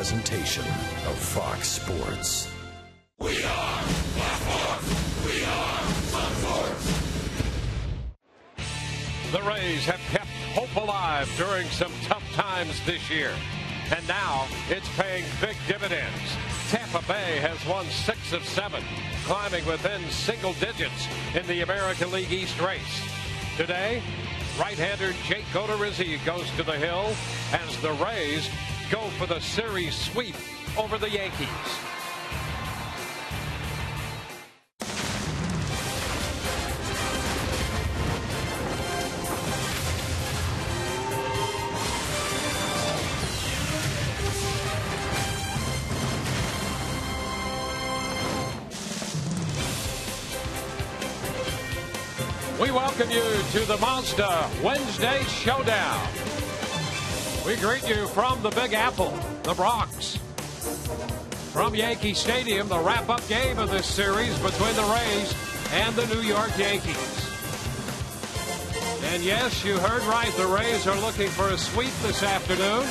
presentation of Fox Sports. We are Fox. We are Fox. The Rays have kept hope alive during some tough times this year. And now it's paying big dividends. Tampa Bay has won 6 of 7, climbing within single digits in the American League East race. Today, right-hander Jake Odorizzi goes to the hill as the Rays go for the series sweep over the Yankees. We welcome you to the Mazda Wednesday Showdown. We greet you from the Big Apple, the Bronx. From Yankee Stadium, the wrap-up game of this series between the Rays and the New York Yankees. And yes, you heard right, the Rays are looking for a sweep this afternoon.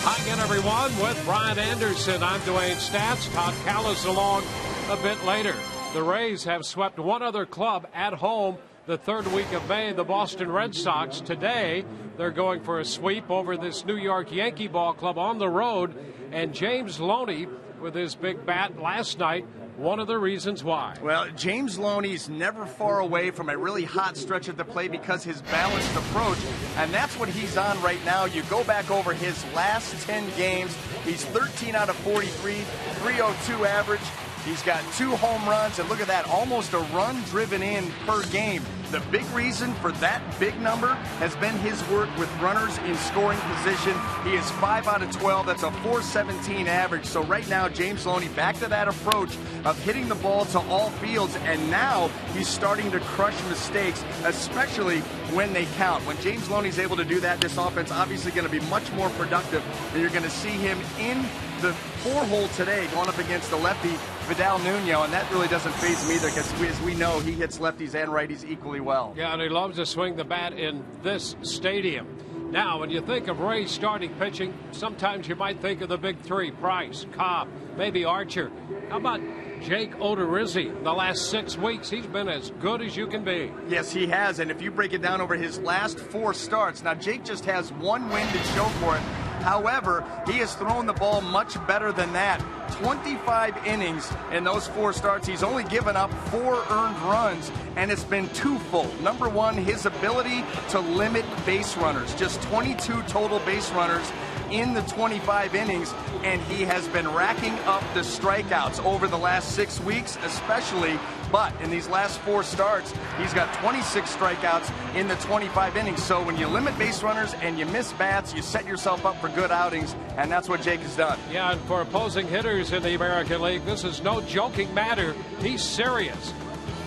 Hi again, everyone, with Brian Anderson. I'm Dwayne Stats. Todd Callis along a bit later. The Rays have swept one other club at home the third week of May, the Boston Red Sox. Today, they're going for a sweep over this New York Yankee ball club on the road. And James Loney, with his big bat last night, one of the reasons why. Well, James Loney's never far away from a really hot stretch at the plate because his balanced approach, and that's what he's on right now. You go back over his last 10 games, he's 13 out of 43, 302 average. He's got 2 home runs, and look at that, almost a run driven in per game. The big reason for that big number has been his work with runners in scoring position. He is 5 out of 12. That's a .417 average. So right now, James Loney back to that approach of hitting the ball to all fields, and now he's starting to crush mistakes, especially when they count. When James Loney's able to do that, this offense obviously going to be much more productive, and you're going to see him in the 4-hole today going up against the lefty Vidal Nuno, and that really doesn't faze him either because, as we know, he hits lefties and righties equally well. Yeah, and he loves to swing the bat in this stadium. Now, when you think of Rays starting pitching, sometimes you might think of the big three: Price, Cobb, maybe Archer. How about Jake Odorizzi? The last 6 weeks, he's been as good as you can be. Yes, he has, and if you break it down over his last 4 starts, now Jake just has 1 win to show for it. However, he has thrown the ball much better than that. 25 innings in those 4 starts. He's only given up 4 earned runs, and it's been twofold. Number one, his ability to limit base runners. Just 22 total base runners in the 25 innings, and he has been racking up the strikeouts over the last 6 weeks especially. But in these last 4 starts, he's got 26 strikeouts in the 25 innings. So when you limit base runners and you miss bats, you set yourself up for good outings, and that's what Jake has done. Yeah, and for opposing hitters in the American League, this is no joking matter. He's serious.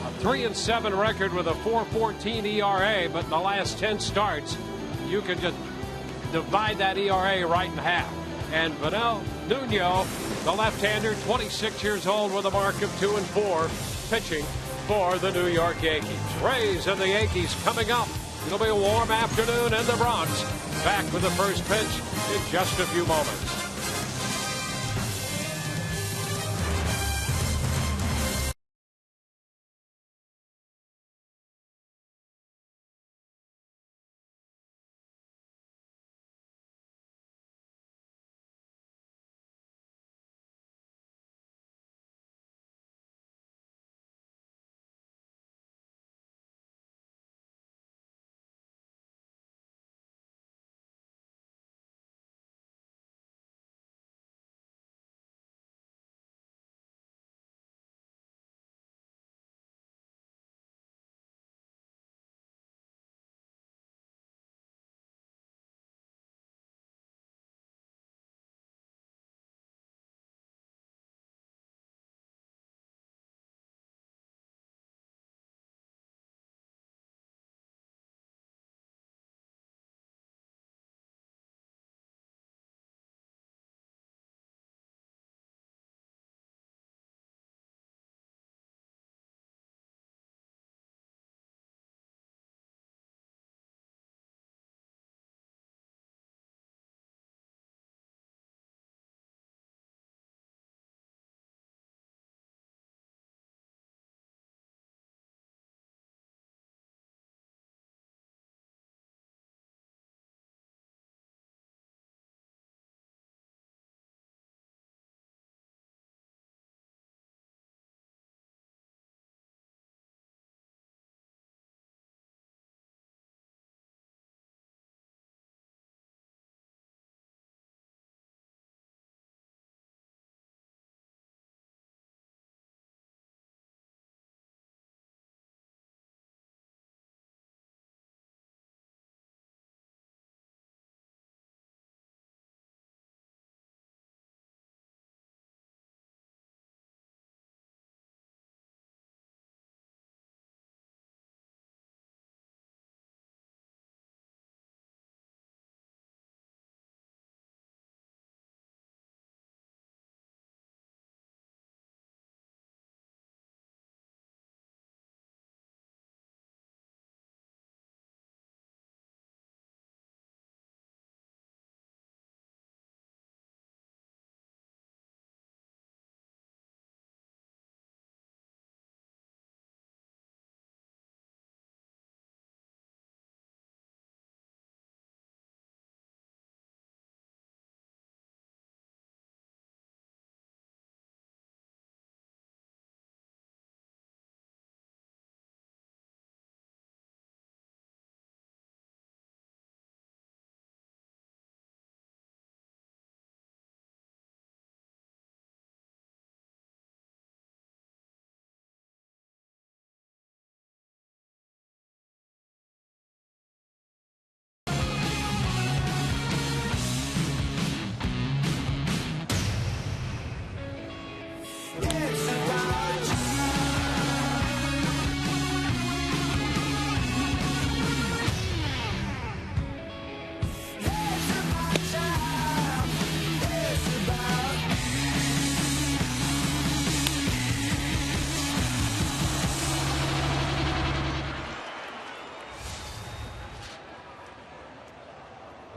A 3-7 record with a 4.14 ERA, but in the last 10 starts, you can just divide that ERA right in half. And Vidal Nuno, the left-hander, 26 years old with a mark of 2-4, pitching for the New York Yankees. Rays and the Yankees coming up. It'll be a warm afternoon in the Bronx. Back with the first pitch in just a few moments.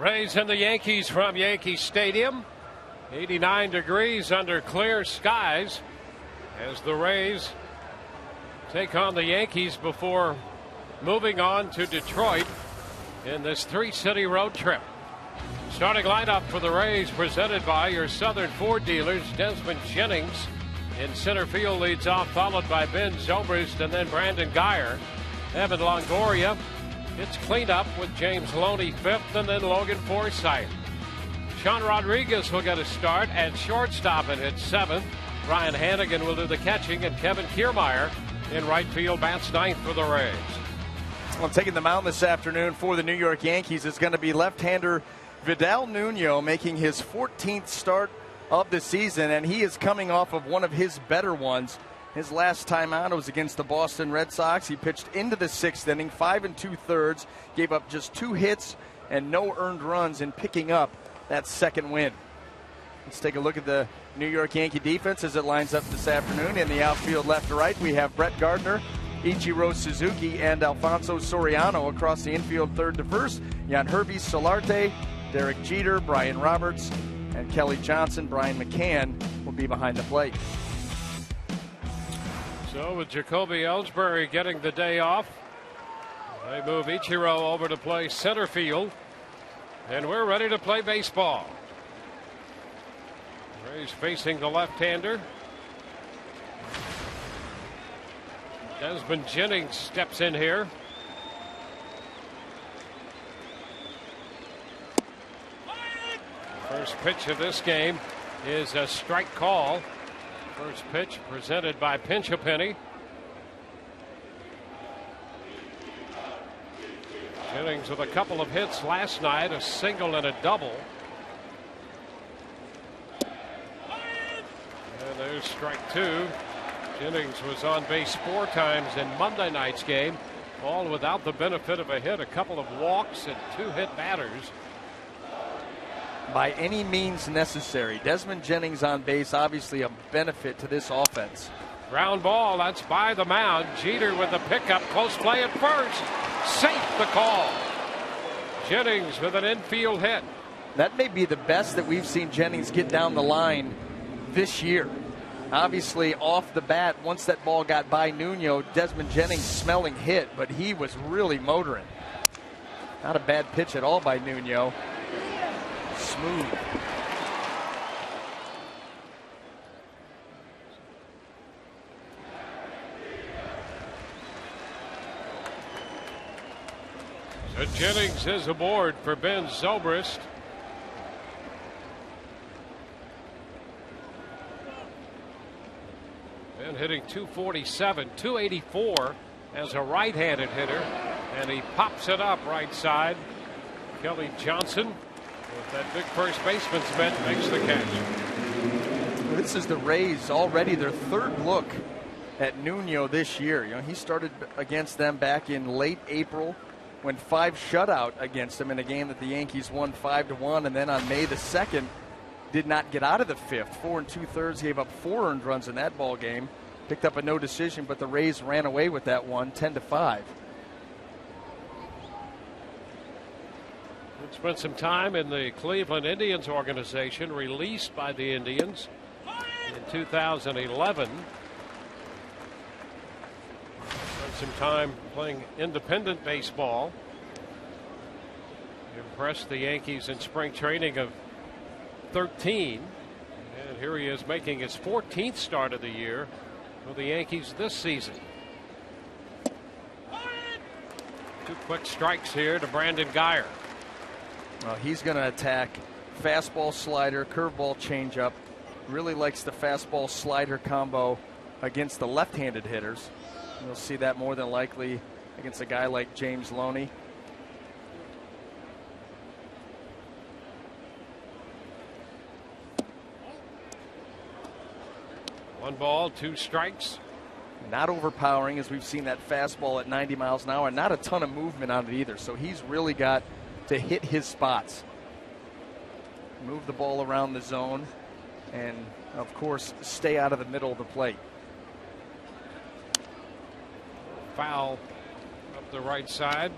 Rays and the Yankees from Yankee Stadium. 89 degrees under clear skies as the Rays take on the Yankees before moving on to Detroit in this 3-city road trip. Starting lineup for the Rays presented by your Southern Ford dealers. Desmond Jennings in center field leads off, followed by Ben Zobrist and then Brandon Guyer. Evan Longoria hits cleanup with James Loney fifth and then Logan Forsythe. Sean Rodriguez will get a start at shortstop and hit seventh. Ryan Hanigan will do the catching, and Kevin Kiermaier in right field bats ninth for the Rays. Well, taking the mound this afternoon for the New York Yankees is going to be left-hander Vidal Nuno, making his 14th start of the season, and he is coming off of one of his better ones. His last time out was against the Boston Red Sox. He pitched into the sixth inning, 5 2/3, gave up just 2 hits and no earned runs in picking up that second win. Let's take a look at the New York Yankee defense as it lines up this afternoon. In the outfield left to right, we have Brett Gardner, Ichiro Suzuki, and Alfonso Soriano. Across the infield third to first, Yangervis, Solarte, Derek Jeter, Brian Roberts, and Kelly Johnson. Brian McCann will be behind the plate. So with Jacoby Ellsbury getting the day off, they move Ichiro over to play center field. And we're ready to play baseball. Rays facing the left-hander. Desmond Jennings steps in here. First pitch of this game is a strike call. First pitch presented by Pinch-A-Penny. Jennings with a couple of hits last night, a single and a double. And there's strike two. Jennings was on base 4 times in Monday night's game, all without the benefit of a hit, a couple of walks and 2 hit batters. By any means necessary. Desmond Jennings on base, obviously a benefit to this offense. Ground ball, that's by the mound. Jeter with the pickup, close play at first. Safe the call. Jennings with an infield hit. That may be the best that we've seen Jennings get down the line this year. Obviously, off the bat, once that ball got by Nuno, Desmond Jennings smelling hit, but he was really motoring. Not a bad pitch at all by Nuno. Smooth. So Jennings is aboard for Ben Zobrist. Ben hitting .247, .284 as a right-handed hitter, and he pops it up right side. Kelly Johnson, with that big first baseman's mitt, makes the catch. This is the Rays already their 3rd look at Nuno this year. You know, he started against them back in late April, went 5 shutout against them in a game that the Yankees won 5-1, and then on May the 2nd did not get out of the 5th. 4 2/3, gave up 4 earned runs in that ball game. Picked up a no decision, but the Rays ran away with that one, 10-5. Spent some time in the Cleveland Indians organization, released by the Indians in 2011. Spent some time playing independent baseball. Impressed the Yankees in spring training of 13. And here he is making his 14th start of the year for the Yankees this season. 2 quick strikes here to Brandon Guyer. Well, he's going to attack fastball, slider, curveball, changeup. Really likes the fastball slider combo against the left-handed hitters. You'll see that more than likely against a guy like James Loney. One ball, 2 strikes. Not overpowering, as we've seen that fastball at 90 miles an hour. Not a ton of movement on it either. So he's really got to hit his spots. Move the ball around the zone and, of course, stay out of the middle of the plate. Foul up the right side.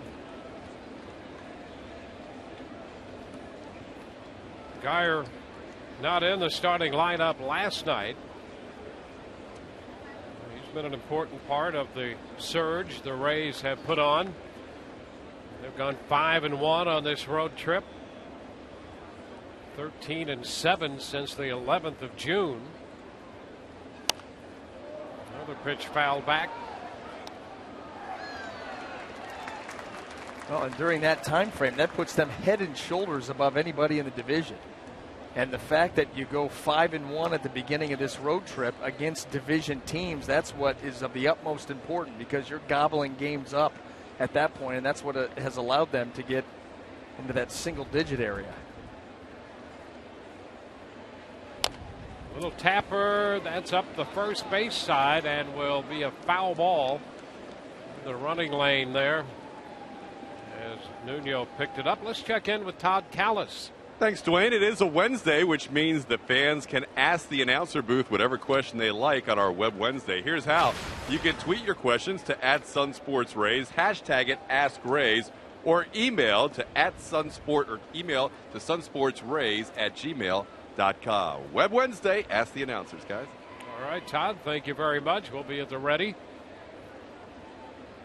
Geyer not in the starting lineup last night. He's been an important part of the surge the Rays have put on. They've gone 5-1 on this road trip. 13-7 since the 11th of June. Another pitch fouled back. Well, and during that time frame, that puts them head and shoulders above anybody in the division. And the fact that you go 5-1 at the beginning of this road trip against division teams, that's what is of the utmost important, because you're gobbling games up at that point, and that's what has allowed them to get into that single-digit area. Little tapper, that's up the first base side and will be a foul ball in the running lane there as Nuno picked it up. Let's check in with Todd Callis. Thanks, Dwayne. It is a Wednesday, which means the fans can ask the announcer booth whatever question they like on our Web Wednesday. Here's how. You can tweet your questions to @SunSportsRays, hashtag it AskRays, or email to @Sunsport, or email to sunsportsrays@gmail.com. Web Wednesday, ask the announcers, guys. All right, Todd, thank you very much. We'll be at the ready.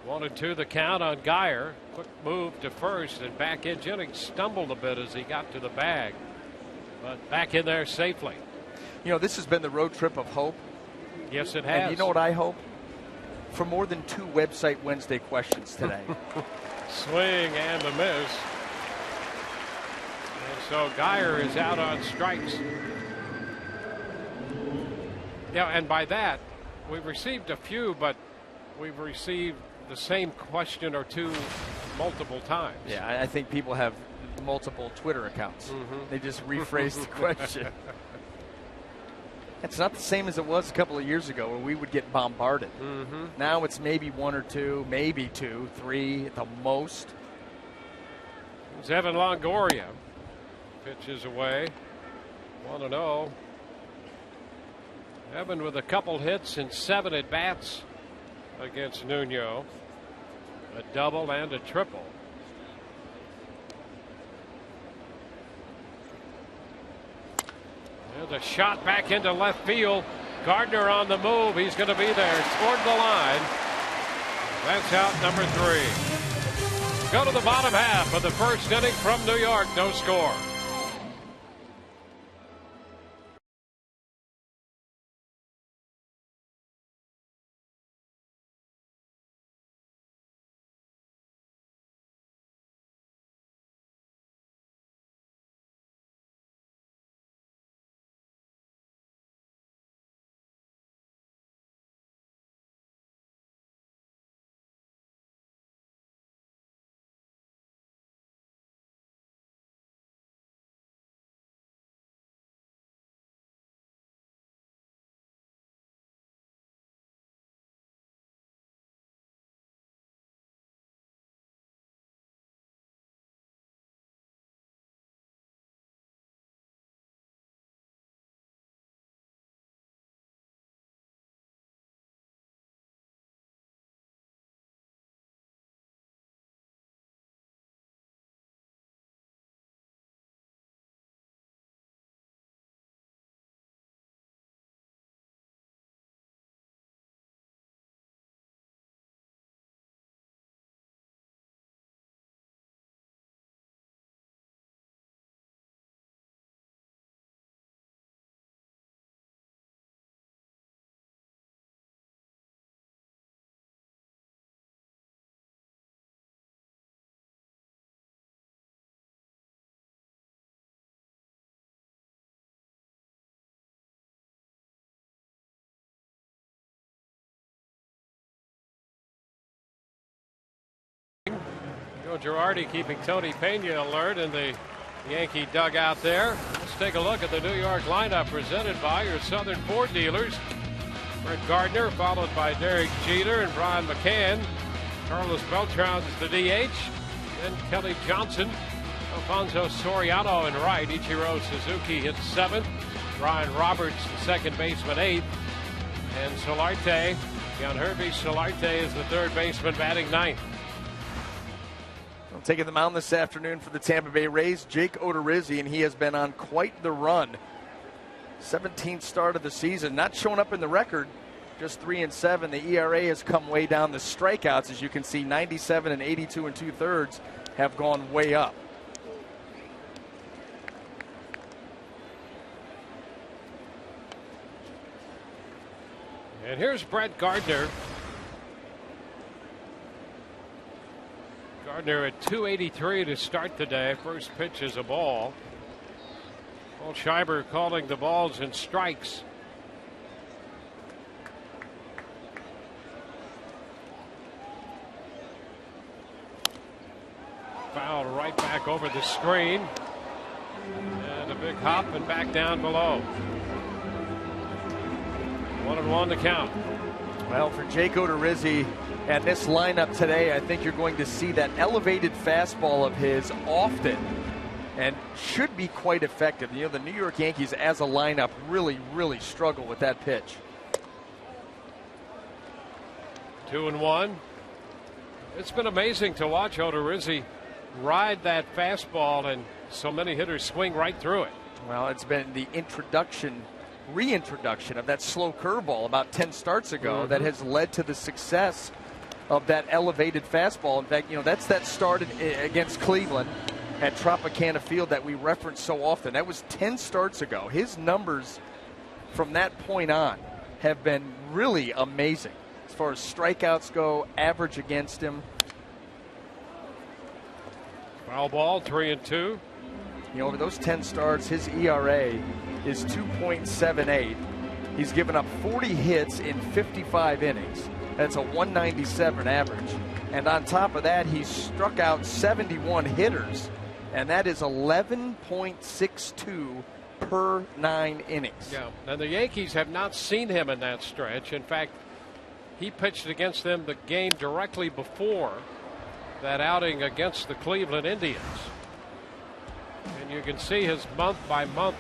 1-2 the count on Geyer. Quick move to first and back in. Jennings stumbled a bit as he got to the bag, but back in there safely. You know, this has been the road trip of hope. Yes, it has. And you know what I hope? For more than 2 website Wednesday questions today. Swing and a miss. And so Geyer is out on strikes. Yeah, and by that, we've received a few, but we've received the same question or two multiple times. Yeah, I think people have multiple Twitter accounts. They just rephrase the question. It's not the same as it was a couple of years ago where we would get bombarded. Now it's maybe 1 or 2, maybe 2, 3 at the most. It's Evan Longoria. Pitches away. 1-0. Evan with a couple hits and 7 at-bats against Nuno. A double and a triple. There's a shot back into left field. Gardner on the move. He's going to be there toward the line. That's out number 3. Go to the bottom half of the first inning from New York. No score. Joe Girardi keeping Tony Pena alert in the Yankee dugout there. Let's take a look at the New York lineup presented by your Southern Ford dealers. Brett Gardner, followed by Derek Jeter and Brian McCann. Carlos Beltran's the DH. Then Kelly Johnson. Alfonso Soriano in right. Ichiro Suzuki hits 7th. Ryan Roberts, the second baseman, 8th. And Solarte, Yangervis Solarte is the third baseman, batting 9th. Taking the mound this afternoon for the Tampa Bay Rays, Jake Odorizzi, and he has been on quite the run. 17th start of the season, not showing up in the record, just 3-7. The ERA has come way down. The strikeouts, as you can see, 97 and 82 and 2/3 have gone way up. And here's Brett Gardner. Gardner at 283 to start the day. First pitch is a ball. Paul Scheiber calling the balls and strikes. Foul right back over the screen. And a big hop and back down below. 1-1 to count. Well, for Jake Odorizzi and this lineup today, I think you're going to see that elevated fastball of his often and should be quite effective. You know, the New York Yankees as a lineup really, really struggle with that pitch. 2-1. It's been amazing to watch Odorizzi ride that fastball, and so many hitters swing right through it. Well, it's been the reintroduction of that slow curveball about 10 starts ago that has led to the success of that elevated fastball. In fact, you know, that's that started against Cleveland at Tropicana Field that we reference so often. That was 10 starts ago. His numbers from that point on have been really amazing as far as strikeouts go, average against him. Foul ball, 3-2. You know, over those 10 starts, his ERA is 2.78. He's given up 40 hits in 55 innings. That's a 197 average. And on top of that, he's struck out 71 hitters, and that is 11.62 per 9 innings. Yeah, and the Yankees have not seen him in that stretch. In fact, he pitched against them the game directly before that outing against the Cleveland Indians. And you can see his month by month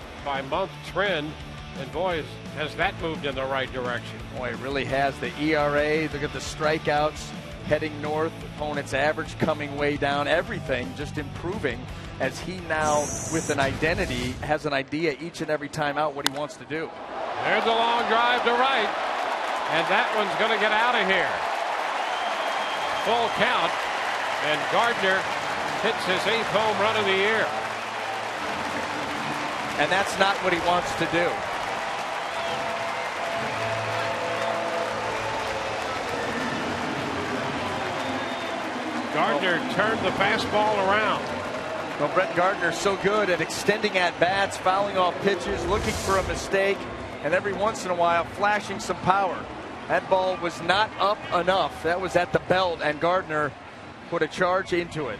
trend, and boy, has that moved in the right direction. Boy, it really has. The ERA, look at the strikeouts heading north, opponent's average coming way down, everything just improving as he now, with an identity, has an idea each and every time out what he wants to do. There's a long drive to right, and that one's going to get out of here. Full count, and Gardner hits his 8th home run of the year. And that's not what he wants to do. Gardner turned the fastball around. Well, Brett Gardner's so good at extending at bats, fouling off pitches, looking for a mistake, and every once in a while flashing some power. That ball was not up enough. That was at the belt, and Gardner put a charge into it.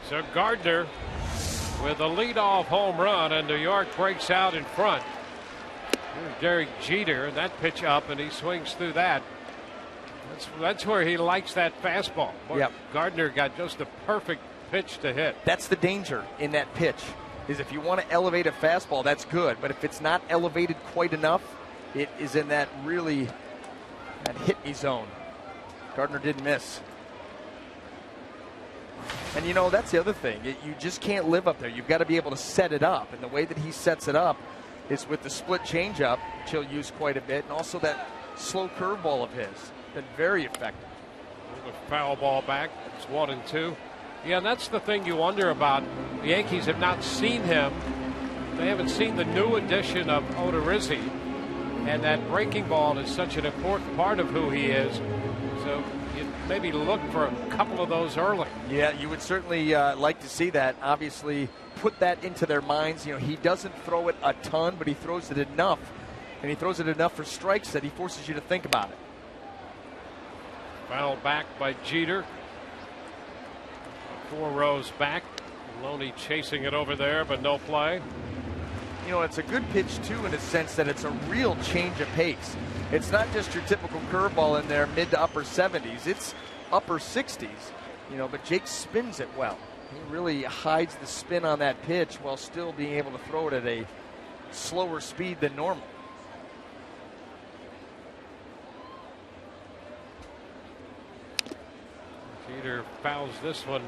So Gardner with a leadoff home run, and New York breaks out in front. Here's Derek Jeter, that pitch up, and he swings through that. That's where he likes that fastball. Yep. Gardner got just the perfect pitch to hit. That's the danger in that pitch, is if you want to elevate a fastball, that's good. But if it's not elevated quite enough, it is in that really hit-me zone. Gardner didn't miss. And, you know, that's the other thing. You just can't live up there. You've got to be able to set it up. And the way that he sets it up is with the split changeup, which he'll use quite a bit, and also that slow curveball of his. Been very effective. The foul ball back. It's 1-2. Yeah, and that's the thing you wonder about. The Yankees have not seen him. They haven't seen the new addition of Odorizzi. And that breaking ball is such an important part of who he is. So you maybe look for a couple of those early. Yeah, you would certainly like to see that. Obviously, put that into their minds. You know, he doesn't throw it a ton, but he throws it enough. And he throws it enough for strikes that he forces you to think about it. Foul back by Jeter. 4 rows back. Loney chasing it over there, but no play. You know, it's a good pitch, too, in a sense that it's a real change of pace. It's not just your typical curveball in there, mid to upper 70s. It's upper 60s, you know, but Jake spins it well. He really hides the spin on that pitch while still being able to throw it at a slower speed than normal. Jeter fouls this one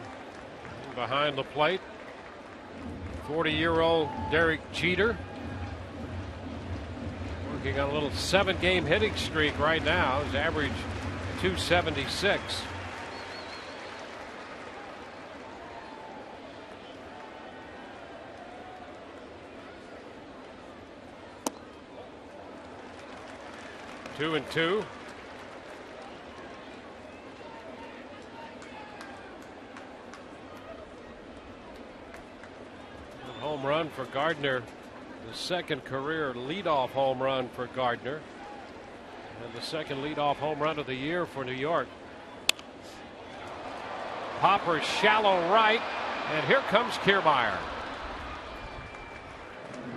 behind the plate. 40-year-old Derek Jeter working on a little 7-game hitting streak right now. His average 276. Two and two. Home run for Gardner, the second career leadoff home run for Gardner, and the second leadoff home run of the year for New York. Popper shallow right, and here comes Kiermaier.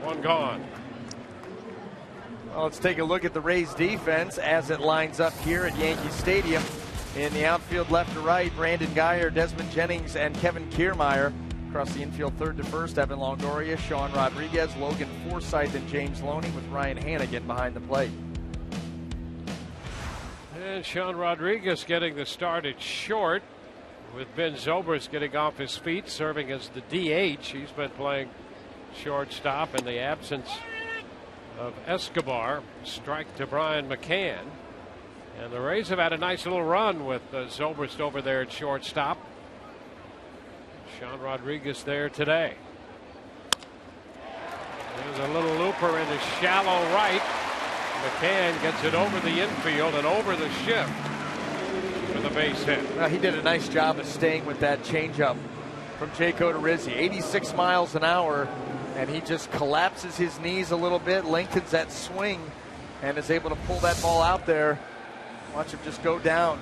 One gone. Well, let's take a look at the Rays defense as it lines up here at Yankee Stadium. In the outfield, left to right, Brandon Geyer, Desmond Jennings, and Kevin Kiermaier. Across the infield, third to first, Evan Longoria, Sean Rodriguez, Logan Forsythe, and James Loney, with Ryan Hanigan behind the plate. And Sean Rodriguez getting the start at short, with Ben Zobrist getting off his feet, serving as the DH. He's been playing shortstop in the absence of Escobar. Strike to Brian McCann. And the Rays have had a nice little run with Zobrist over there at shortstop. Sean Rodriguez there today. There's a little looper in the shallow right. McCann gets it over the infield and over the shift with a base hit. Well, he did a nice job of staying with that changeup from Jake Odorizzi. 86 miles an hour, and he just collapses his knees a little bit, lengthens that swing, and is able to pull that ball out there. Watch him just go down.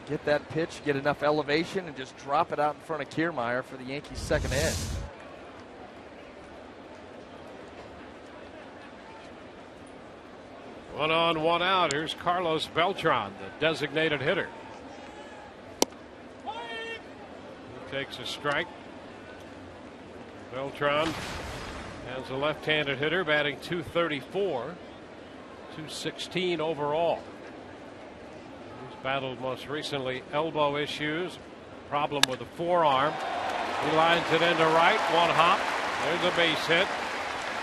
Get that pitch, get enough elevation, and just drop it out in front of Kiermaier for the Yankees' second hit. One on, one out. Here's Carlos Beltran, the designated hitter. He takes a strike. Beltran has a left-handed hitter, batting .234, .216 overall. Battled most recently elbow issues, problem with the forearm. He lines it into right, one hop. There's a base hit.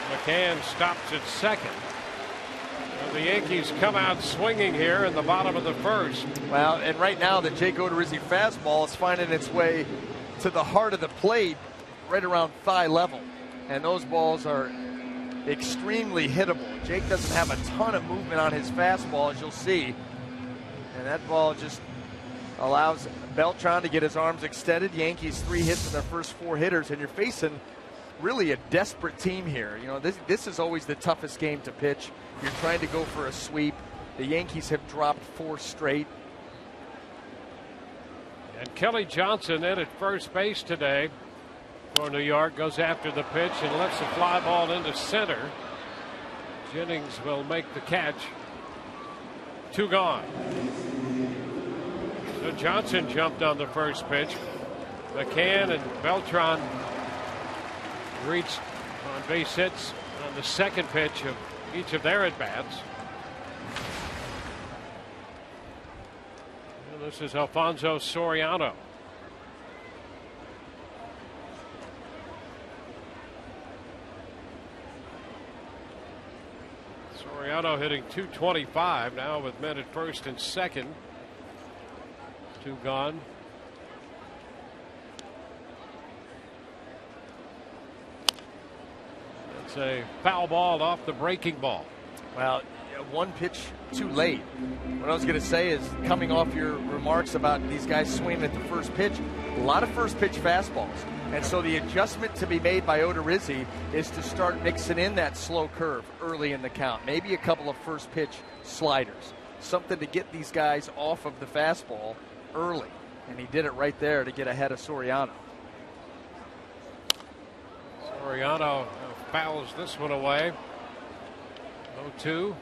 McCann stops at second. And the Yankees come out swinging here in the bottom of the first. Well, and right now the Jake Odorizzi fastball is finding its way to the heart of the plate, right around thigh level. And those balls are extremely hittable. Jake doesn't have a ton of movement on his fastball, as you'll see. And that ball just allows Beltran to get his arms extended. Yankees 3 hits in their first 4 hitters, and you're facing really a desperate team here. You know, this is always the toughest game to pitch. You're trying to go for a sweep. The Yankees have dropped 4 straight. And Kelly Johnson in at first base today for New York, goes after the pitch and lets the fly ball into center. Jennings will make the catch. 2 gone. So Johnson jumped on the first pitch. McCann and Beltran reached on base hits on the second pitch of each of their at-bats. And this is Alfonso Soriano. Soriano hitting .225 now with men at first and second. 2 gone. It's a foul ball off the breaking ball. Well, 1 pitch too late. What I was going to say is, coming off your remarks about these guys swinging at the first pitch, a lot of first pitch fastballs. And so the adjustment to be made by Odorizzi is to start mixing in that slow curve early in the count. Maybe a couple of first pitch sliders. Something to get these guys off of the fastball early. And he did it right there to get ahead of Soriano. Soriano fouls this one away. 0-2.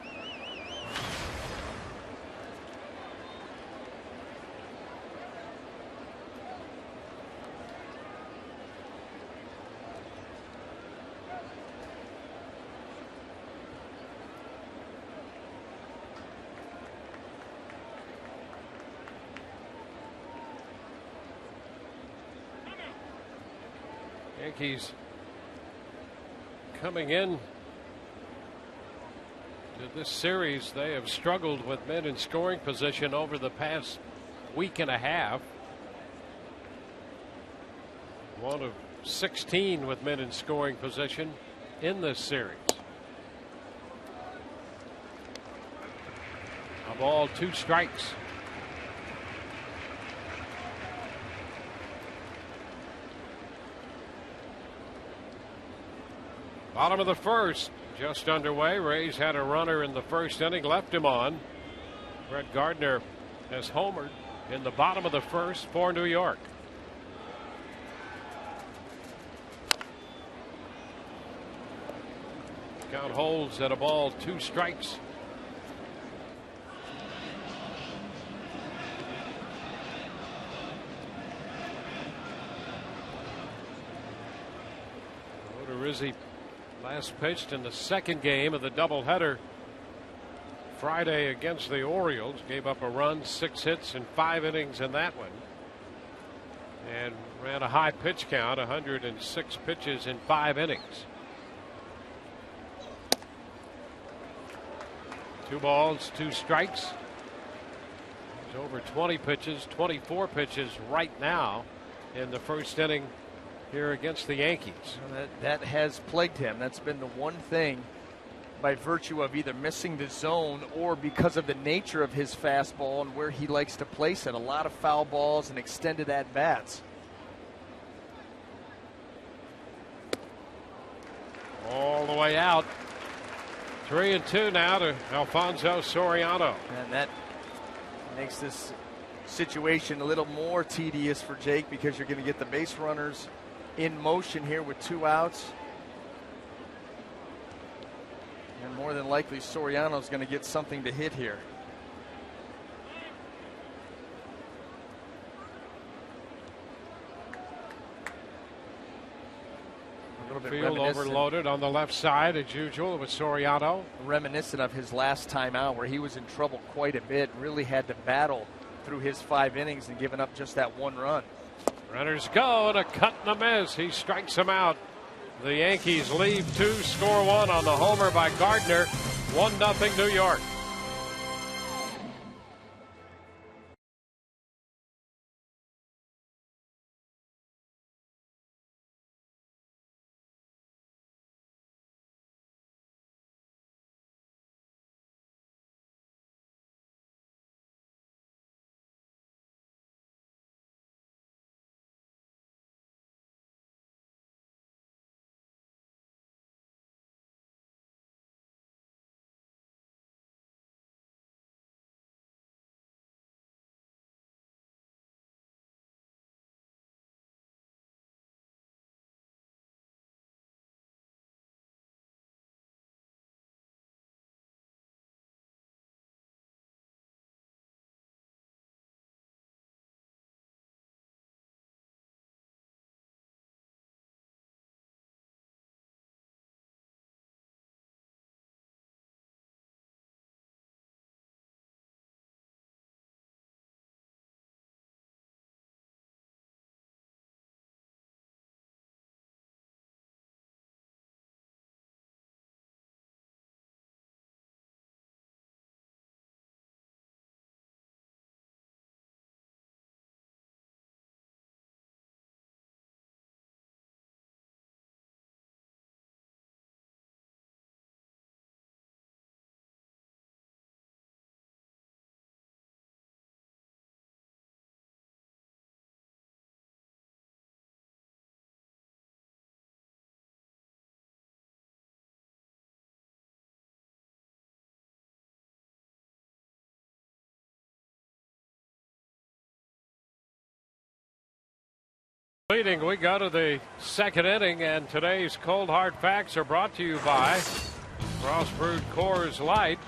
Yankees coming in to this series, they have struggled with men in scoring position over the past week and a half. One of 16 with men in scoring position in this series. A ball, 2 strikes. Bottom of the first, just underway. Rays had a runner in the first inning, left him on. Brett Gardner has homered in the bottom of the first for New York. Count holds at a ball, 2 strikes. Odorizzi last pitched in the second game of the doubleheader Friday against the Orioles. Gave up a run, 6 hits in 5 innings in that one. And ran a high pitch count, 106 pitches in 5 innings. 2 balls, 2 strikes. He's over 20 pitches, 24 pitches right now in the first inning here against the Yankees. That has plagued him. That's been the one thing, by virtue of either missing the zone or because of the nature of his fastball and where he likes to place it. A lot of foul balls and extended at-bats. All the way out. 3-2 now to Alfonso Soriano. And that makes this situation a little more tedious for Jake, because you're going to get the base runners in motion here with 2 outs. And more than likely Soriano's going to get something to hit here. A little bit Field overloaded on the left side as usual with Soriano. Reminiscent of his last time out, where he was in trouble quite a bit, really had to battle through his 5 innings and giving up just that 1 run. Runners go, and a cut and a miss. He strikes him out. The Yankees leave 2, score 1 on the homer by Gardner. 1-0 New York. Leading, we go to the second inning, and today's cold hard facts are brought to you by Cross-Brewed Coors Light.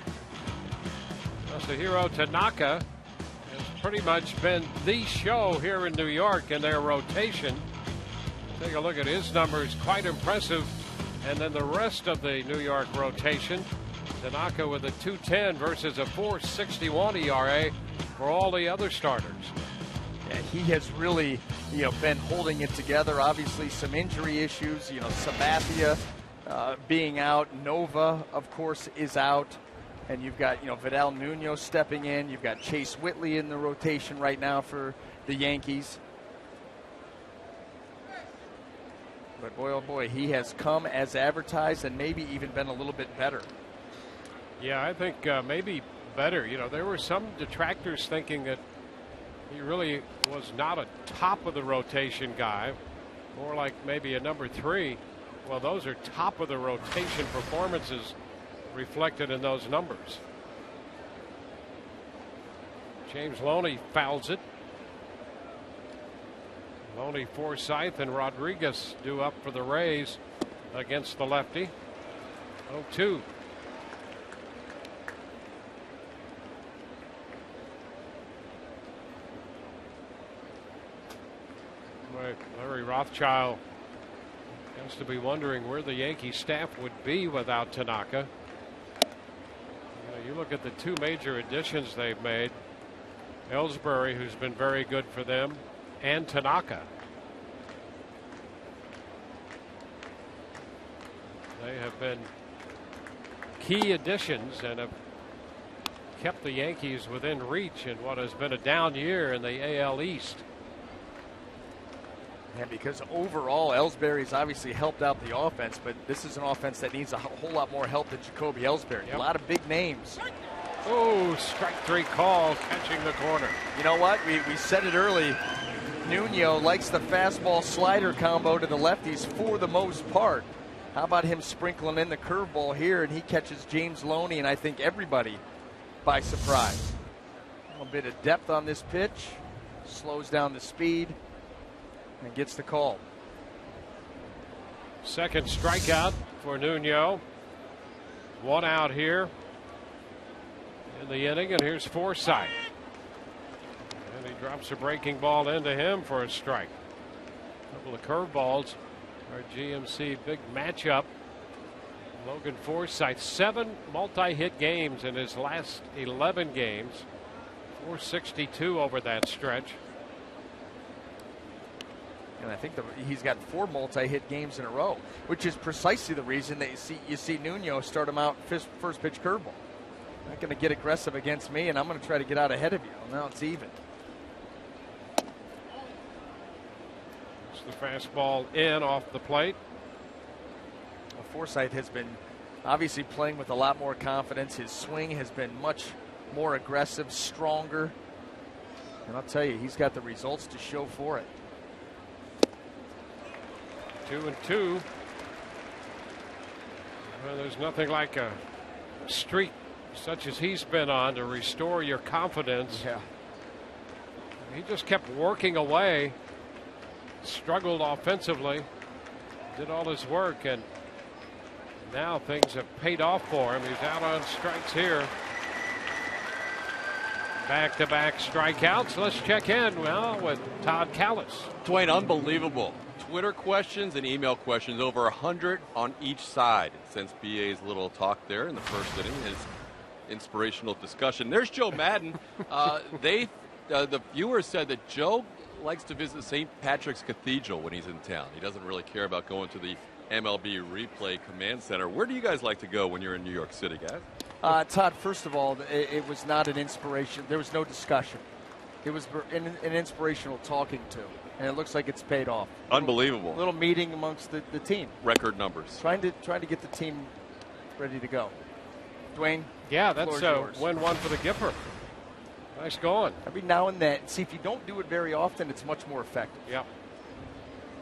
Masahiro Tanaka has pretty much been the show here in New York in their rotation. Take a look at his numbers, quite impressive. And then the rest of the New York rotation, Tanaka with a .210 versus a .461 ERA for all the other starters. Yeah, he has really, been holding it together. Obviously, some injury issues. Sabathia being out. Nova, of course, is out. And you've got, Vidal Nuno stepping in. You've got Chase Whitley in the rotation right now for the Yankees. But boy, oh boy, he has come as advertised and maybe even been a little bit better. Yeah, I think maybe better. There were some detractors thinking that he really was not a top of the rotation guy, more like maybe a number 3. Well, those are top of the rotation performances reflected in those numbers. James Loney fouls it. Loney, Forsythe, and Rodriguez due up for the Rays against the lefty. 0-2. Larry Rothschild has to be wondering where the Yankee staff would be without Tanaka. You look at the 2 major additions they've made. Ellsbury, who's been very good for them, and Tanaka. They have been key additions and have kept the Yankees within reach in what has been a down year in the AL East. And because overall, Ellsbury's obviously helped out the offense, but this is an offense that needs a whole lot more help than Jacoby Ellsbury. Yep. A lot of big names. Oh, strike 3 call, catching the corner. You know what? We said it early. Nuno likes the fastball slider combo to the lefties for the most part. How about him sprinkling in the curveball here, and he catches James Loney and I think everybody by surprise. A little bit of depth on this pitch, slows down the speed, and gets the call. Second strikeout for Nuno. 1 out here in the inning, and here's Forsythe. And he drops a breaking ball into him for a strike. A couple of curveballs. Our GMC big matchup. Logan Forsythe, 7 multi-hit games in his last 11 games. 462 over that stretch. And I think he's got 4 multi-hit games in a row, which is precisely the reason that you see Nuno start him out first pitch curveball. Not going to get aggressive against me, and I'm going to try to get out ahead of you. Well, now it's even. It's the fastball in off the plate. Well, Forsythe has been obviously playing with a lot more confidence. His swing has been much more aggressive, stronger. And I'll tell you, he's got the results to show for it. 2-2. Well, there's nothing like a streak such as he's been on to restore your confidence. Yeah. He just kept working away, struggled offensively, did all his work, and now things have paid off for him. He's out on strikes here. Back-to-back strikeouts. Let's check in, with Todd Callis. Dwayne, unbelievable. Twitter questions and email questions, over 100 on each side. Since BA's little talk there in the first inning, his inspirational discussion. There's Joe Madden. The viewers said that Joe likes to visit St. Patrick's Cathedral when he's in town. He doesn't really care about going to the MLB Replay Command Center. Where do you guys like to go when you're in New York City, guys? Todd, first of all, it was not an inspiration. There was no discussion. It was an inspirational talking to, and it looks like it's paid off. Unbelievable. Little meeting amongst the team. Record numbers. Trying to get the team ready to go. Dwayne? Yeah, that's win one for the Gipper. Nice going. Every now and then. See, if you don't do it very often, it's much more effective. Yep.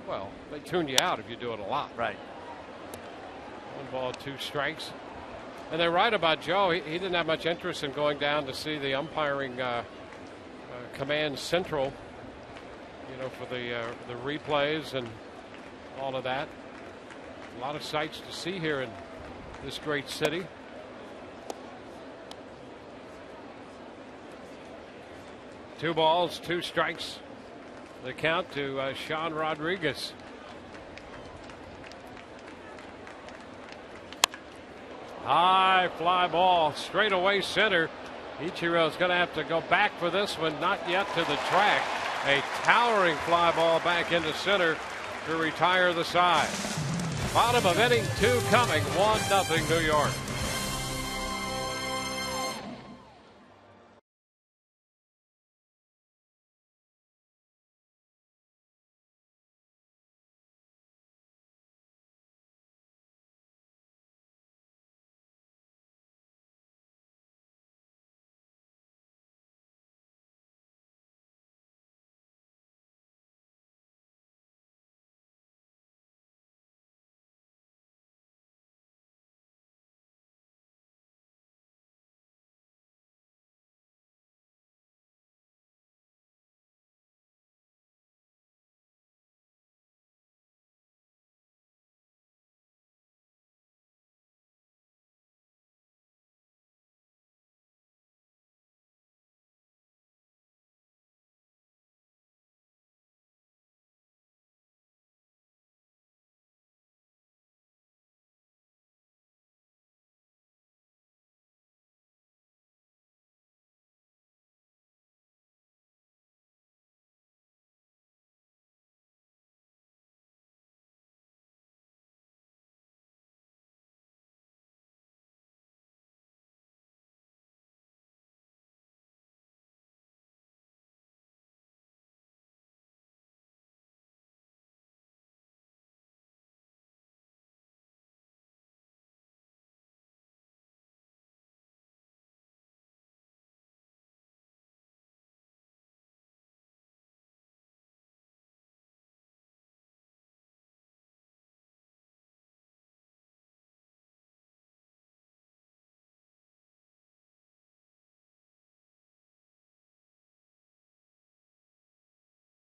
Well, they tune you out if you do it a lot. Right. 1 ball, 2 strikes. And they're right about Joe. He didn't have much interest in going down to see the umpiring command central, for the replays and all of that. A lot of sights to see here in this great city. Two balls, 2 strikes. The count to Sean Rodriguez. High fly ball, straight away center. Ichiro's going to have to go back for this one, not yet to the track. A towering fly ball back into center to retire the side. Bottom of inning 2 coming. 1-0 New York.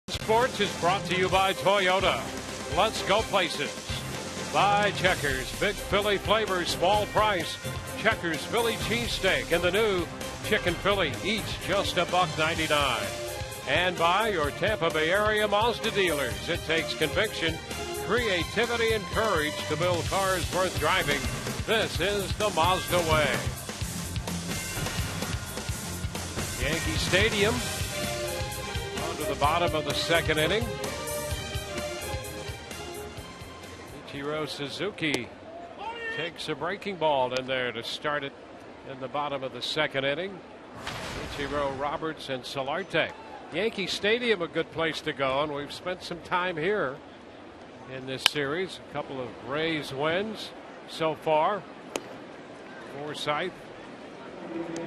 Sports is brought to you by Toyota. Let's go places. By Checkers, big Philly flavor, small price. Checkers Philly cheesesteak and the new Chicken Philly, each just $1.99. And by your Tampa Bay area Mazda dealers. It takes conviction, creativity, and courage to build cars worth driving. This is the Mazda way. Yankee Stadium. To the bottom of the 2nd inning. Ichiro Suzuki takes a breaking ball in there to start it in the bottom of the 2nd inning. Ichiro, Roberts, and Solarte. Yankee Stadium, a good place to go, and we've spent some time here in this series. A couple of Rays wins so far. Forsythe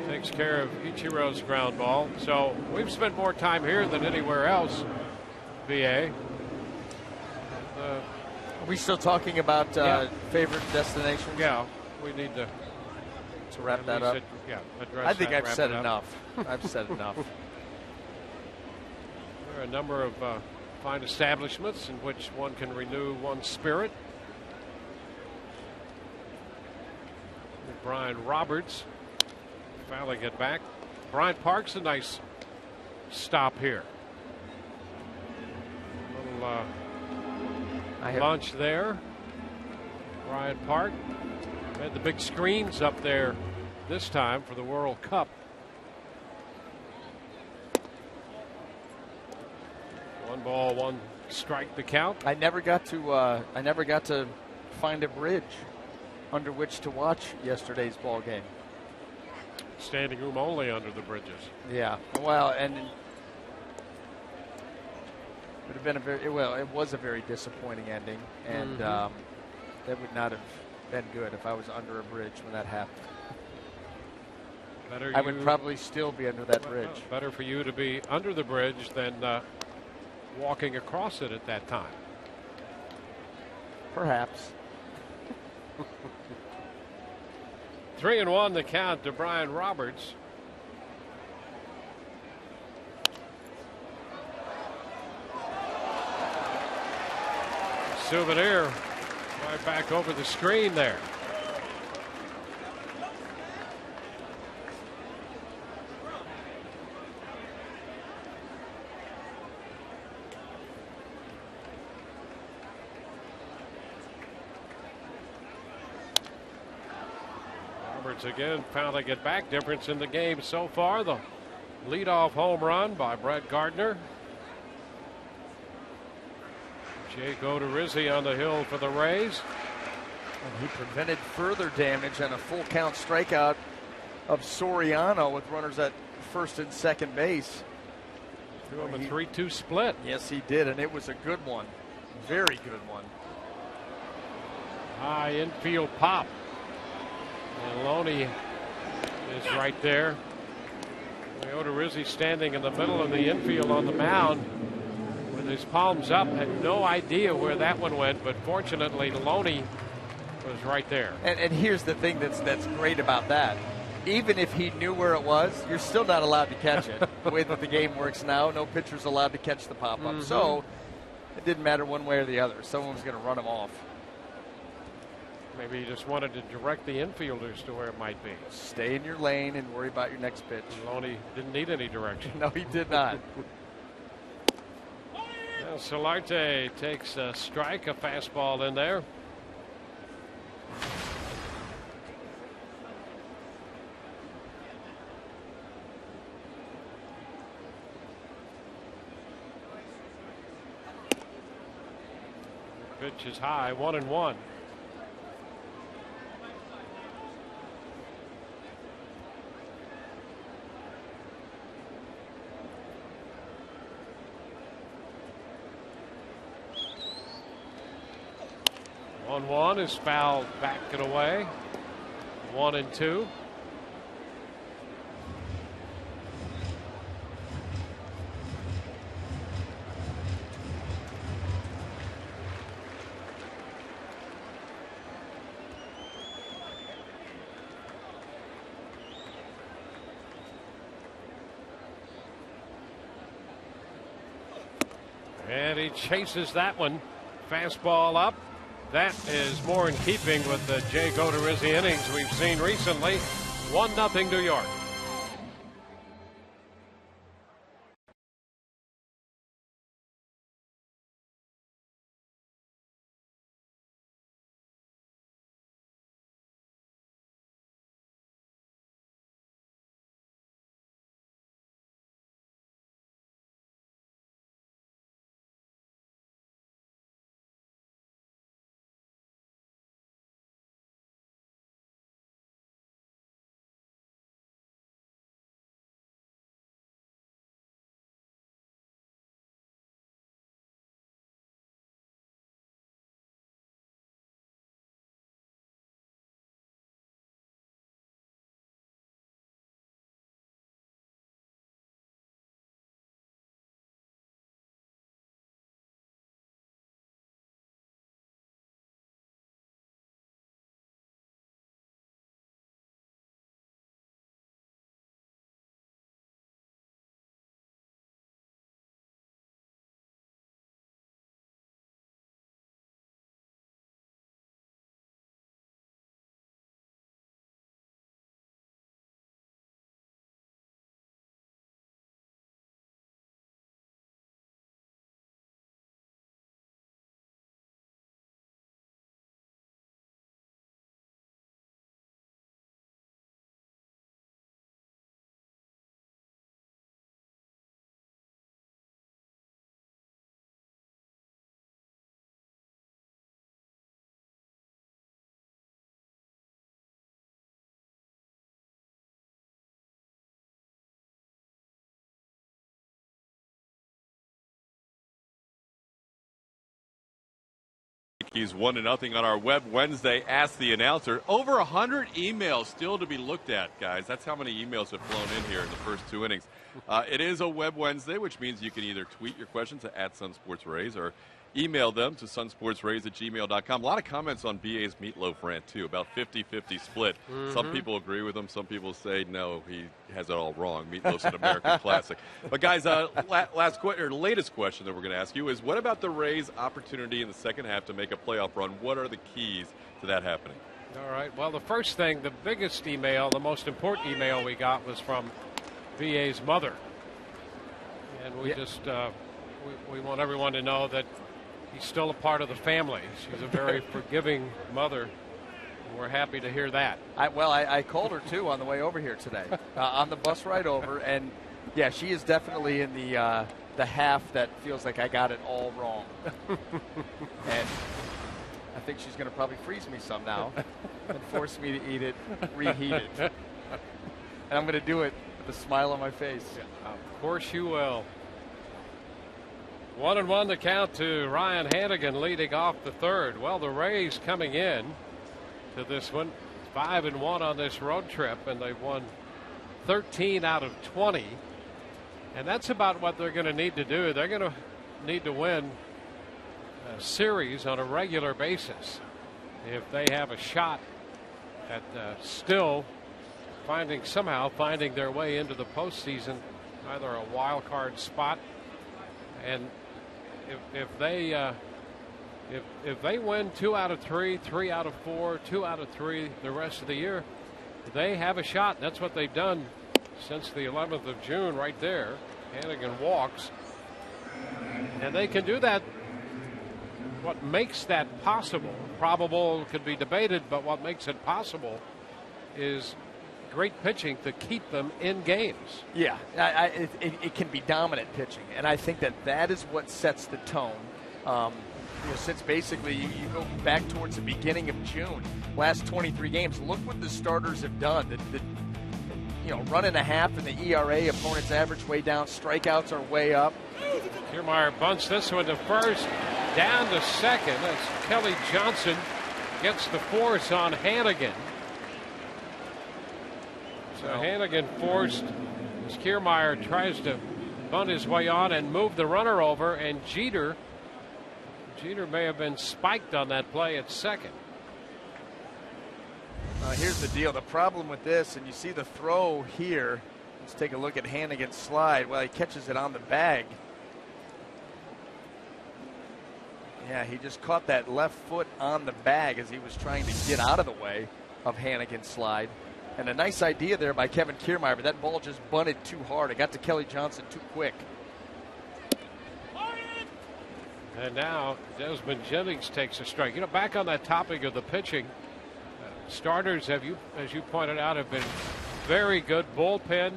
takes care of Ichiro's ground ball. So we've spent more time here than anywhere else. VA. Are we still talking about favorite destinations? Yeah, we need to wrap that up. I think I've said enough. I've said enough. There are a number of fine establishments in which one can renew one's spirit. Brian Roberts finally get back. Bryant Park's a nice stop here. A little lunch there. Bryant Park. Had the big screens up there this time for the World Cup. One ball, one strike the count. I never got to find a bridge under which to watch yesterday's ball game. Standing room only under the bridges. Yeah, well, and it would have been it was a very disappointing ending, and that would not have been good if I was under a bridge when that happened. I would probably still be under that bridge. Better for you to be under the bridge than walking across it at that time. Perhaps. 3-1 the count to Brian Roberts. Souvenir right back over the screen there. Again, finally get back. Difference in the game so far. The leadoff home run by Brett Gardner. Jake Odorizzi on the hill for the Rays. And he prevented further damage on a full count strikeout of Soriano with runners at first and second base. Threw him a 3-2 split. Yes, he did, and it was a good one. Very good one. High infield pop. And Loney is right there. Odorizzi standing in the middle of the infield on the mound with his palms up. Had no idea where that one went, but fortunately Loney was right there. And here's the thing that's great about that. Even if he knew where it was, you're still not allowed to catch it. The way that the game works now, no pitcher's allowed to catch the pop-up. So it didn't matter one way or the other. Someone was going to run him off. Maybe he just wanted to direct the infielders to where it might be. Stay in your lane and worry about your next pitch. Loney didn't need any direction. No, he did not. Well, Solarte takes a strike, a fastball in there. Pitch is high, 1-1. One is fouled back and away. 1-2. And he chases that one. Fastball up. That is more in keeping with the Jake Odorizzi innings we've seen recently. 1-0 New York. Yankees 1-0 on our web Wednesday. Ask the Announcer. Over 100 emails still to be looked at, guys. That's how many emails have flown in here in the first two innings. It is a web Wednesday, which means you can either tweet your questions to @SunSportsRays or email them to sunsportsrays@gmail.com. A lot of comments on BA's Meatloaf rant, too, about 50-50 split. Some people agree with him. Some people say, no, he has it all wrong. Meatloaf's an American classic. But, guys, latest question that we're going to ask you is, what about the Rays' opportunity in the second half to make a playoff run? What are the keys to that happening? All right. Well, the first thing, the biggest email, the most important email we got was from VA's mother. And we just we want everyone to know that he's still a part of the family. She's a very forgiving mother. And we're happy to hear that. I called her, too, on the way over here today, on the bus ride over. And, yeah, she is definitely in the the half that feels like I got it all wrong. And I think she's going to probably freeze me some now and force me to eat it reheated. And I'm going to do it with a smile on my face. Of course you will. 1-1 the count to Ryan Hanigan leading off the third. Well, the Rays coming in to this one 5-1 on this road trip, and they've won 13 out of 20. And that's about what they're going to need to do. They're going to need to win a series on a regular basis if they have a shot at still somehow finding their way into the postseason, either a wild card spot. And if they win 2 out of 3, 3 out of 4, 2 out of 3 the rest of the year, they have a shot. That's what they've done since the 11th of June right there. Hanigan walks. And they can do that. What makes that possible, probable could be debated, but what makes it possible is great pitching to keep them in games. Yeah, it can be dominant pitching, and I think that is what sets the tone. Since basically you go back towards the beginning of June, last 23 games, look what the starters have done. Run and a half in the ERA, opponent's average way down, strikeouts are way up. Kiermaier bunts this one to first, down to second. That's Kelly Johnson gets the force on Hanigan. So Hanigan forced as Kiermaier tries to bunt his way on and move the runner over, and Jeter may have been spiked on that play at second. Here's the deal. The problem with this, and you see the throw here. Let's take a look at Hanigan's slide. Well, he catches it on the bag. Yeah, he just caught that left foot on the bag as he was trying to get out of the way of Hanigan's slide. And a nice idea there by Kevin Kiermaier, but that ball just bunted too hard. It got to Kelly Johnson too quick. And now Desmond Jennings takes a strike. Back on that topic of the pitching, starters, as you pointed out, have been very good. Bullpen,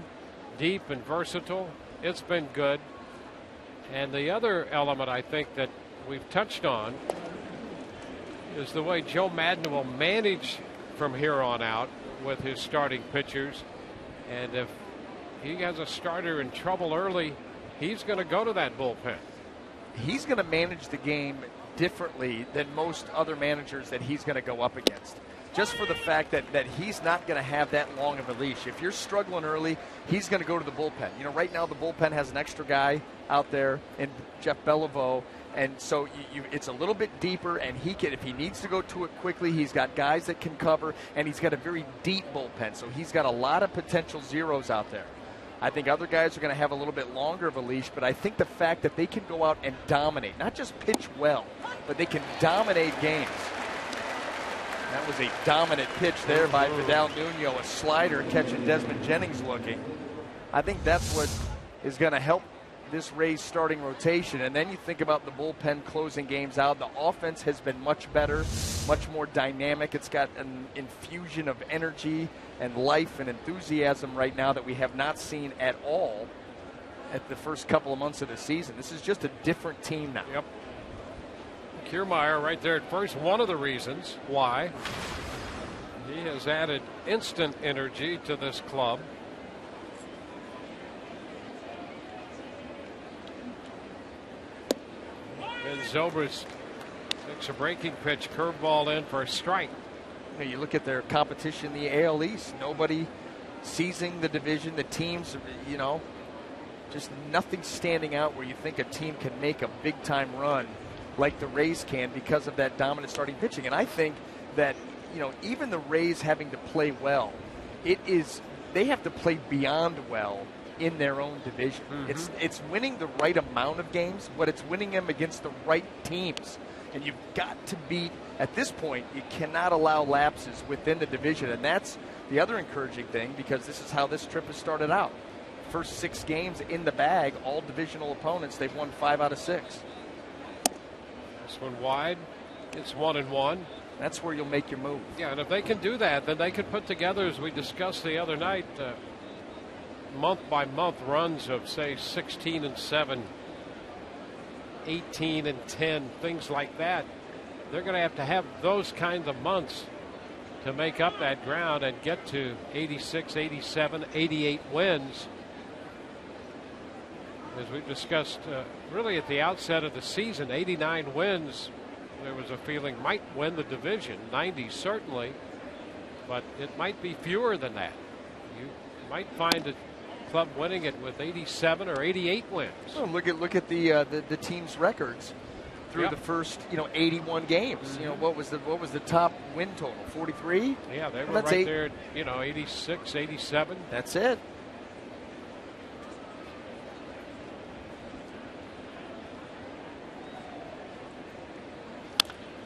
deep and versatile. It's been good. And the other element I think that we've touched on is the way Joe Maddon will manage from here on out with his starting pitchers. And if he has a starter in trouble early, he's going to go to that bullpen. He's going to manage the game differently than most other managers that he's going to go up against. Just for the fact that he's not going to have that long of a leash. If you're struggling early, he's going to go to the bullpen. Right now the bullpen has an extra guy out there in Jeff Beliveau, and so it's a little bit deeper, and if he needs to go to it quickly, he's got guys that can cover, and he's got a very deep bullpen, so he's got a lot of potential zeros out there. I think other guys are going to have a little bit longer of a leash, but I think the fact that they can go out and dominate, not just pitch well, but they can dominate games. That was a dominant pitch there by Vidal Nuno, a slider catching Desmond Jennings looking. I think that's what is going to help this Rays starting rotation. And then you think about the bullpen closing games out. The offense has been much better, much more dynamic. It's got an infusion of energy and life and enthusiasm right now that we have not seen at all at the first couple of months of the season. This is just a different team now. Yep. Kiermaier right there at first, one of the reasons why he has added instant energy to this club. And Zobrist takes a breaking pitch, curveball in for a strike. You look at their competition in the AL East, nobody seizing the division, the teams, just nothing standing out where you think a team can make a big-time run like the Rays can because of that dominant starting pitching. And I think that, even the Rays having to play well, they have to play beyond well in their own division. Mm-hmm. It's winning the right amount of games, but it's winning them against the right teams. And you've got to beat, at this point, you cannot allow lapses within the division. And that's the other encouraging thing, because this is how this trip has started out. First 6 games in the bag, all divisional opponents, they've won 5 out of 6. This one wide. It's 1-1. That's where you'll make your move. Yeah, and if they can do that, then they could put together, as we discussed the other night, month-by-month runs of, say, 16-7 18 and 10, things like that. They're going to have those kinds of months to make up that ground and get to 86, 87, 88 wins. As we discussed really at the outset of the season, 89 wins, there was a feeling might win the division. 90 certainly, but it might be fewer than that. You might find a club winning it with 87 or 88 wins. Well, look at the team's records through the first 81 games. What was the top win total? 43. Yeah, they were right there. 86, 87. That's it.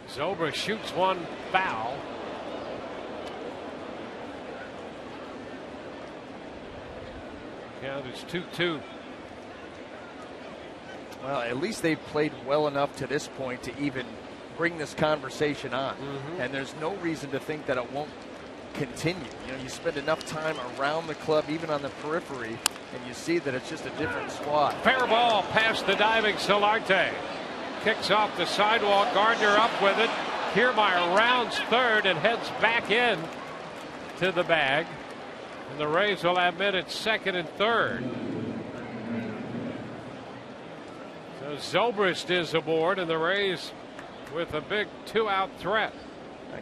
Zobrist shoots one foul. Yeah, there's 2-2. Well, at least they've played well enough to this point to even bring this conversation on. And there's no reason to think that it won't continue. You spend enough time around the club, even on the periphery, and you see that it's just a different squad. Fair ball past the diving Solarte. Kicks off the sidewalk. Gardner up with it. Kiermaier rounds third and heads back in to the bag. And the Rays will have men at second and third. So Zobrist is aboard, and the Rays with a big 2-out threat.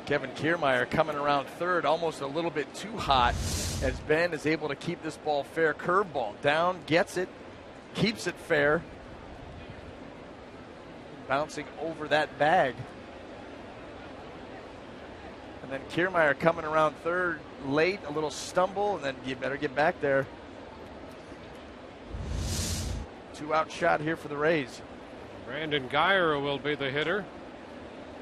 Kevin Kiermaier coming around third, almost a little bit too hot, as Ben is able to keep this ball fair. Curveball down, gets it, keeps it fair. Bouncing over that bag. And then Kiermaier coming around third late, a little stumble, and then you better get back there. 2-out shot here for the Rays. Brandon Guyer will be the hitter.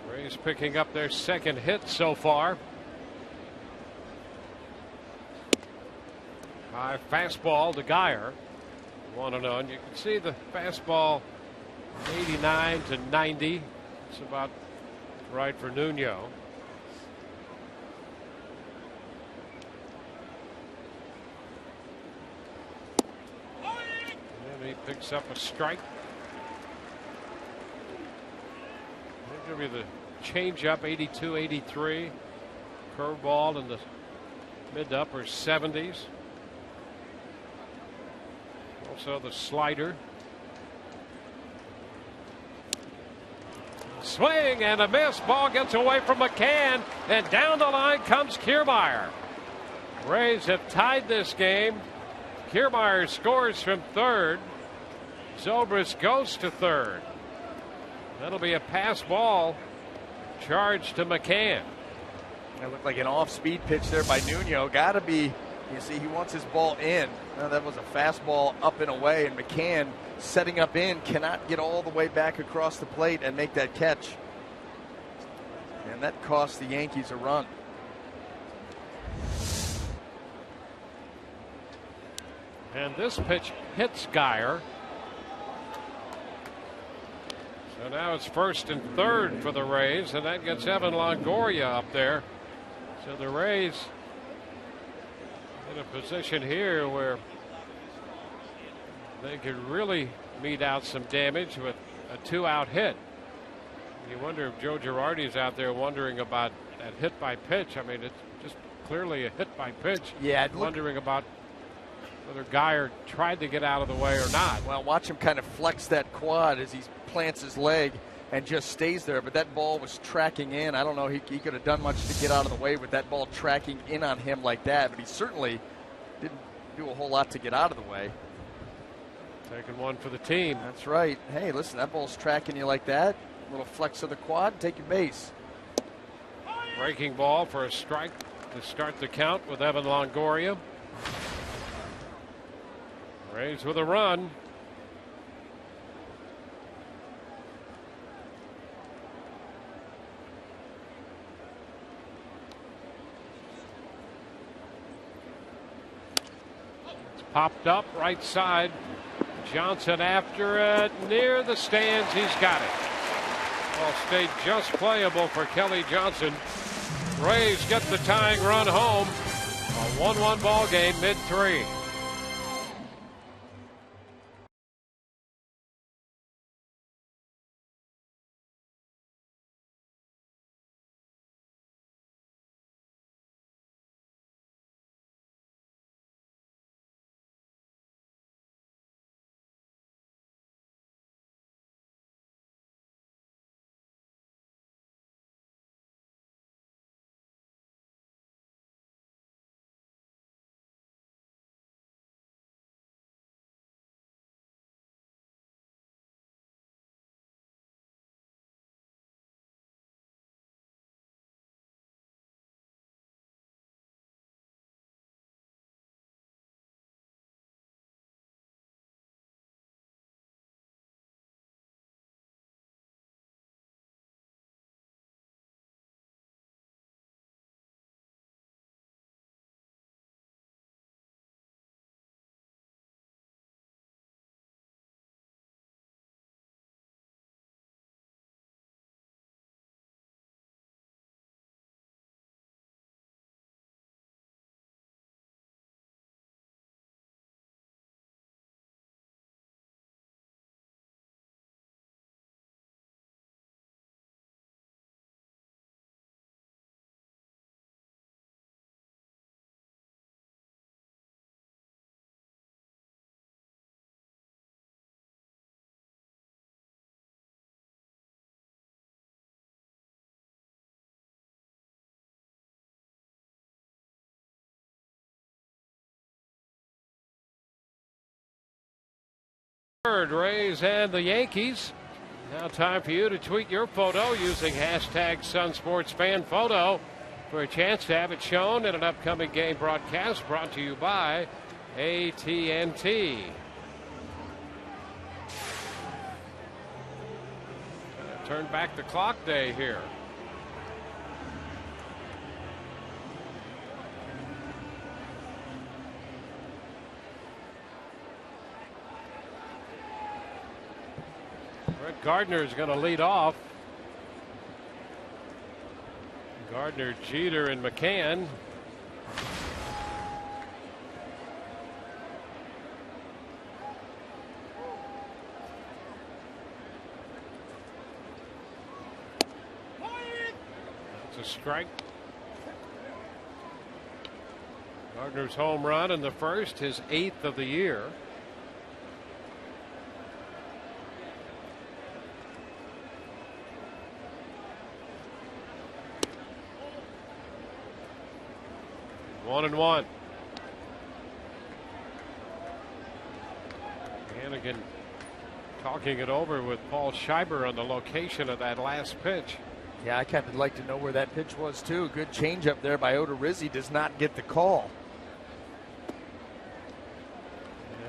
Rays picking up their second hit so far. High fastball to Guyer. 1-0. And you can see the fastball 89 to 90. It's about right for Nuno. And he picks up a strike. There's going to be the changeup, 82, 83. Curveball in the mid to upper 70s. Also the slider. Swing and a miss. Ball gets away from McCann, and down the line comes Kiermaier. Rays have tied this game. Kiermaier scores from third. Zobrist goes to third. That'll be a pass ball charged to McCann. It looked like an off-speed pitch there by Nuno. Got to be, you see, he wants his ball in. Now, that was a fastball up and away, and McCann setting up in cannot get all the way back across the plate and make that catch. And that cost the Yankees a run. And this pitch hits Guyer. So now it's first and third for the Rays, and that gets Evan Longoria up there. So the Rays in a position here where they could really mete out some damage with a 2-out hit. You wonder if Joe Girardi's out there wondering about that hit by pitch. I mean, it's just clearly a hit by pitch. Yeah, wondering about whether Guyer tried to get out of the way or not. Well, watch him kind of flex that quad as he plants his leg and just stays there. But that ball was tracking in. I don't know, he could have done much to get out of the way with that ball tracking in on him like that. But he certainly didn't do a whole lot to get out of the way. Taking one for the team. That's right. Hey, listen, that ball's tracking you like that. A little flex of the quad, take your base. Breaking ball for a strike to start the count with Evan Longoria. Rays with a run. It's popped up right side. Johnson after it near the stands. He's got it. Ball stayed just playable for Kelly Johnson. Rays get the tying run home. A 1-1 ball game mid-3. Third, Rays and the Yankees. Now time for you to tweet your photo using hashtag SunSportsFanPhoto for a chance to have it shown in an upcoming game broadcast brought to you by AT&T. Turn back the clock day here. Gardner is going to lead off. Gardner, Jeter, and McCann. That's a strike. Gardner's home run in the first, his 8th of the year. One and one. HANIGAN talking it over with Paul Scheiber on the location of that last pitch. Yeah, I kind of like to know where that pitch was too. Good changeup there by Odorizzi. Does not get the call.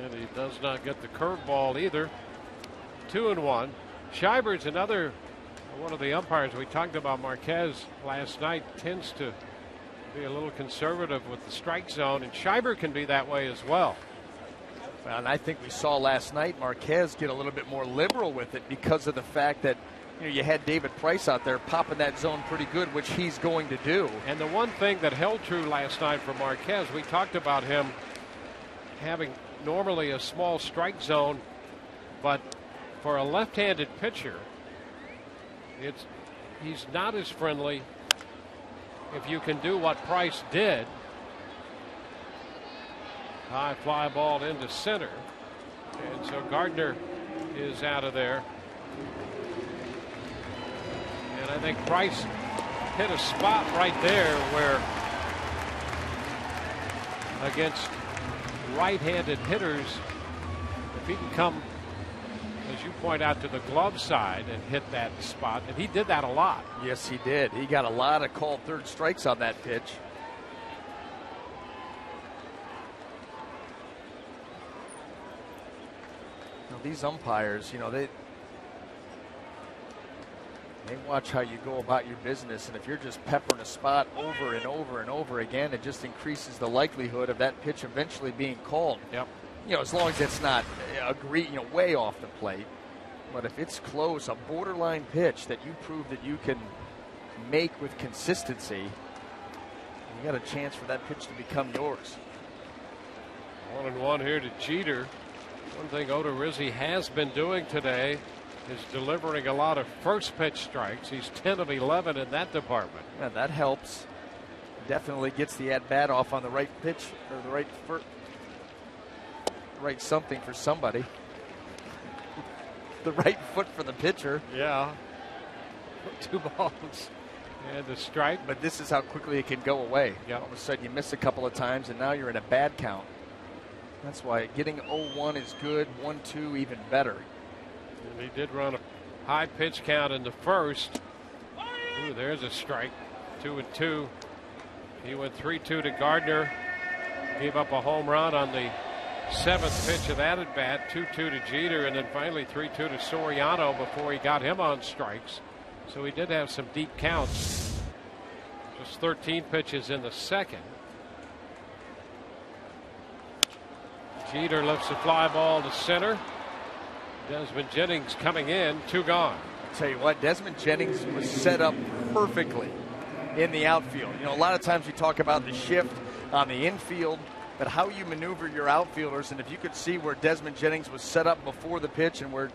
And he does not get the curveball either. 2-1. Scheiber's another one of the umpires. We talked about Marquez last night. Tends to be a little conservative with the strike zone, and Scheiber can be that way as well. Well, and I think we saw last night Marquez get a little bit more liberal with it because of the fact that you had David Price out there popping that zone pretty good, which he's going to do. And the one thing that held true last night for Marquez, we talked about him having normally a small strike zone, but for a left-handed pitcher, he's not as friendly. If you can do what Price did, high fly ball into center, and so Gardner is out of there. And I think Price hit a spot right there where, against right-handed hitters, if he can come, as you point out, to the glove side and hit that spot, and he did that a lot. Yes, he did. He got a lot of called third strikes on that pitch. Now, these umpires, they watch how you go about your business, and if you're just peppering a spot over and over and over again, it just increases the likelihood of that pitch eventually being called. Yep. As long as it's not way off the plate. But if it's close, a borderline pitch that you prove that you can make with consistency, you got a chance for that pitch to become yours. 1-1 here to Jeter. One thing Odorizzi has been doing today is delivering a lot of first pitch strikes. He's 10 of 11 in that department. Yeah, that helps. Definitely gets the at bat off on the right pitch, or the right something for somebody. The right foot for the pitcher. Yeah. 2 balls and a strike. But this is how quickly it can go away. Yep. All of a sudden you miss a couple of times and now you're in a bad count. That's why getting 0-1 is good, 1-2 even better. And he did run a high pitch count in the first. Ooh, there's a strike. 2-2. He went 3-2 to Gardner. Gave up a home run on the 7th pitch of that at bat. 2-2 to Jeter, and then finally 3-2 to Soriano before he got him on strikes. So he did have some deep counts. Just 13 pitches in the second. Jeter lifts a fly ball to center. Desmond Jennings coming in, 2 gone. I'll tell you what, Desmond Jennings was set up perfectly in the outfield. A lot of times we talk about the shift on the infield, but how you maneuver your outfielders, and if you could see where Desmond Jennings was set up before the pitch and where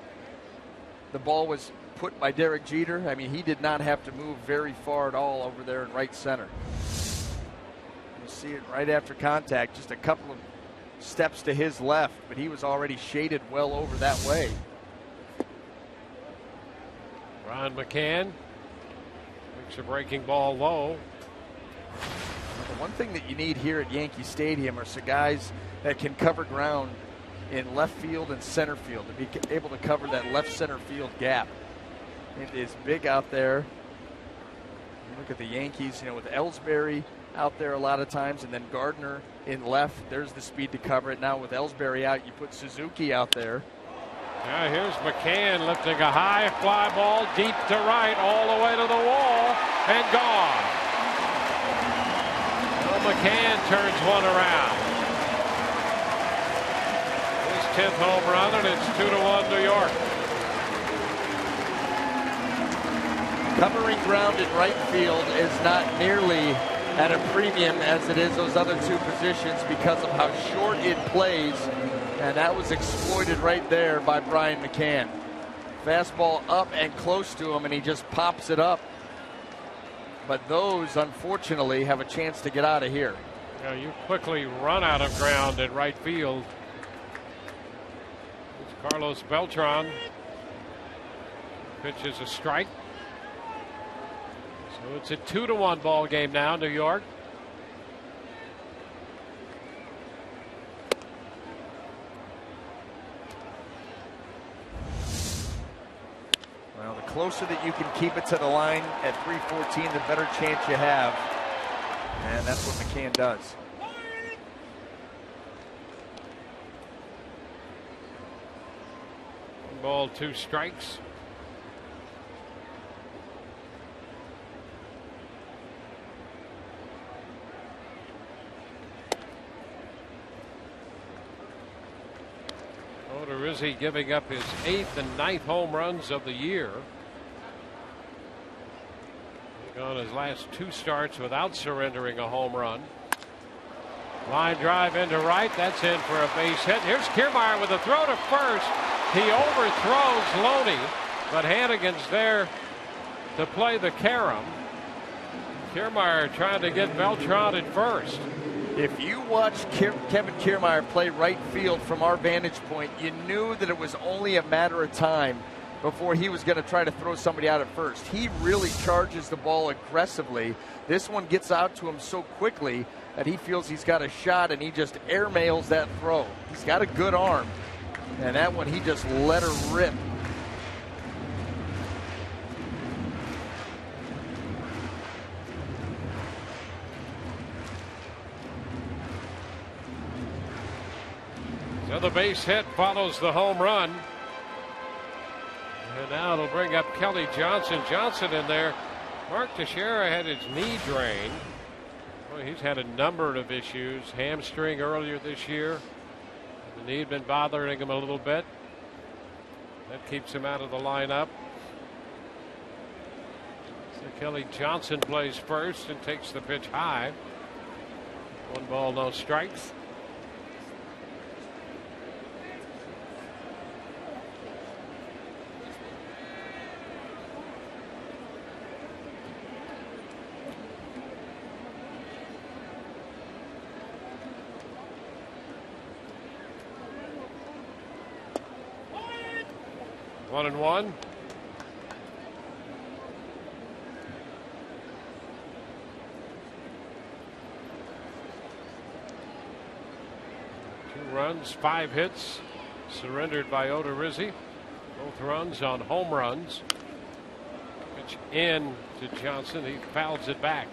the ball was put by Derek Jeter, I mean, he did not have to move very far at all over there in right center. You see it right after contact, just a couple of steps to his left, but he was already shaded well over that way. Ron McCann makes a breaking ball low. The one thing that you need here at Yankee Stadium are some guys that can cover ground in left field and center field to be able to cover that left center field gap. It is big out there. Look at the Yankees, with Ellsbury out there a lot of times, and then Gardner in left. There's the speed to cover it. Now with Ellsbury out, you put Suzuki out there. Yeah, here's McCann lifting a high fly ball deep to right, all the way to the wall, and gone. Well, McCann turns one around. His 10th home run, and it's 2-1 New York. Covering ground in right field is not nearly at a premium as it is those other two positions because of how short it plays, and that was exploited right there by Brian McCann. Fastball up and close to him, and he just pops it up. But those, unfortunately, have a chance to get out of here. You quickly run out of ground in right field. It's Carlos Beltran. Pitches a strike. So it's a 2-1 ball game now, New York. Well, the closer that you can keep it to the line at 314, the better chance you have. And that's what McCann does. One ball, 2 strikes. Rizzi giving up his 8th and 9th home runs of the year. He's on his last 2 starts without surrendering a home run. Line drive into right. That's in for a base hit. Here's Kiermaier with a throw to first. He overthrows Loney, but Hanigan's there to play the carom. Kiermaier trying to get Beltran at first. If you watch Kevin Kiermaier play right field from our vantage point, you knew that it was only a matter of time before he was going to try to throw somebody out at first. He really charges the ball aggressively. This one gets out to him so quickly that he feels he's got a shot, and he just airmails that throw. He's got a good arm, and that one he just let her rip. So the base hit follows the home run. And now it'll bring up Kelly Johnson. Johnson in there. Mark Teixeira had his knee drained. Well, he's had a number of issues. Hamstring earlier this year. The knee had been bothering him a little bit. That keeps him out of the lineup. So Kelly Johnson plays first and takes the pitch high. 1 ball, no strikes. One and one. Two runs, 5 hits, surrendered by Odorizzi. Both runs on home runs. Pitch in to Johnson. He fouls it back.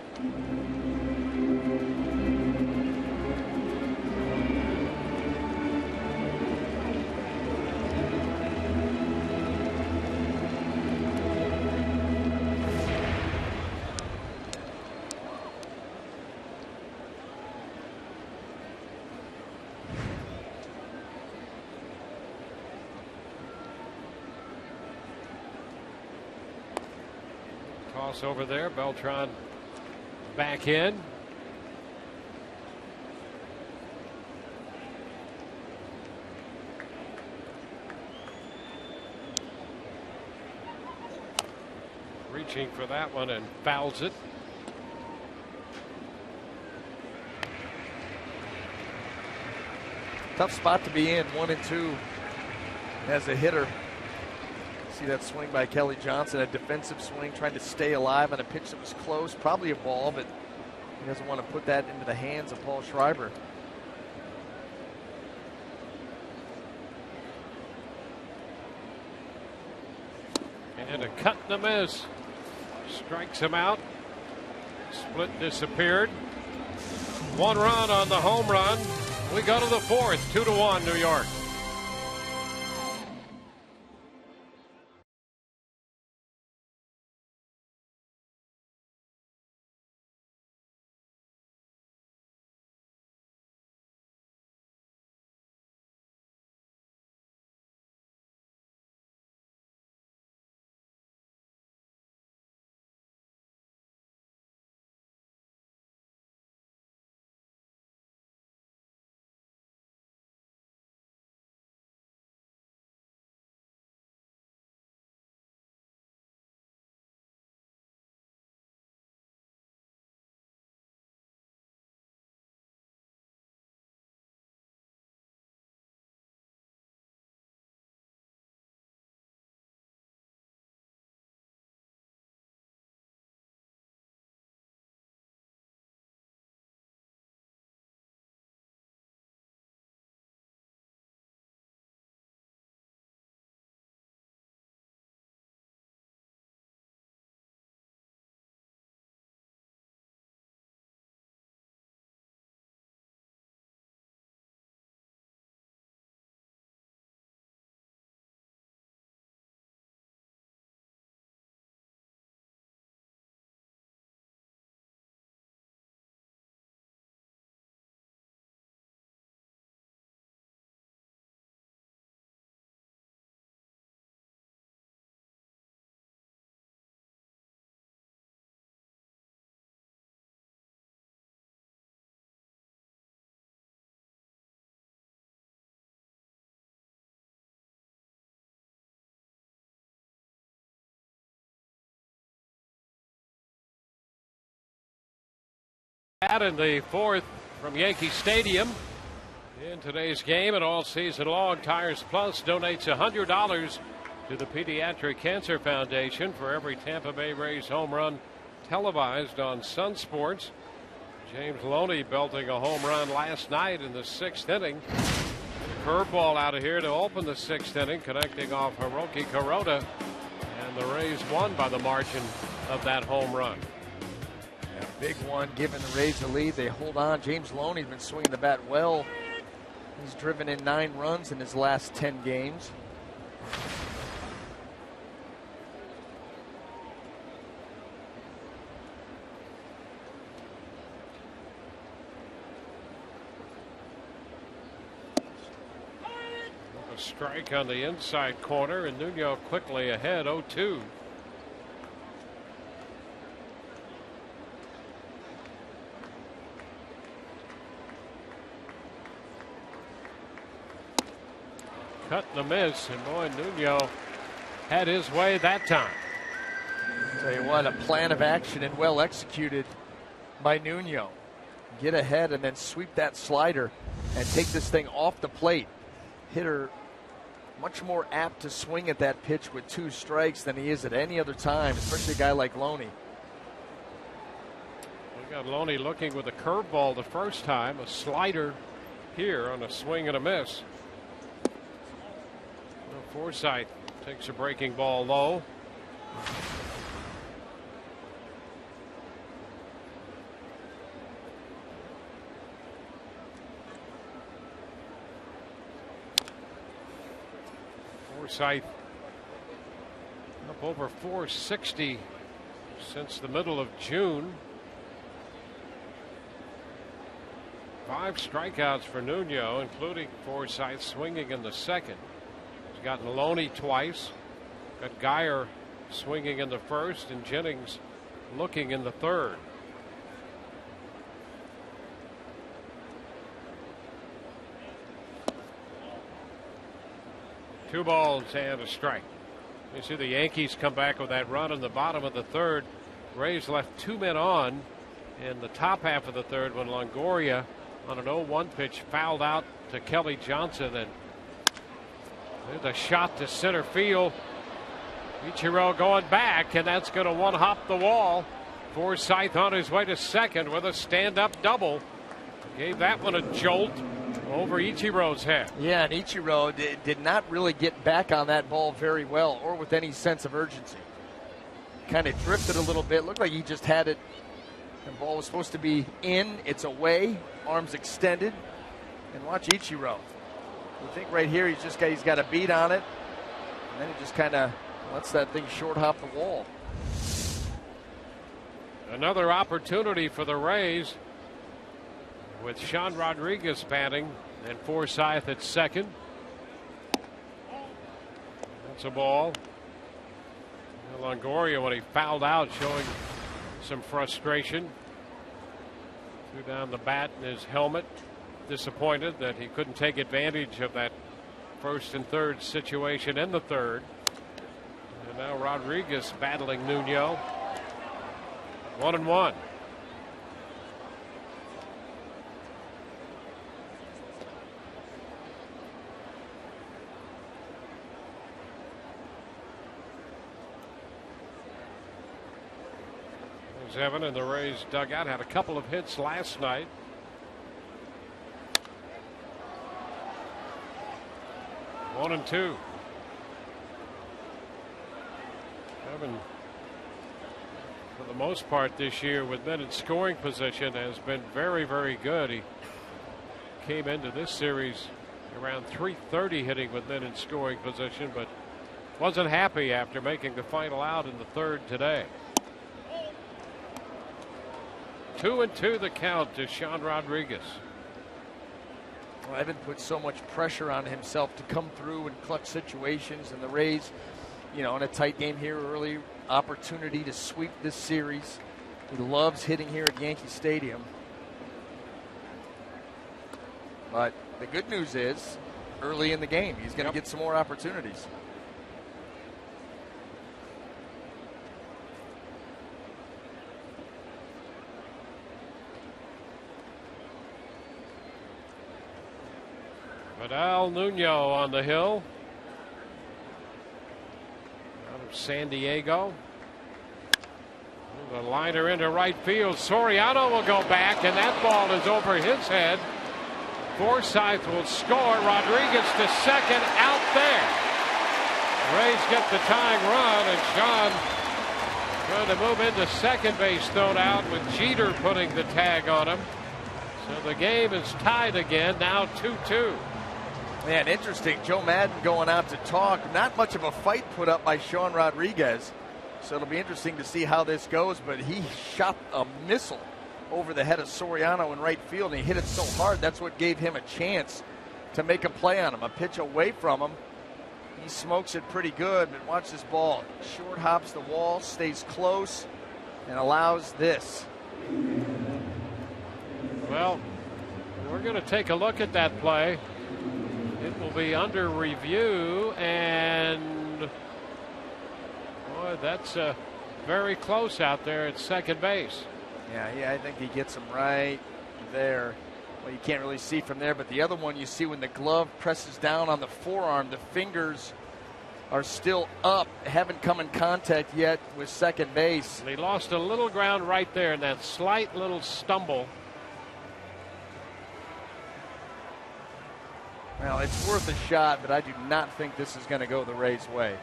Toss over there. Beltran back in. Reaching for that one and fouls it. Tough spot to be in, 1 and 2 as a hitter. See that swing by Kelly Johnson, a defensive swing, trying to stay alive on a pitch that was close, probably a ball, but he doesn't want to put that into the hands of Paul Schreiber. And a cut and a miss. Strikes him out. Split disappeared. 1 run on the home run. We go to the 4th. 2-1 New York. In the 4th from Yankee Stadium. In today's game and all season long, Tires Plus donates $100 to the Pediatric Cancer Foundation for every Tampa Bay Rays home run televised on Sun Sports. James Loney belting a home run last night in the 6th inning. Curveball out of here to open the 6th inning, connecting off Hiroki Kuroda, and the Rays won by the margin of that home run. A big one, giving the Rays the lead. They hold on. James Loney's been swinging the bat well. He's driven in 9 runs in his last 10 games. A strike on the inside corner, and Nuno quickly ahead, 0-2. Cut and a miss, and boy, Nuno had his way that time. Tell you what, a plan of action and well executed by Nuno. Get ahead and then sweep that slider and take this thing off the plate. Hitter much more apt to swing at that pitch with 2 strikes than he is at any other time, especially a guy like Loney. We got Loney looking with a curveball the first time, a slider here on a swing and a miss. Forsythe takes a breaking ball low. Forsythe up over 460 since the middle of June. 5 strikeouts for Nuno, including Forsythe swinging in the 2nd. He's gotten Loney twice. Got Geyer swinging in the 1st, and Jennings looking in the 3rd. Two balls and a strike. You see the Yankees come back with that run in the bottom of the 3rd. Rays left 2 men on in the top half of the 3rd when Longoria on an 0-1 pitch fouled out to Kelly Johnson, and there's a shot to center field. Ichiro going back, and that's going to one-hop the wall. Forsythe on his way to 2nd with a stand-up double. Gave that one a jolt. over Ichiro's head. Yeah, and Ichiro did not really get back on that ball very well or with any sense of urgency. Kind of drifted a little bit. Looked like he just had it. The ball was supposed to be in. It's away. Arms extended. And watch Ichiro. You think right here he's got a beat on it. And then he just kind of lets that thing short hop the wall. Another opportunity for the Rays with Sean Rodriguez batting and Forsythe at second. That's a ball. Longoria, when he fouled out, showing some frustration. Threw down the bat in his helmet. Disappointed that he couldn't take advantage of that first and third situation in the third. And now Rodriguez battling Nuno. 1-1. There's Evan in the Rays dugout. Had a couple of hits last night. One and two. Evan, for the most part this year, with men in scoring position, has been very, very good. He came into this series around .330 hitting with men in scoring position, but wasn't happy after making the final out in the third today. 2-2 the count to Sean Rodriguez. Well, Evan put so much pressure on himself to come through in clutch situations, and the Rays, in a tight game here early, opportunity to sweep this series. He loves hitting here at Yankee Stadium. But the good news is, early in the game, he's going to get some more opportunities. Vidal Nuno on the hill out of San Diego. The liner into right field. Soriano will go back, and that ball is over his head. Forsythe will score. Rodriguez to second, out there. Rays get the tying run, and Sean trying to move into second base, thrown out with Jeter putting the tag on him. So the game is tied again, now 2-2. Man, interesting. Joe Madden going out to talk. Not much of a fight put up by Sean Rodriguez. So it'll be interesting to see how this goes. But he shot a missile over the head of Soriano in right field. And he hit it so hard, that's what gave him a chance to make a play on him. A pitch away from him. He smokes it pretty good. But watch this ball. Short hops the wall, stays close, and allows this. Well, we're going to take a look at that play. It will be under review, and boy, that's very close out there at second base. Yeah, I think he gets him right there. Well, you can't really see from there, but the other one you see when the glove presses down on the forearm, the fingers are still up, haven't come in contact yet with second base. And he lost a little ground right there in that slight little stumble. Well, it's worth a shot, but I do not think this is going to go the Rays' way.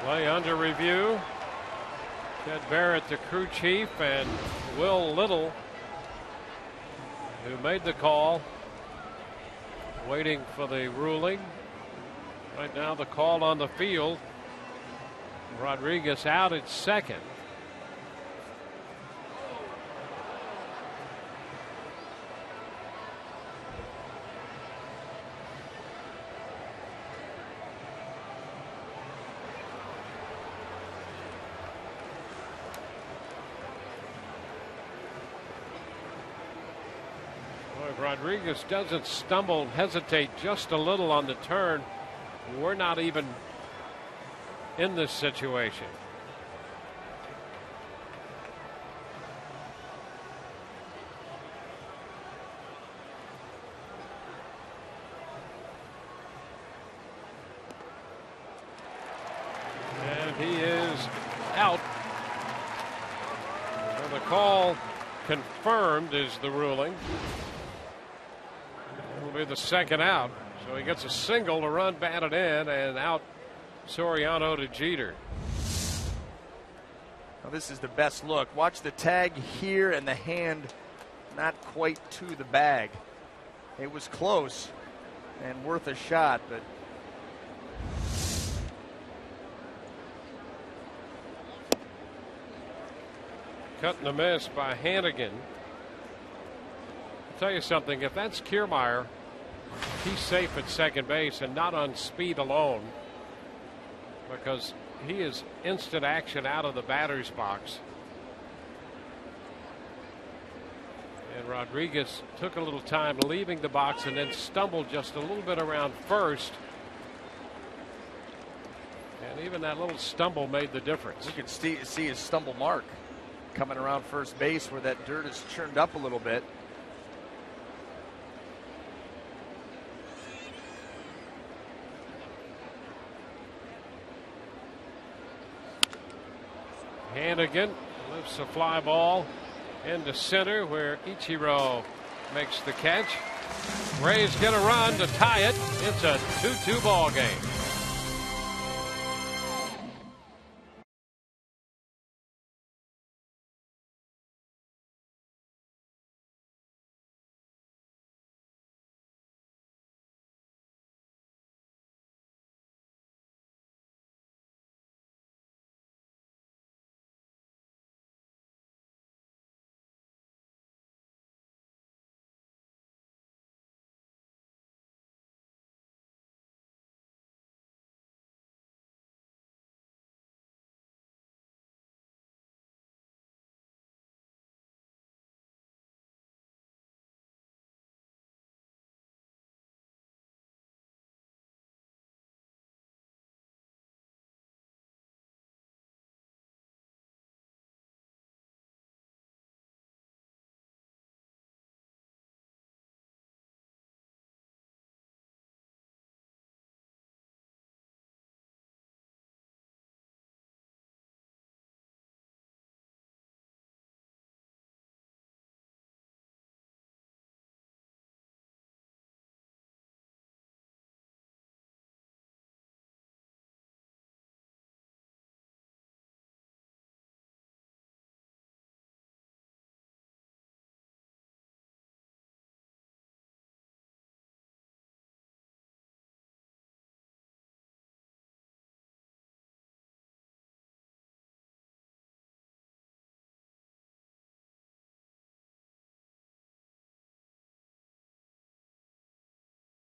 Play under review. Ted Barrett, the crew chief, and Will Little, who made the call, waiting for the ruling. Right now, the call on the field. Rodriguez out at second. Rodriguez doesn't stumble, hesitate just a little on the turn, we're not even in this situation. And he is out. And the call confirmed is the ruling. be the second out. So he gets a single, to run batted in, and out Soriano to Jeter. Now this is the best look. Watch the tag here and the hand not quite to the bag. It was close and worth a shot, but cut and a miss by HANIGAN. I'll tell you something, if that's Kiermaier, he's safe at second base and not on speed alone, because he is instant action out of the batter's box. And Rodriguez took a little time leaving the box and then stumbled just a little bit around first. And even that little stumble made the difference. You can see his stumble mark coming around first base where that dirt is churned up a little bit. HANIGAN lifts a fly ball into center where Ichiro makes the catch. Rays get a run to tie it. It's a 2-2 ball game.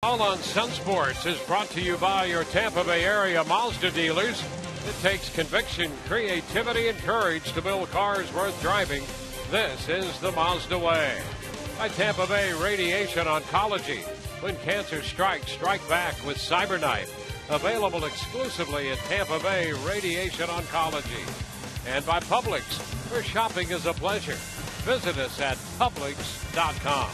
All on Sun Sports is brought to you by your Tampa Bay area Mazda dealers. It takes conviction, creativity, and courage to build cars worth driving. This is the Mazda way. By Tampa Bay Radiation Oncology. When cancer strikes, strike back with CyberKnife. Available exclusively at Tampa Bay Radiation Oncology. And by Publix, where shopping is a pleasure. Visit us at Publix.com.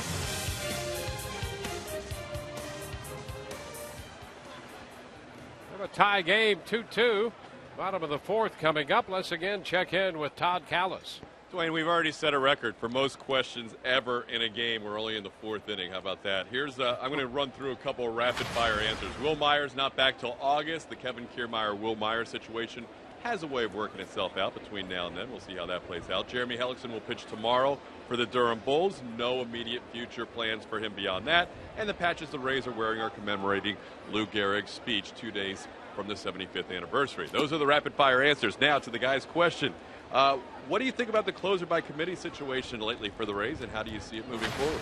A tie game, 2-2. Bottom of the fourth coming up. Let's again check in with Todd Callis. Dwayne, we've already set a record for most questions ever in a game. We're only in the fourth inning. How about that? Here's I'm going to run through a couple of rapid-fire answers. Will Myers not back till August. The Kevin Kiermaier-Will Myers situation has a way of working itself out between now and then. We'll see how that plays out. Jeremy Hellickson will pitch tomorrow for the Durham Bulls. No immediate future plans for him beyond that. And the patches the Rays are wearing are commemorating Lou Gehrig's speech 2 days from the 75th anniversary. Those are the rapid-fire answers. Now to the guy's question. What do you think about the closer by committee situation lately for the Rays, and how do you see it moving forward?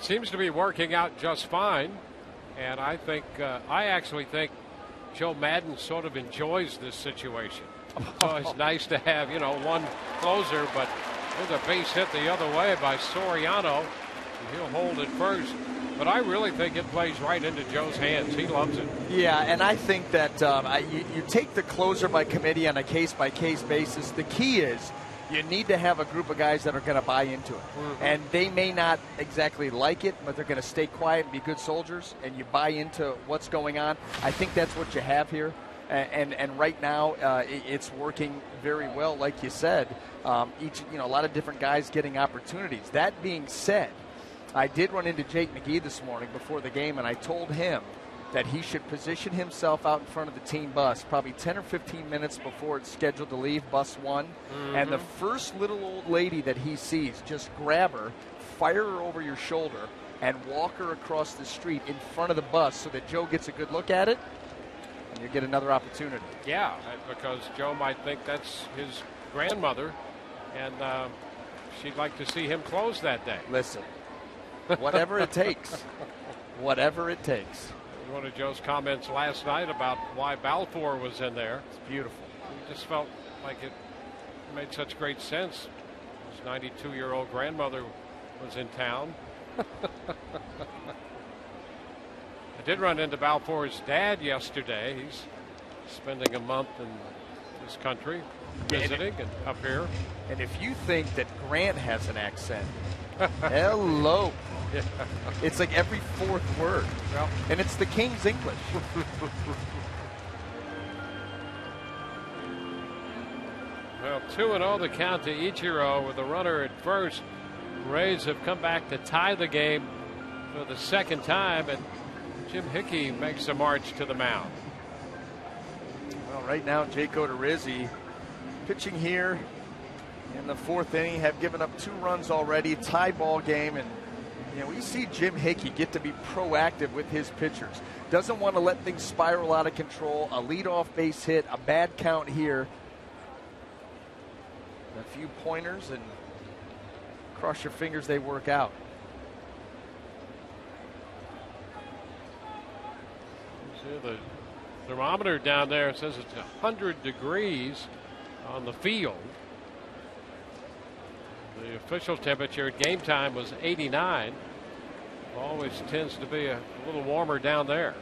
Seems to be working out just fine. And I actually think Joe Maddon sort of enjoys this situation. So it's nice to have, one closer, but there's a base hit the other way by Soriano. He'll hold it first. But I really think it plays right into Joe's hands. He loves it. Yeah, and I think that you take the closer by committee on a case-by-case basis. The key is you need to have a group of guys that are going to buy into it. Mm-hmm. And they may not exactly like it, but they're going to stay quiet and be good soldiers, and you buy into what's going on. I think that's what you have here. And right now, it's working very well, like you said. A lot of different guys getting opportunities. That being said, I did run into Jake McGee this morning before the game, and I told him that he should position himself out in front of the team bus probably 10 or 15 minutes before it's scheduled to leave, bus 1. And the first little old lady that he sees, just grab her, fire her over your shoulder, and walk her across the street in front of the bus so that Joe gets a good look at it, and you get another opportunity. Yeah, because Joe might think that's his grandmother, and she'd like to see him close that day. Listen, whatever it takes. Whatever it takes. One of Joe's comments last night about why Balfour was in there. It's beautiful. He just felt like it made such great sense. His 92-year-old grandmother was in town. I did run into Balfour's dad yesterday. He's spending a month in this country, visiting and up here. And if you think that Grant has an accent, hello. Yeah. It's like every fourth word. Well, and it's the King's English. Well, 2-0 the count to Ichiro with a runner at first. Rays have come back to tie the game for the second time, and Jim Hickey makes a march to the mound. Well, right now, Jake Odorizzi pitching here in the 4th inning, have given up 2 runs already, tie ball game, and you know, we see Jim Hickey get to be proactive with his pitchers. Doesn't want to let things spiral out of control. A leadoff base hit, a bad count here. A few pointers, and cross your fingers they work out. See the thermometer down there says it's 100 degrees on the field. The official temperature at game time was 89. Always tends to be a little warmer down there.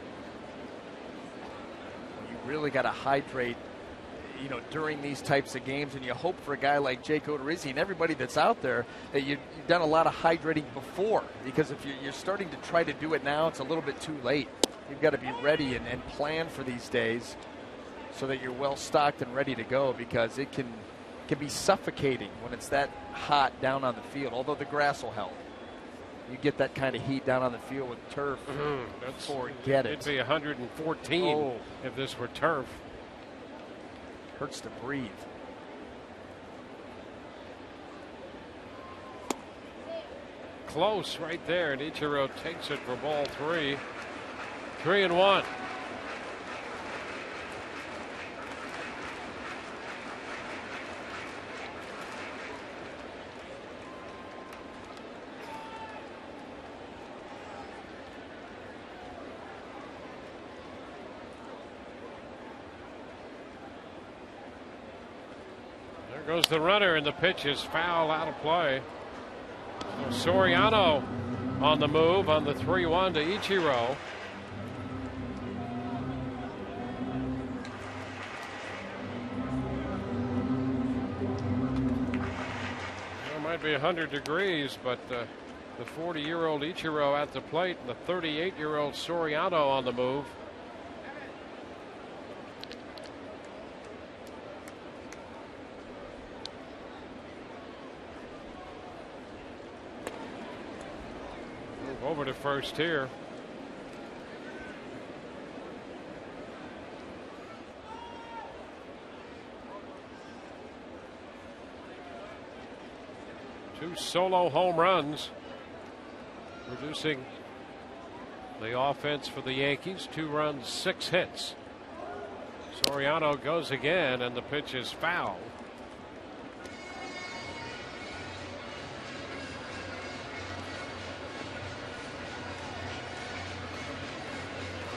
You really got to hydrate, you know, during these types of games, and you hope for a guy like Jake Odorizzi and everybody that's out there that you've done a lot of hydrating before, because if you're starting to try to do it now, it's a little bit too late. You've got to be ready and plan for these days so that you're well stocked and ready to go, because it can be suffocating when it's that hot down on the field, although the grass will help. You get that kind of heat down on the field with turf. Forget it. It'd be 114 if this were turf. Hurts to breathe. Close right there, and Ichiro takes it for ball 3. 3-1. Goes the runner, and the pitch is foul out of play. So Soriano on the move on the 3-1 to Ichiro. It might be 100 degrees, but the 40-year-old Ichiro at the plate and the 38-year-old Soriano on the move. Over to first here. Two solo home runs, reducing the offense for the Yankees. 2 runs, 6 hits. Soriano goes again, and the pitch is foul.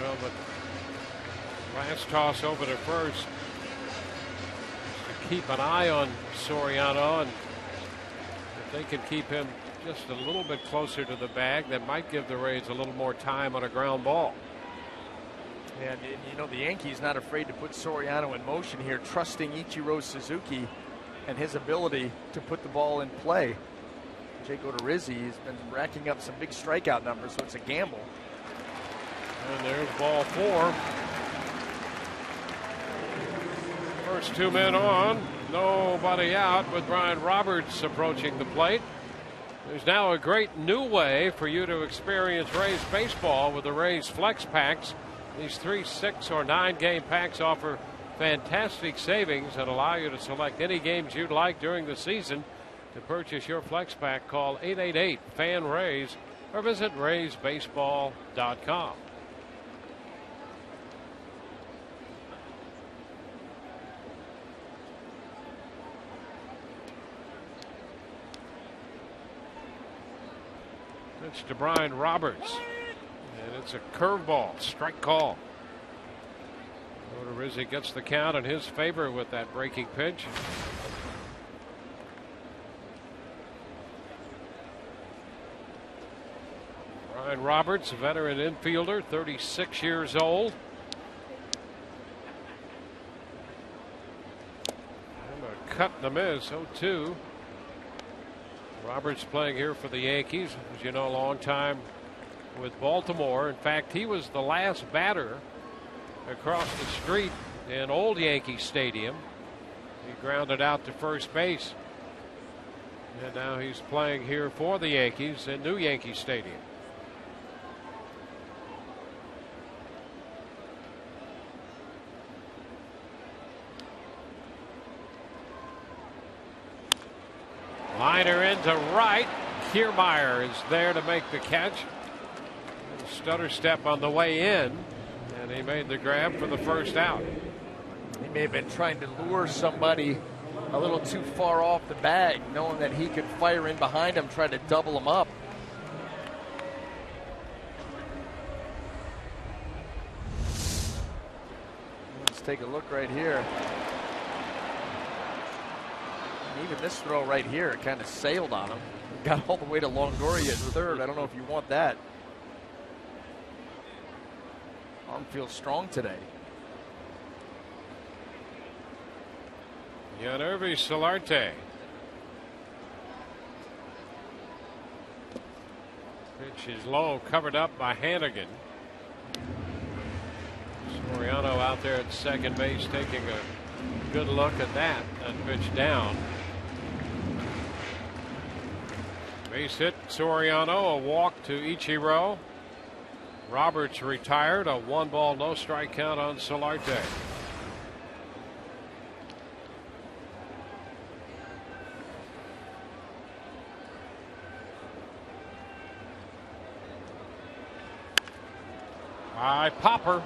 Well, the last toss over to first to keep an eye on Soriano, and if they can keep him just a little bit closer to the bag, that might give the Rays a little more time on a ground ball. And you know, the Yankees not afraid to put Soriano in motion here, trusting Ichiro Suzuki and his ability to put the ball in play. Jake Odorizzi has been racking up some big strikeout numbers, so it's a gamble. And there's ball 4. First 2 men on, nobody out, with Brian Roberts approaching the plate. There's now a great new way for you to experience Rays baseball with the Rays Flex Packs. These 3, 6, or 9 game packs offer fantastic savings that allow you to select any games you'd like during the season. To purchase your Flex Pack, call 888-FAN-RAYS or visit RaysBaseball.com. Pitch to Brian Roberts, and it's a curveball, strike call. Odorizzi gets the count in his favor with that breaking pitch. Brian Roberts, a veteran infielder, 36 years old. And a cut and a miss, 0-2. Roberts playing here for the Yankees, as you know, a long time with Baltimore. In fact, he was the last batter across the street in old Yankee Stadium. He grounded out to first base. And now he's playing here for the Yankees in new Yankee Stadium. Liner into right. Kiermaier is there to make the catch. Stutter step on the way in, and he made the grab for the first out. He may have been trying to lure somebody a little too far off the bag, knowing that he could fire in behind him, try to double him up. Let's take a look right here. Even this throw right here kind of sailed on him. Got all the way to Longoria at third. I don't know if you want that. Arm feels strong today. Yangervis Solarte. Pitch is low, covered up by HANIGAN. Soriano out there at second base taking a good look at that. That pitch down. Base hit, Soriano, a walk to Ichiro. Roberts retired, a 1-ball, no strike count on Solarte. By Popper.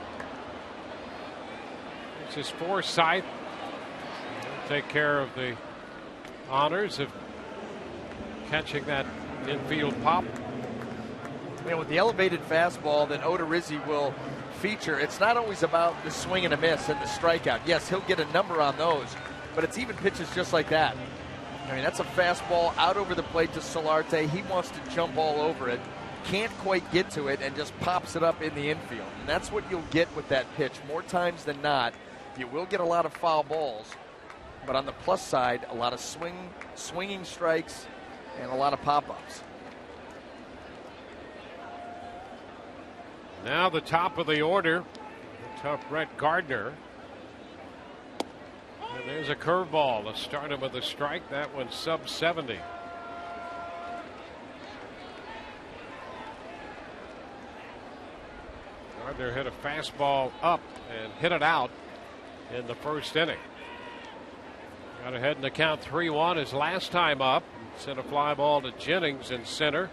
It's his Forsythe. He'll take care of the honors of catching that infield pop. With the elevated fastball that Odorizzi will feature, it's not always about the swing and a miss and the strikeout. Yes, he'll get a number on those, but it's even pitches just like that. I mean, that's a fastball out over the plate to Solarte. He wants to jump all over it, can't quite get to it, and just pops it up in the infield. And that's what you'll get with that pitch. More times than not, you will get a lot of foul balls, but on the plus side, a lot of swinging strikes and a lot of pop-ups. Now the top of the order, the tough Brett Gardner. And there's a curveball. Let's start him with a strike. That one's sub 70. Gardner hit a fastball up and hit it out in the first inning. Got ahead in the count 3-1 his last time up. Sent a fly ball to Jennings in center.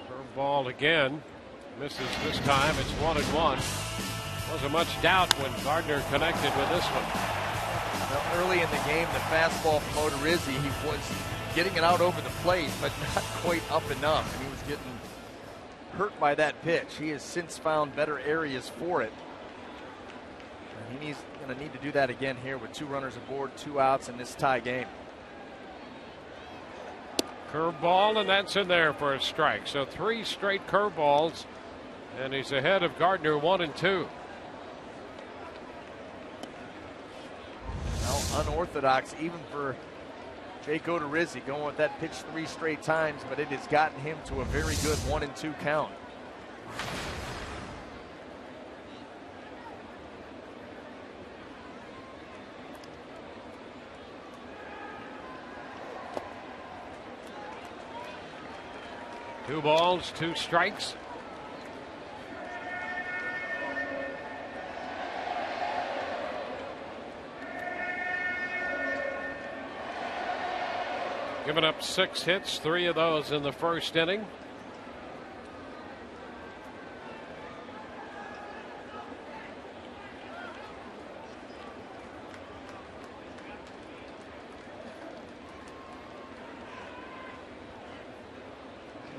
Curveball again. Misses this time. It's 1-1. Wasn't much doubt when Gardner connected with this one. Well, early in the game, the fastball from Odorizzi, he was getting it out over the plate, but not quite up enough. And he was getting hurt by that pitch. He has since found better areas for it. And he's going to need to do that again here with 2 runners aboard, 2 outs in this tie game. Curveball, and that's in there for a strike. So 3 straight curveballs, and he's ahead of Gardner 1-2. Well, unorthodox even for Jake Odorizzi, going with that pitch 3 straight times, but it has gotten him to a very good 1-2 count. 2 balls, 2 strikes. Giving up 6 hits, 3 of those in the first inning.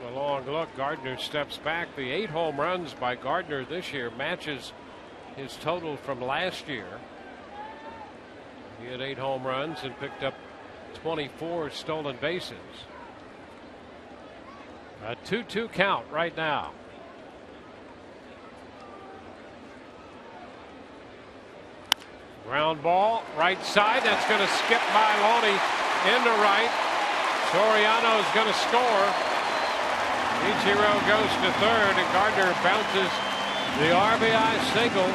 A long look. Gardner steps back. The 8 home runs by Gardner this year matches his total from last year. He had 8 home runs and picked up 24 stolen bases. A 2-2 count right now. Ground ball, right side. That's going to skip by Loney into right. Soriano is going to score. Ichiro goes to third, and Gardner bounces the RBI single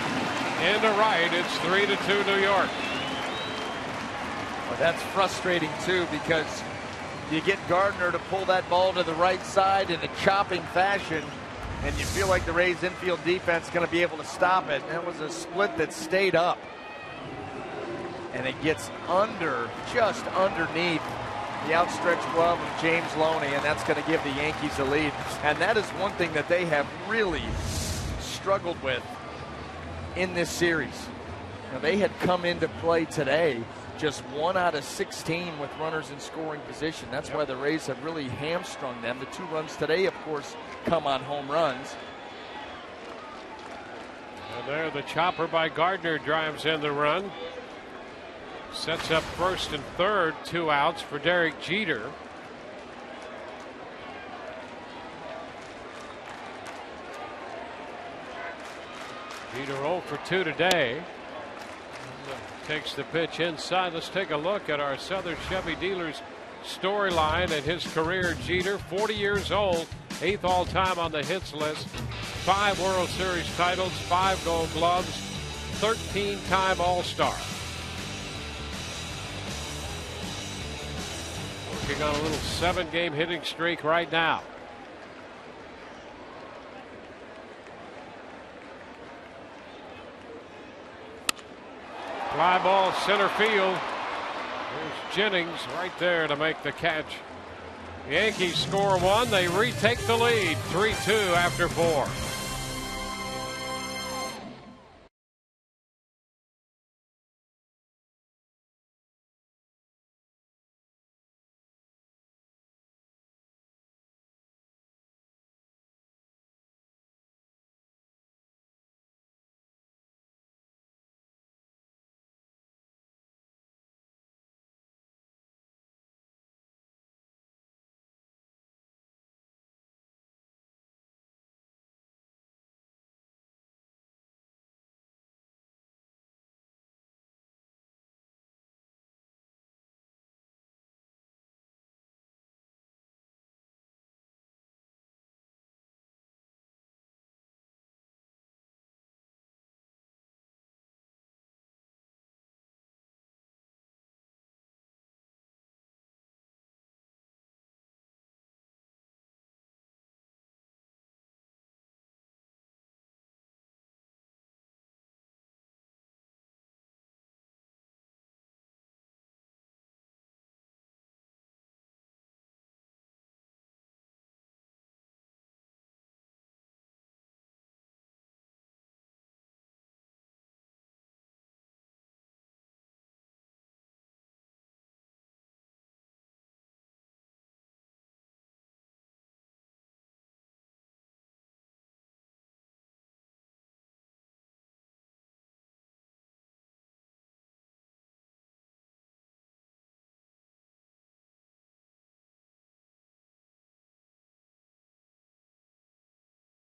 into right. It's 3-2 New York. Well, that's frustrating too, because you get Gardner to pull that ball to the right side in a chopping fashion, and you feel like the Rays infield defense is going to be able to stop it. That was a split that stayed up, and it gets just underneath the outstretched glove of James Loney, and that's going to give the Yankees a lead. And that is one thing that they have really struggled with in this series. Now, they had come into play today just 1 out of 16 with runners in scoring position. That's why the Rays have really hamstrung them. The 2 runs today, of course, come on home runs. And there, the chopper by Gardner drives in the run. Sets up first and third, 2 outs for Derek Jeter. Jeter 0 for 2 today. Takes the pitch inside. Let's take a look at our Southern Chevy Dealers storyline and his career. Jeter, 40 years old, 8th all-time on the hits list, 5 World Series titles, 5 Gold Gloves, 13-time All-Star. Working on a little 7-game hitting streak right now. Fly ball center field. There's Jennings right there to make the catch. The Yankees score 1. They retake the lead 3-2 after 4.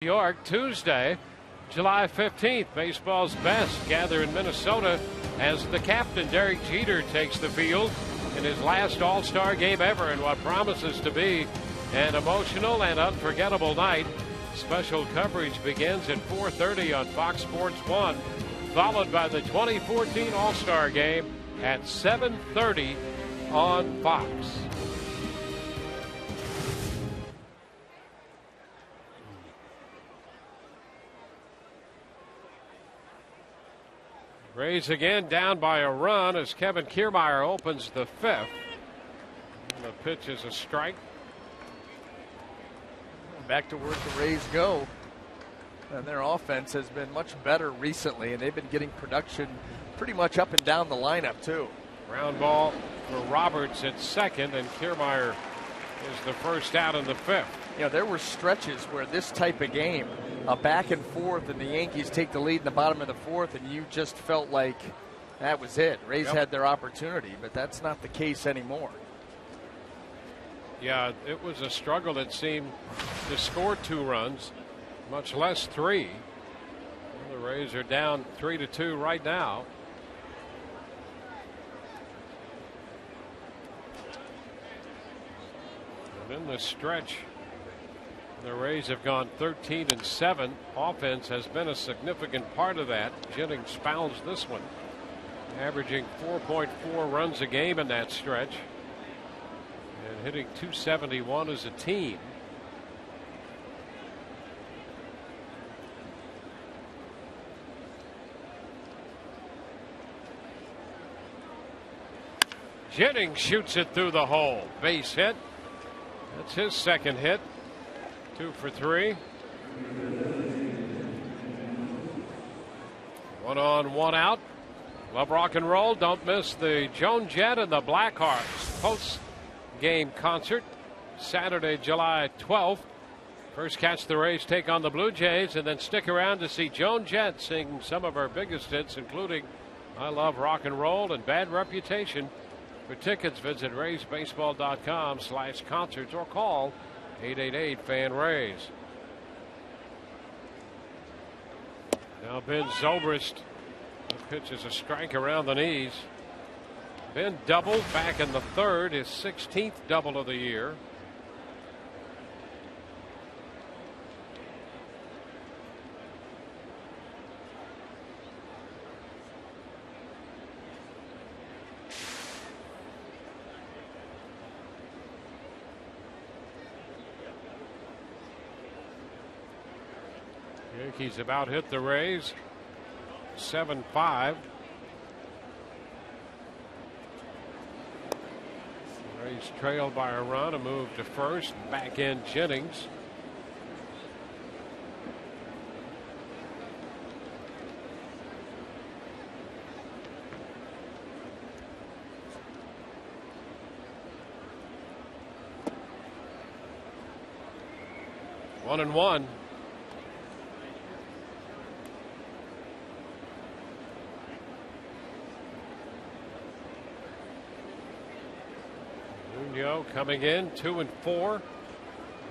New York Tuesday, July 15th. Baseball's best gather in Minnesota as the captain, Derek Jeter, takes the field in his last All-Star game ever in what promises to be an emotional and unforgettable night. Special coverage begins at 4:30 on Fox Sports 1, followed by the 2014 All-Star game at 7:30 on Fox. Rays again down by a run as Kevin Kiermaier opens the fifth. And the pitch is a strike. Back to work the Rays go. And their offense has been much better recently, and they've been getting production pretty much up and down the lineup, too. Ground ball for Roberts at second, and Kiermaier is the first out in the fifth. You know, there were stretches where this type of game, a back and forth, and the Yankees take the lead in the bottom of the fourth, and you just felt like that was it. Rays had their opportunity, but that's not the case anymore. Yeah, it was a struggle, it seemed, to score 2 runs, much less 3. Well, the Rays are down 3-2 right now. And in the stretch, the Rays have gone 13-7. Offense has been a significant part of that. Jennings fouls this one, averaging 4.4 runs a game in that stretch and hitting .271 as a team. Jennings shoots it through the hole. Base hit. That's his second hit. 2 for 3. 1 on, 1 out. Love rock and roll. Don't miss the Joan Jett and the Blackhearts post-game concert Saturday, July 12th. First catch the Rays take on the Blue Jays, and then stick around to see Joan Jett sing some of her biggest hits, including I Love Rock and Roll and Bad Reputation. For tickets, visit RaysBaseball.com/concerts or call 888-FAN-RAYS. Now Ben Zobrist. The pitch is a strike around the knees. Ben doubled back in the third, his 16th double of the year. Yankees about hit the Rays 7-5. Rays trailed by a run, a move to first, back in Jennings. One and one. Coming in 2-4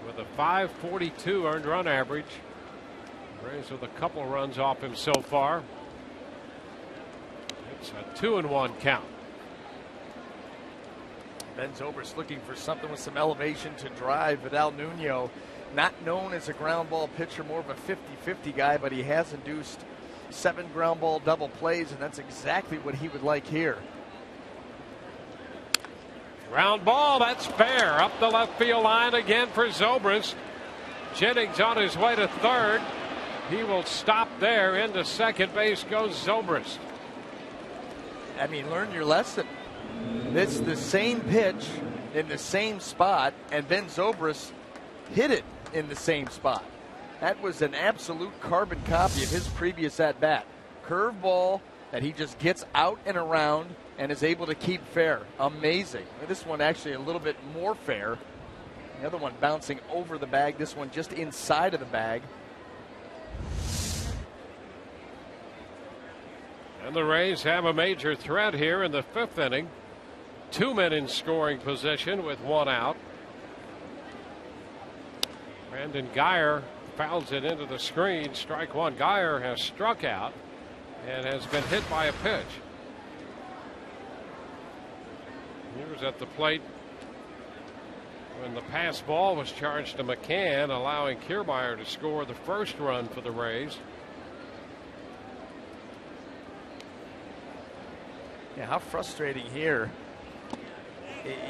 with a .542 earned run average. Rays with a couple runs off him so far. It's a 2-1 count. Ben Zobrist looking for something with some elevation to drive. Vidal Nuno, not known as a ground ball pitcher, more of a 50-50 guy, but he has induced 7 ground ball double plays, and that's exactly what he would like here. Ground ball, that's fair. Up the left field line again for Zobrist. Jennings on his way to third. He will stop there. Into second base goes Zobrist. I mean, learn your lesson. It's the same pitch in the same spot, and Ben Zobrist hit it in the same spot. That was an absolute carbon copy of his previous at-bat. Curveball that he just gets out and around and is able to keep fair. Amazing. This one actually a little bit more fair. The other one bouncing over the bag. This one just inside of the bag. And the Rays have a major threat here in the 5th inning. 2 men in scoring position with 1 out. Brandon Guyer fouls it into the screen. Strike 1. Guyer has struck out and has been hit by a pitch. He was at the plate when the pass ball was charged to McCann, allowing Kiermaier to score the first run for the Rays. Yeah, how frustrating here.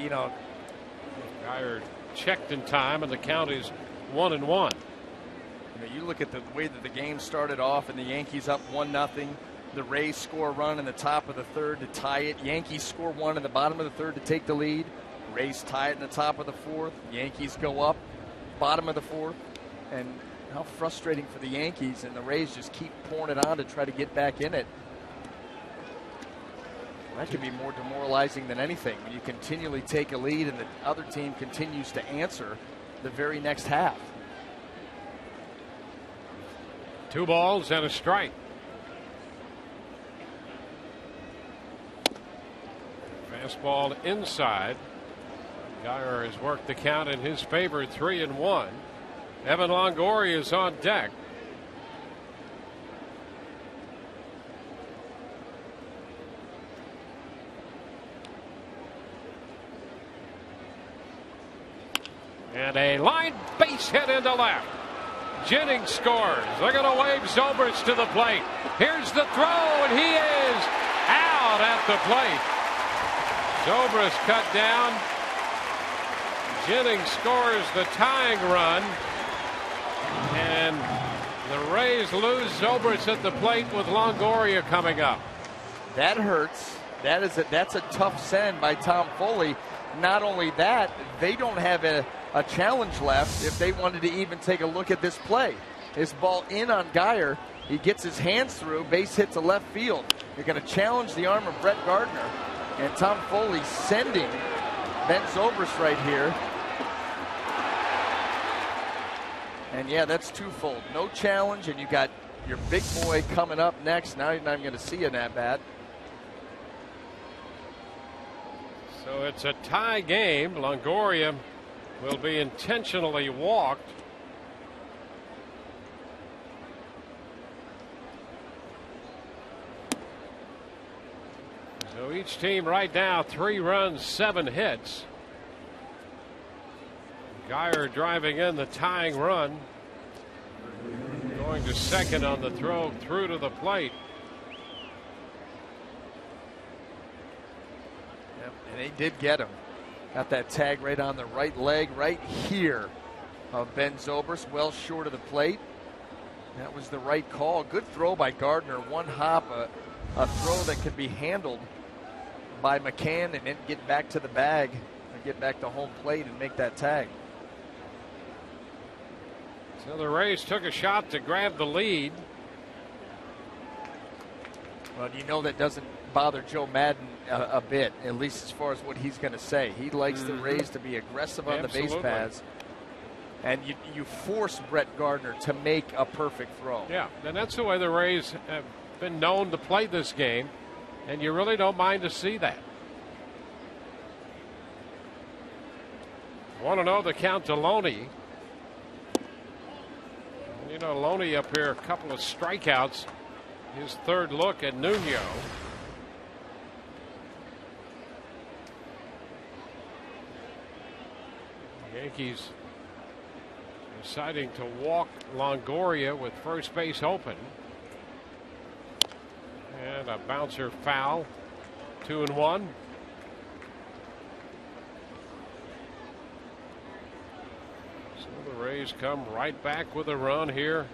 You know, Guyer checked in time, and the count is 1-1. You look at the way that the game started off, and the Yankees up 1-0. The Rays score a run in the top of the third to tie it. Yankees score one in the bottom of the third to take the lead. Rays tie it in the top of the fourth. Yankees go up, bottom of the fourth. And how frustrating for the Yankees, and the Rays just keep pouring it on to try to get back in it. That can be more demoralizing than anything when you continually take a lead and the other team continues to answer the very next half. 2 balls and a strike. Fastball inside. Geyer has worked the count in his favor, 3-1. Evan Longoria is on deck. And a line base hit into left. Jennings scores. They're going to wave Zobrist to the plate. Here's the throw, and he is out at the plate. Zobrist cut down. Jennings scores the tying run. And the Rays lose Zobrist at the plate with Longoria coming up. That hurts. That's a tough send by Tom Foley. Not only that, they don't have a challenge left if they wanted to even take a look at this play. His ball in on Geyer. He gets his hands through, base hit to left field. You're going to challenge the arm of Brett Gardner. And Tom Foley sending Ben Zobrist right here. And yeah, that's twofold. No challenge, and you got your big boy coming up next. Now you're not even going to see an at-bat. So it's a tie game. Longoria will be intentionally walked. So each team right now 3 runs, 7 hits. Geyer driving in the tying run. Going to second on the throw through to the plate. Yep, and they did get him. Got that tag right on the right leg right here of Ben Zobrist, well short of the plate. That was the right call. Good throw by Gardner. One hop, a throw that could be handled by McCann and then get back to the bag and get back to home plate and make that tag. So the Rays took a shot to grab the lead. Well, you know that doesn't bother Joe Madden a bit, at least as far as what he's going to say. He likes the Rays to be aggressive on the base paths. And you force Brett Gardner to make a perfect throw. Yeah, and that's the way the Rays have been known to play this game, and you really don't mind to see that. 1-0 the count to Loney. You know, Loney up here, a couple of strikeouts. His third look at Nuno. Yankees deciding to walk Longoria with first base open. And a bouncer foul. 2-1. So the Rays come right back with a run here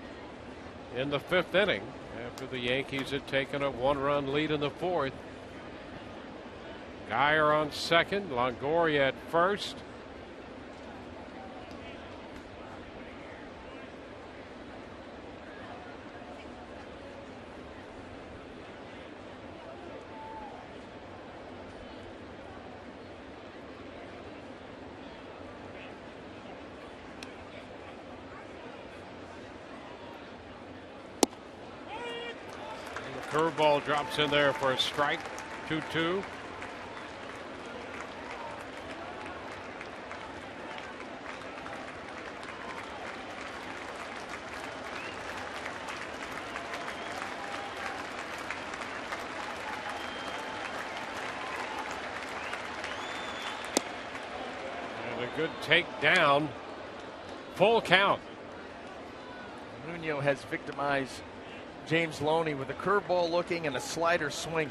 in the 5th inning after the Yankees had taken a 1-run lead in the 4th. Geyer on second, Longoria at first. Curveball drops in there for a strike. 2-2. And a good takedown. Full count. Nuno has victimized James Loney with a curveball looking and a slider swinging.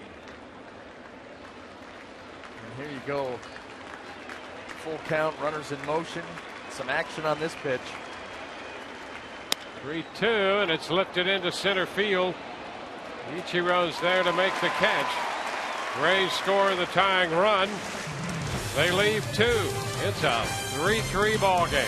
And here you go. Full count, runners in motion. Some action on this pitch. 3-2, and it's lifted into center field. Ichiro's there to make the catch. Rays score the tying run. They leave 2. It's a 3-3 ball game.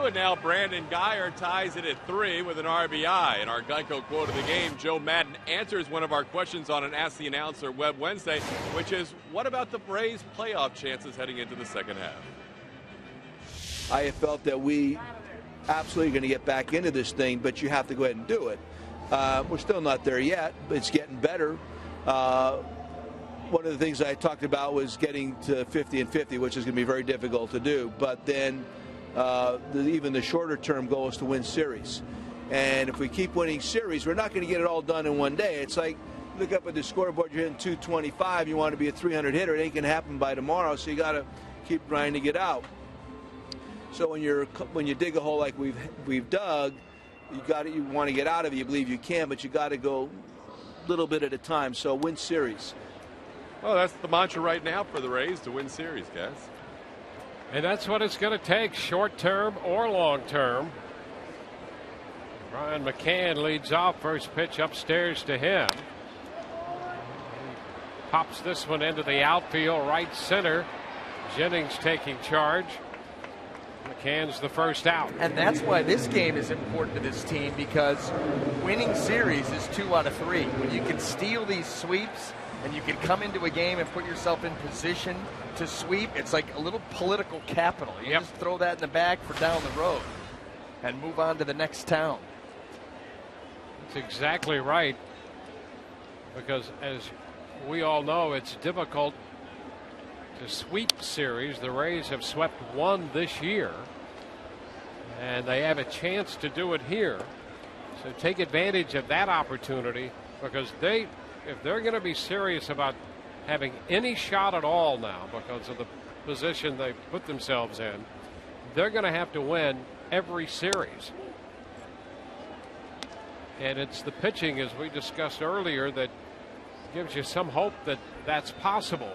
And now Brandon Guyer ties it at 3 with an RBI. And our Geico quote of the game, Joe Madden answers one of our questions on an Ask the Announcer Web Wednesday, which is, what about the Braves' playoff chances heading into the second half? I have felt that we absolutely going to get back into this thing, but you have to go ahead and do it. We're still not there yet, but it's getting better. One of the things I talked about was getting to 50 and 50, which is going to be very difficult to do. But then even the shorter term goal is to win series. And if we keep winning series, we're not going to get it all done in one day. It's like, look up at the scoreboard, you're hitting 225, you want to be a 300 hitter. It ain't going to happen by tomorrow, so you got to keep grinding to get out. So when you dig a hole like we've dug, you want to get out of it. You believe you can, but you got to go a little bit at a time. So win series. Well, that's the mantra right now for the Rays, to win series, guys. And that's what it's going to take, short term or long term. Brian McCann leads off. First pitch upstairs to him. He pops this one into the outfield, right center. Jennings taking charge. McCann's the first out. And that's why this game is important to this team, because winning series is 2 out of 3. When you can steal these sweeps and you can come into a game and put yourself in position to sweep, it's like a little political capital. You just throw that in the bag for down the road and move on to the next town. That's exactly right, because as we all know, it's difficult to sweep series. The Rays have swept 1 this year, and they have a chance to do it here. So take advantage of that opportunity, because if they're going to be serious about having any shot at all now because of the position they put themselves in, they're going to have to win every series. And it's the pitching, as we discussed earlier, that gives you some hope that that's possible.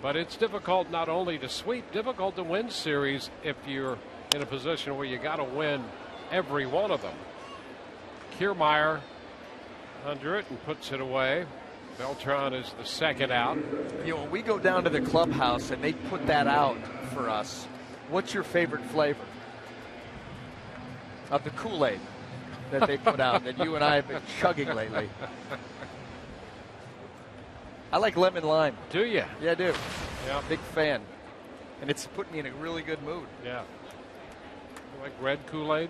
But it's difficult not only to sweep, difficult to win series if you're in a position where you got to win every one of them. Kiermaier under it and puts it away. Beltran is the second out. You know, when we go down to the clubhouse and they put that out for us, what's your favorite flavor of the Kool-Aid that they put out that you and I have been chugging lately? I like lemon lime. Do you? Yeah, I do. Yeah. Big fan. And it's put me in a really good mood. Yeah. You like red Kool-Aid?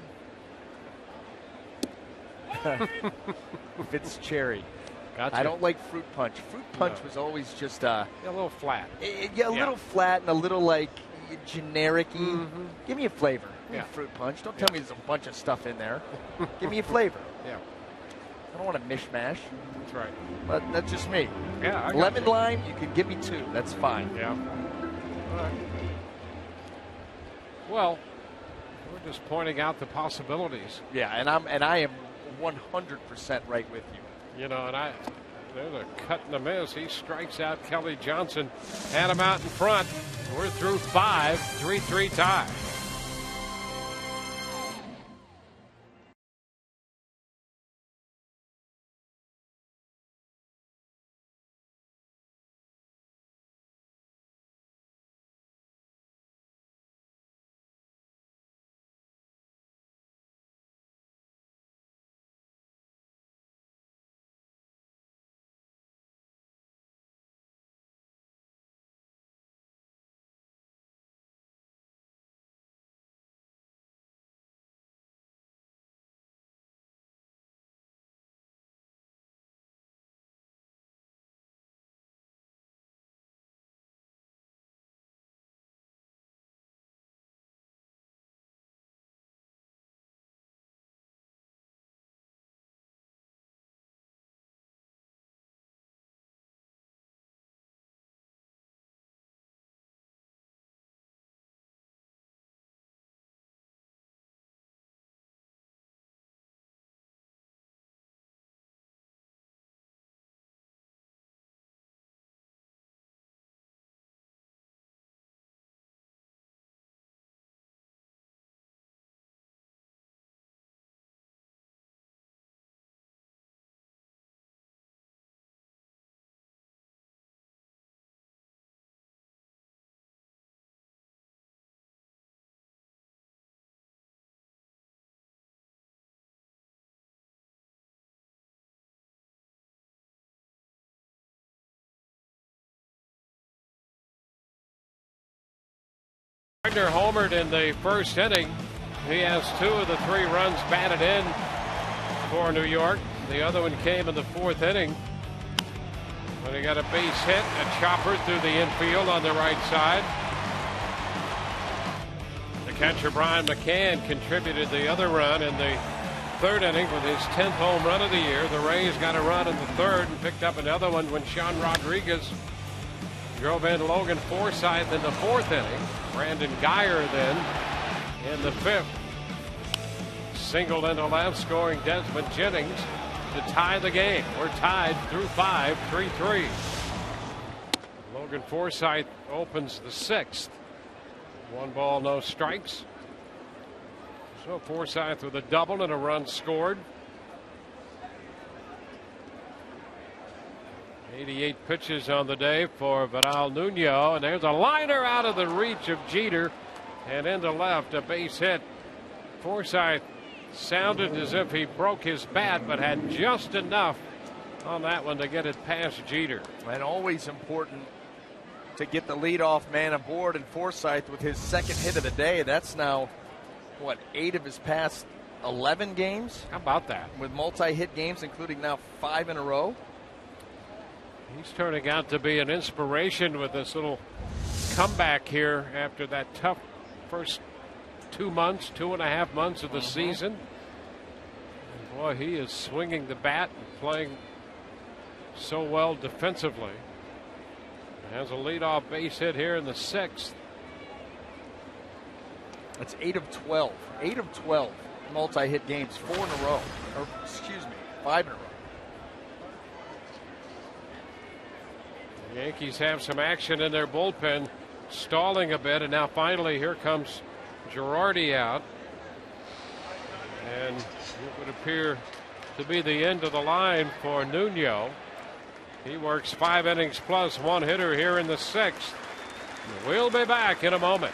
If it's cherry. Gotcha. I don't like fruit punch. Fruit punch was always just a little flat. A little flat and a little like generic-y. Give me a flavor. Give me Yeah. a fruit punch. Don't tell me there's a bunch of stuff in there. Give me a flavor. Yeah, I don't want a mishmash, that's right. but that's just me. Yeah, I got Lemon you. lime, you can give me 2. That's fine. Yeah. All right. Well, we're just pointing out the possibilities. Yeah, and I am 100% right with you. You know, and there's a cut and a miss. He strikes out Kelly Johnson, had him out in front. We're through 5, 3-3 tie. Gardner homered in the first inning. He has 2 of the 3 runs batted in for New York. The other one came in the 4th inning when he got a base hit, a chopper through the infield on the right side. The catcher Brian McCann contributed the other run in the 3rd inning with his 10th home run of the year. The Rays got a run in the 3rd and picked up another one when Sean Rodriguez drove in Logan Forsythe in the 4th inning. Brandon Geyer then in the 5th. Singled into left, scoring Desmond Jennings to tie the game. We're tied through 5, 3-3. Logan Forsythe opens the 6th. 1 ball, no strikes. So Forsythe with a double and a run scored. 88 pitches on the day for Vidal Nuno, and there's a liner out of the reach of Jeter and into left, a base hit. Forsythe sounded as if he broke his bat, but had just enough on that one to get it past Jeter. And always important to get the leadoff man aboard, and Forsythe with his 2nd hit of the day. That's now, what, 8 of his past 11 games? How about that? With multi-hit games, including now 5 in a row. He's turning out to be an inspiration with this little comeback here after that tough first 2.5 months of the season. And boy, he is swinging the bat and playing so well defensively. Has a leadoff base hit here in the 6th. That's 8 of 12. 8 of 12 multi-hit games, 4 in a row. Or, excuse me, 5 in a row. The Yankees have some action in their bullpen, stalling a bit, and now finally here comes Girardi out. And it would appear to be the end of the line for Nuno. He works 5 innings plus 1 hitter here in the 6th. We'll be back in a moment.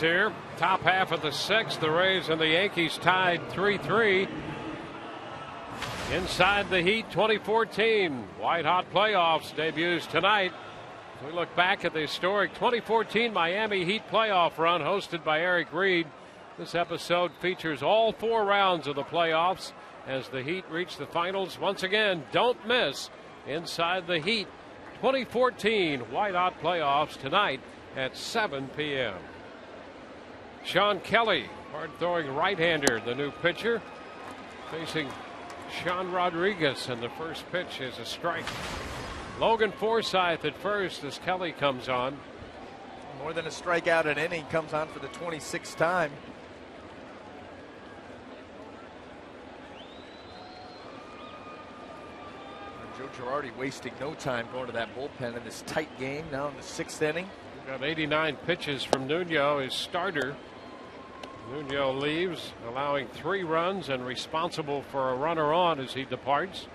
here. Top half of the sixth. The Rays and the Yankees tied 3-3. Inside the Heat 2014 white hot playoffs debuts tonight. We look back at the historic 2014 Miami Heat playoff run hosted by Eric Reed. This episode features all 4 rounds of the playoffs as the Heat reach the finals. Once again, don't miss Inside the Heat 2014 white hot playoffs tonight at 7 p.m. Sean Kelly, hard-throwing right-hander, the new pitcher, facing Sean Rodriguez, and the first pitch is a strike. Logan Forsythe at first as Kelly comes on. More than a strikeout an inning, comes on for the 26th time. Joe Girardi wasting no time going to that bullpen in this tight game now in the 6th inning. We've got 89 pitches from Nuno, his starter. Nuno leaves, allowing 3 runs and responsible for a runner on as he departs.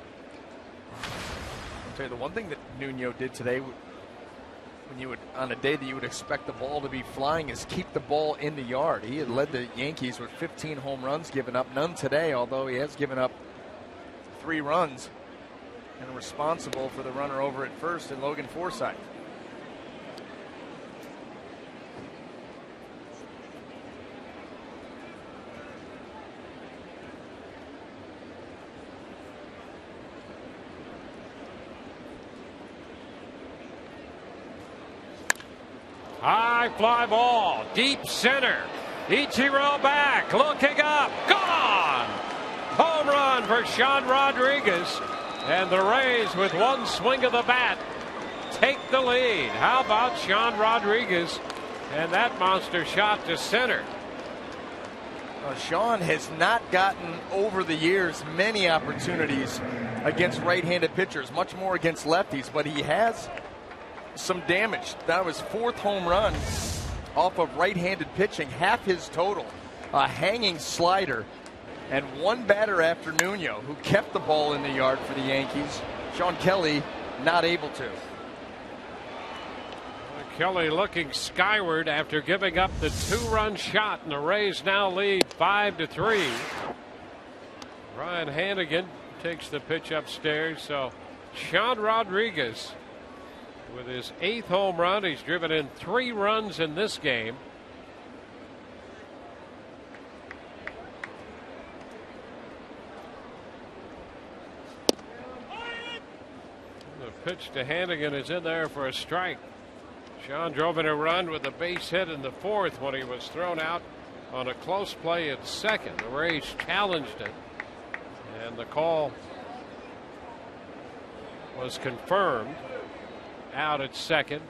I'll tell you, the one thing that Nuno did today, when you would, on a day that you would expect the ball to be flying, is keep the ball in the yard. He had led the Yankees with 15 home runs given up, none today, although he has given up 3 runs, and responsible for the runner over at first in Logan Forsythe. High fly ball, deep center. Ichiro back, looking up, gone! Home run for Sean Rodriguez. And the Rays, with one swing of the bat, take the lead. How about Sean Rodriguez and that monster shot to center? Sean has not gotten, over the years, many opportunities against right-handed pitchers, much more against lefties, but he has some damage. That was 4th home run off of right-handed pitching, half his total. A hanging slider, and one batter after Nuno, who kept the ball in the yard for the Yankees. Sean Kelly not able to. Kelly looking skyward after giving up the 2-run shot, and the Rays now lead 5-3. Ryan Hanigan takes the pitch upstairs. So Sean Rodriguez, with his 8th home run, he's driven in 3 runs in this game. The pitch to Hanigan is in there for a strike. Sean drove in a run with a base hit in the 4th when he was thrown out on a close play at second. The Rays challenged it, and the call was confirmed. Out at second.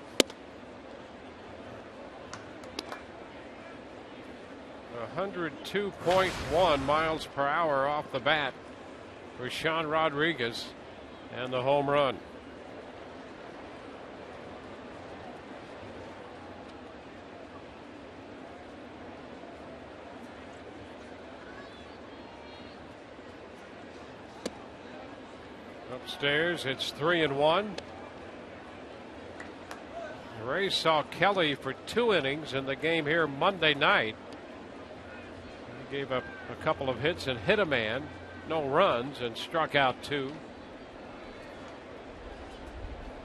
102.1 miles per hour off the bat for Sean Rodriguez, and the home run. Upstairs, it's 3-1. The Rays saw Kelly for 2 innings in the game here Monday night. He gave up a couple of hits and hit a man, no runs, and struck out 2.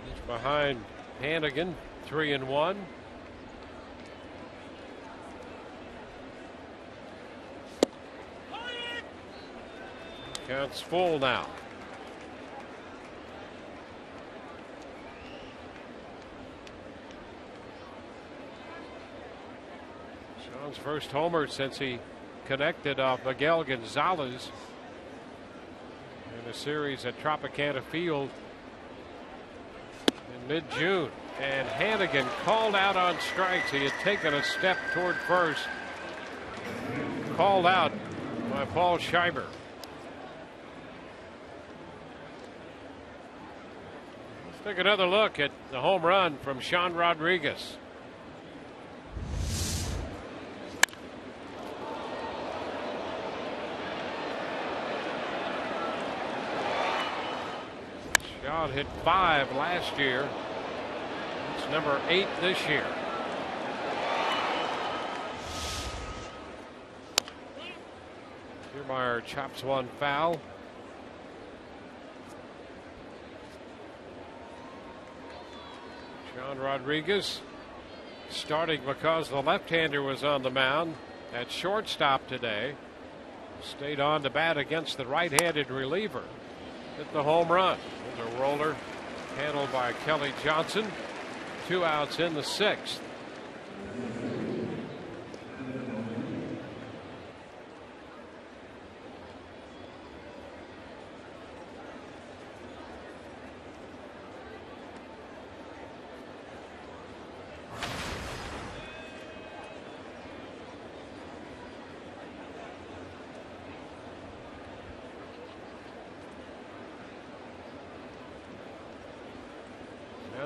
He's behind Hanigan, 3-1. Count's full now. Sean's first homer since he connected off Miguel Gonzalez in a series at Tropicana Field in mid-June. And Hanigan called out on strikes. He had taken a step toward first. Called out by Paul Scheiber. Let's take another look at the home run from Sean Rodriguez. Sean hit 5 last year. It's number 8 this year. Kiermaier chops one foul. John Rodriguez starting because the left-hander was on the mound at shortstop today. Stayed on to bat against the right-handed reliever. Hit the home run. The roller handled by Kelly Johnson. 2 outs in the 6th.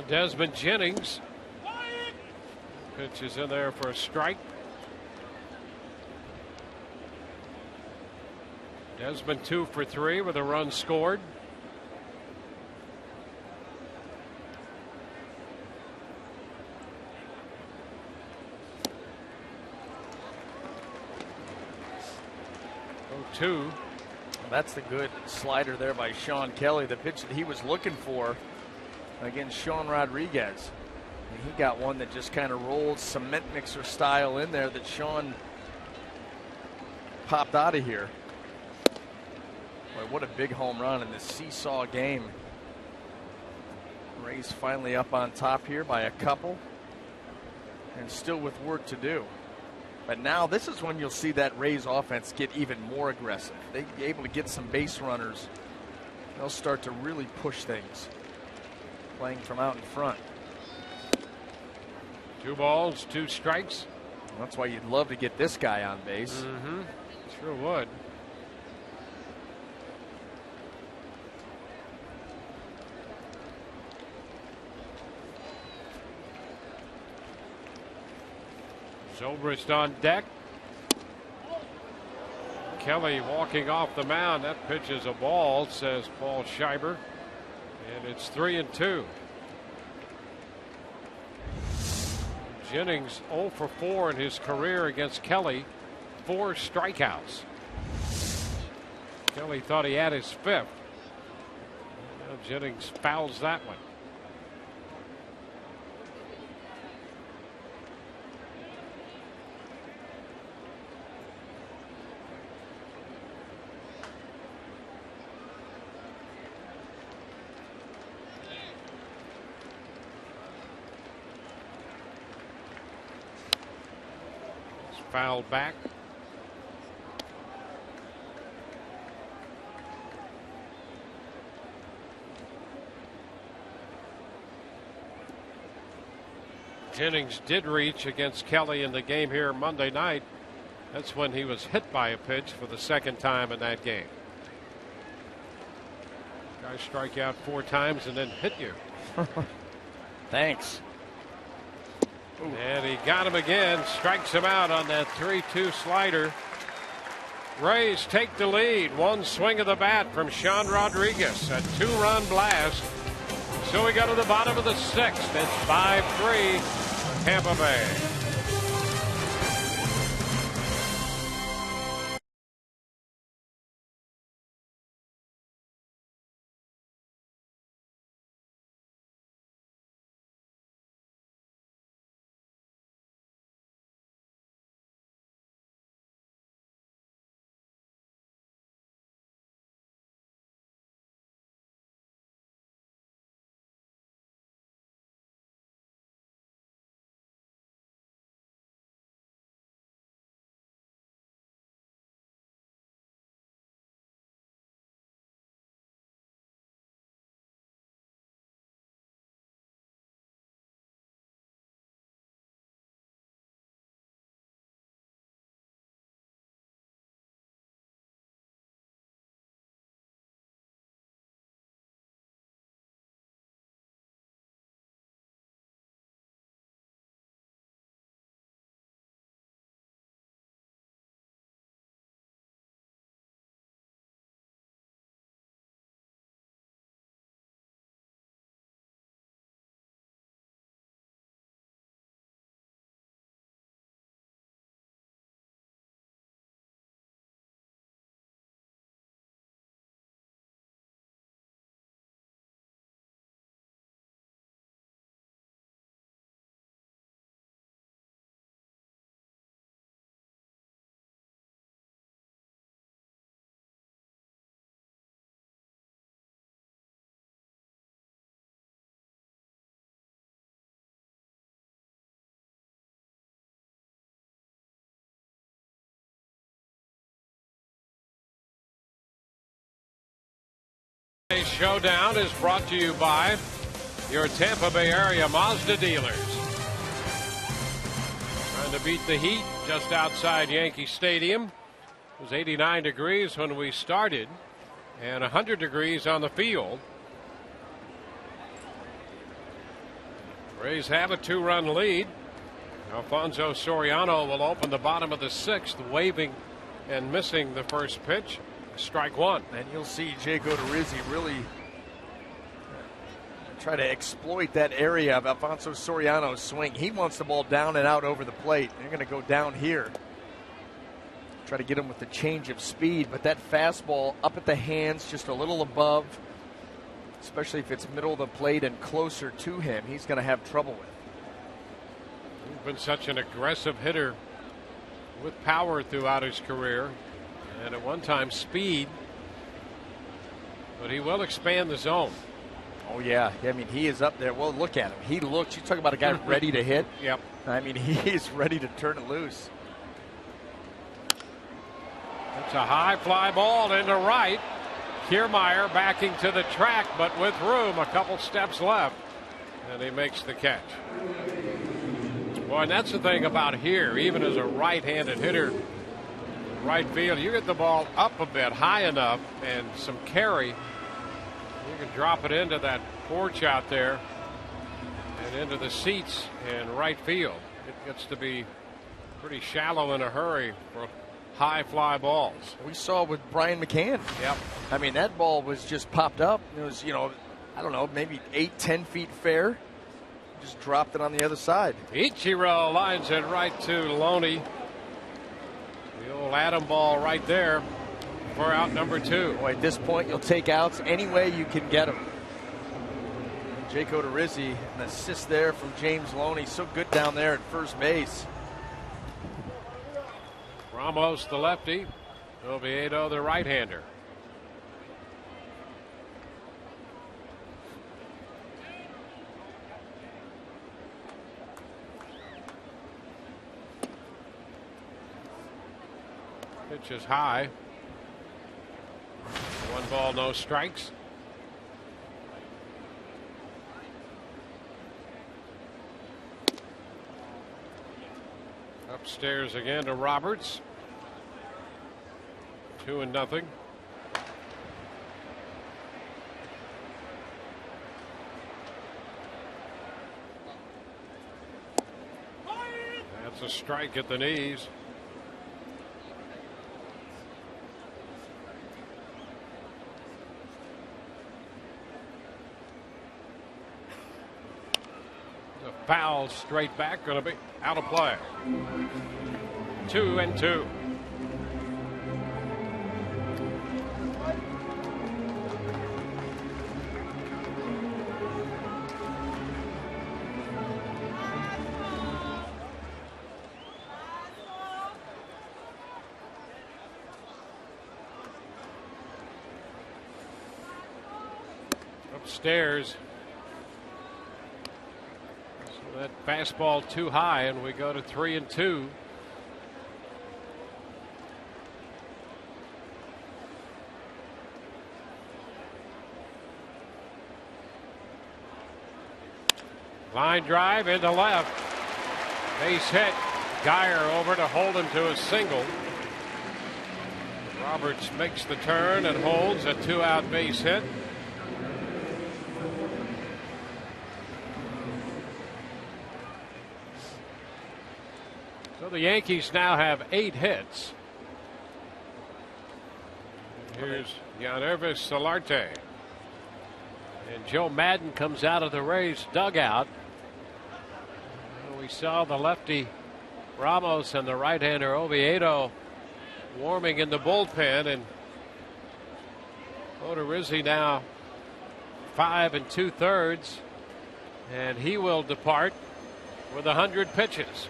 Desmond Jennings pitches in there for a strike. Desmond 2 for 3 with a run scored. Oh, 2. That's the good slider there by Sean Kelly, the pitch that he was looking for against Sean Rodriguez. And he got one that just kind of rolled cement mixer style in there that Sean popped out of here. Boy, what a big home run in this seesaw game. Rays finally up on top here by a couple and still with work to do. But now this is when you'll see that Rays offense get even more aggressive. They'll be able to get some base runners. They'll start to really push things, playing from out in front. 2 balls, 2 strikes. That's why you'd love to get this guy on base. Sure would. Zobrist on deck. Kelly walking off the mound. That pitch is a ball, says Paul Scheiber. And it's 3-2. Jennings 0 for 4 in his career against Kelly. 4 strikeouts. Kelly thought he had his 5th. Now Jennings fouls that one. Fouled back. Jennings did reach against Kelly in the game here Monday night. That's when he was hit by a pitch for the 2nd time in that game. Guy strike out 4 times and then hit you. Thanks. And he got him again, strikes him out on that 3-2 slider. Rays take the lead. 1 swing of the bat from Sean Rodriguez. A 2-run blast. So we go to the bottom of the 6th. It's 5-3 Tampa Bay. Showdown is brought to you by your Tampa Bay area Mazda dealers. Trying to beat the heat just outside Yankee Stadium. It was 89 degrees when we started and 100 degrees on the field. Rays have a 2-run lead. Alfonso Soriano will open the bottom of the 6th, waving and missing the first pitch. Strike one. And you'll see Jake Odorizzi really try to exploit that area of Alfonso Soriano's swing. He wants the ball down and out over the plate. They're going to go down here. Try to get him with the change of speed, but that fastball up at the hands, just a little above, especially if it's middle of the plate and closer to him, he's going to have trouble with. He's been such an aggressive hitter with power throughout his career, and at one time speed, but he will expand the zone. Oh yeah, I mean, he is up there. Well, look at him. He looks, you talk about a guy ready to hit. Yep. I mean, he is ready to turn it loose. It's a high fly ball into right. Kiermaier backing to the track, but with room, a couple steps left, and he makes the catch. Boy, and that's the thing about here, even as a right-handed hitter, right field, you get the ball up a bit, high enough, and some carry, you can drop it into that porch out there and into the seats in right field. It gets to be pretty shallow in a hurry for high fly balls. We saw with Brian McCann. Yep. I mean, that ball was just popped up. It was, you know, I don't know, maybe 8-10 feet fair. Just dropped it on the other side. Ichiro lines it right to Loney. The old Adam ball right there for out number 2. Boy, at this point, you'll take outs any way you can get them. Jake Odorizzi, an assist there from James Loney. So good down there at first base. Ramos, the lefty. Oviedo, the right-hander. Pitch is high. 1 ball, no strikes. Upstairs again to Roberts. 2-0. That's a strike at the knees. The foul straight back, going to be out of play. 2-2. Upstairs. So that fastball too high, and we go to 3-2. Line drive into left. Base hit. Geyer over to hold him to a single. Roberts makes the turn and holds a 2-out base hit. So the Yankees now have 8 hits. Here's Yangervis Solarte. And Joe Madden comes out of the Rays dugout. We saw the lefty Ramos and the right-hander Oviedo warming in the bullpen, and Odorizzi now 5 2/3, and he will depart with 100 pitches.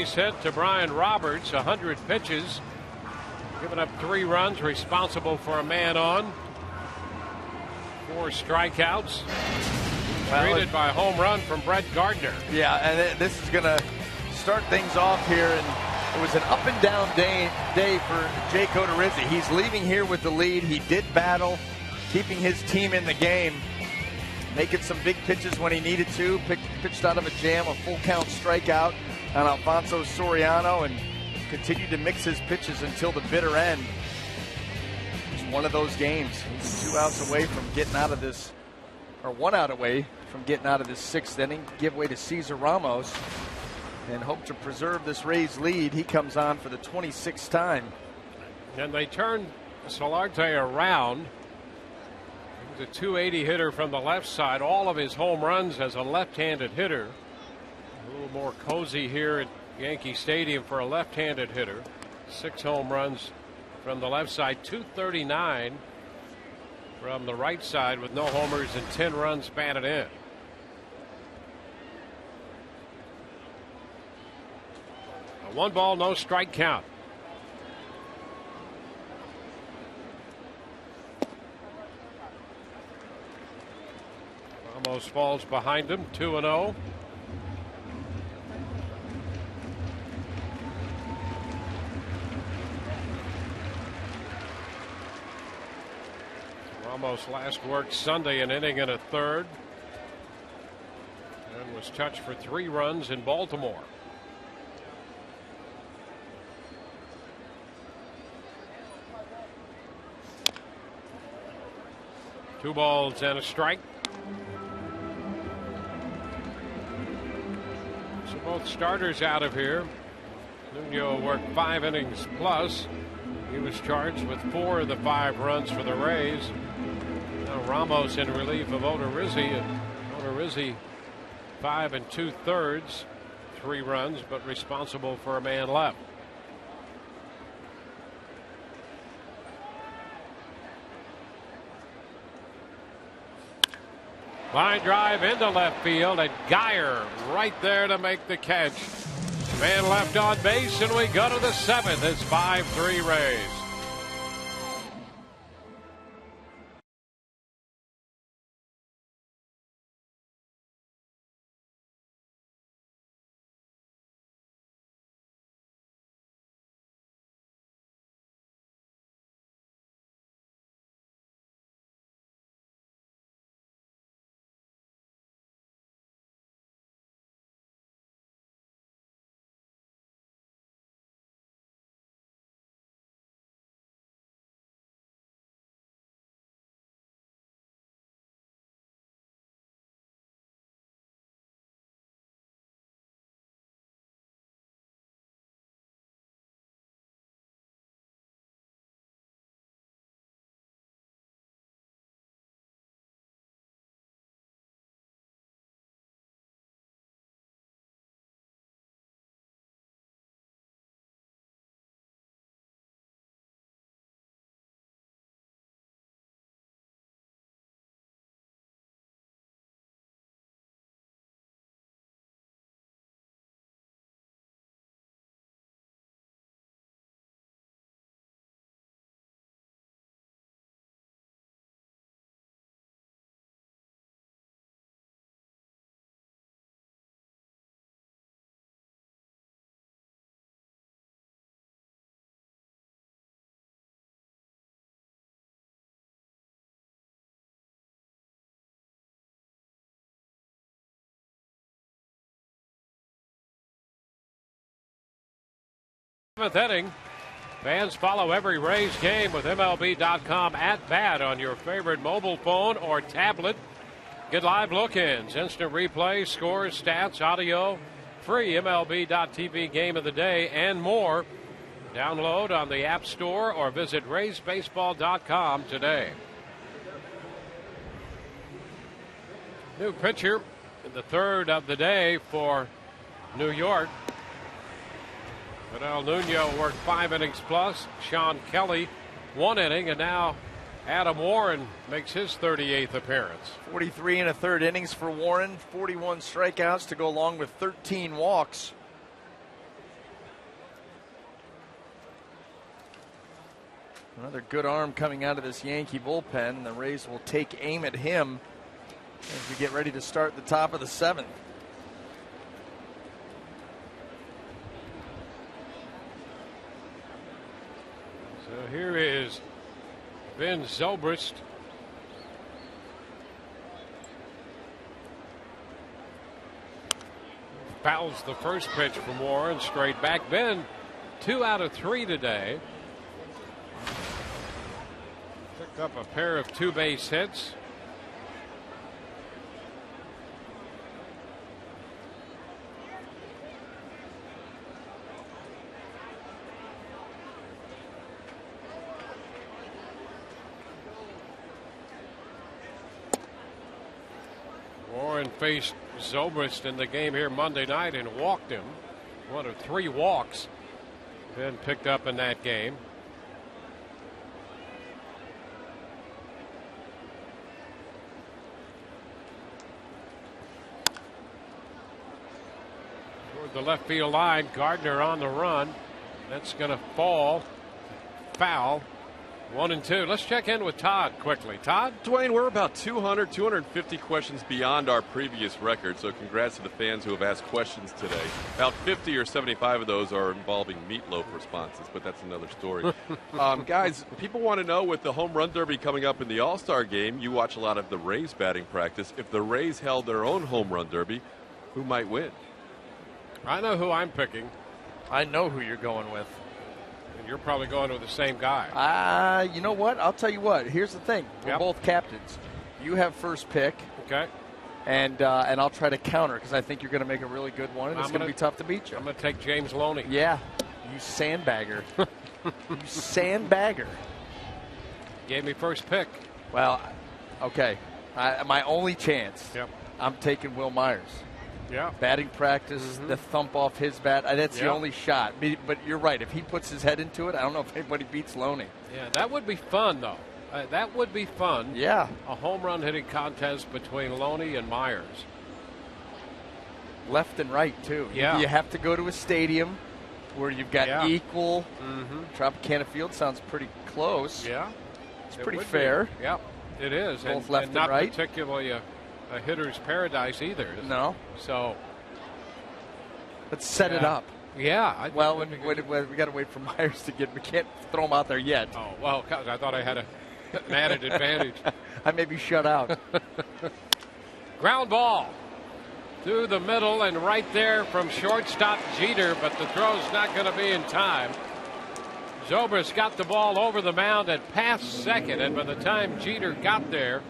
base hit to Brian Roberts. 100 pitches. Giving up 3 runs. Responsible for a man on. 4 strikeouts. Treated by a home run from Brett Gardner. Yeah, and this is going to start things off here. And it was an up and down day for Jake Odorizzi. He's leaving here with the lead. He did battle, keeping his team in the game, making some big pitches when he needed to. Pitched out of a jam, a full count strikeout on Alfonso Soriano, and continued to mix his pitches until the bitter end. It's one of those games. He's 2 outs away from getting out of this, or 1 out away from getting out of this 6th inning. Give way to Cesar Ramos and hope to preserve this Rays lead. He comes on for the 26th time. And they turn Solarte around. He's a .280 hitter from the left side. All of his home runs as a left-handed hitter. A little more cozy here at Yankee Stadium for a left-handed hitter. 6 home runs from the left side. .239 from the right side with no homers and 10 runs batted in. A 1 ball, no strike count. Almost falls behind him. 2-0. Ramos last worked Sunday, an inning and a third, and was touched for 3 runs in Baltimore. Two balls and a strike. So both starters out of here. Nuno worked 5 innings plus. He was charged with 4 of the 5 runs for the Rays. Now Ramos in relief of Odorizzi. Odorizzi 5 2/3, 3 runs, but responsible for a man left. Line drive into left field, and Geyer right there to make the catch. Man left on base, and we go to the 7th. It's 5-3 Rays. Inning. Fans follow every Rays game with MLB.com at bat on your favorite mobile phone or tablet. Get live look-ins, instant replay, scores, stats, audio, free MLB.TV game of the day, and more. Download on the App Store or visit RaysBaseball.com today. New pitcher in the 3rd of the day for New York. Fidel Nuno worked 5 innings plus. Sean Kelly 1 inning, and now Adam Warren makes his 38th appearance. 43 1/3 innings for Warren, 41 strikeouts to go along with 13 walks. Another good arm coming out of this Yankee bullpen. The Rays will take aim at him as we get ready to start the top of the 7th. So here is Ben Zobrist. Fouls the first pitch from Warren, straight back. Ben, 2 out of 3 today. Picked up a pair of 2-base hits. Warren faced Zobrist in the game here Monday night and walked him. 1 of 3 walks Ben picked up in that game. Toward the left field line, Gardner on the run. That's going to fall. Foul. 1 and 2. Let's check in with Todd quickly. Todd? Dwayne, we're about 200, 250 questions beyond our previous record, so congrats to the fans who have asked questions today. About 50 or 75 of those are involving meatloaf responses, but that's another story. Guys, people want to know, with the home run derby coming up in the All-Star game, you watch a lot of the Rays batting practice. If the Rays held their own home run derby, who might win? I know who I'm picking. I know who you're going with. And you're probably going with the same guy. You know what? I'll tell you what. Here's the thing. We're Yep. both captains. You have first pick, Okay. and I'll try to counter because I think you're going to make a really good one, and it's I'm going to gonna- be tough to beat you. I'm going to take James Loney. Yeah, you sandbagger. You sandbagger. Gave me first pick. Well, okay. My only chance, Yep. I'm taking Will Myers. Yeah. Batting practice, the thump off his bat. That's the Yeah. only shot. But you're right. If he puts his head into it, I don't know if anybody beats Loney. Yeah, that would be fun, though. That would be fun. Yeah. A home run hitting contest between Loney and Myers. Left and right, too. Yeah. You have to go to a stadium where you've got Yeah. equal. Mm-hmm. Tropicana Field sounds pretty close. Yeah. It's It pretty would be. fair. Yep, it is. Both and, left and not and right. particularly a hitter's paradise either. No. So, Let's set it Yeah. up. yeah. Well, we got to wait for Myers to get. We can't throw him out there yet. Oh, well, 'cause I thought I had an added advantage. I may be shut out. Ground ball through the middle and right there from shortstop Jeter, but the throw's not going to be in time. Zobrist got the ball over the mound and past second, and by the time Jeter got there,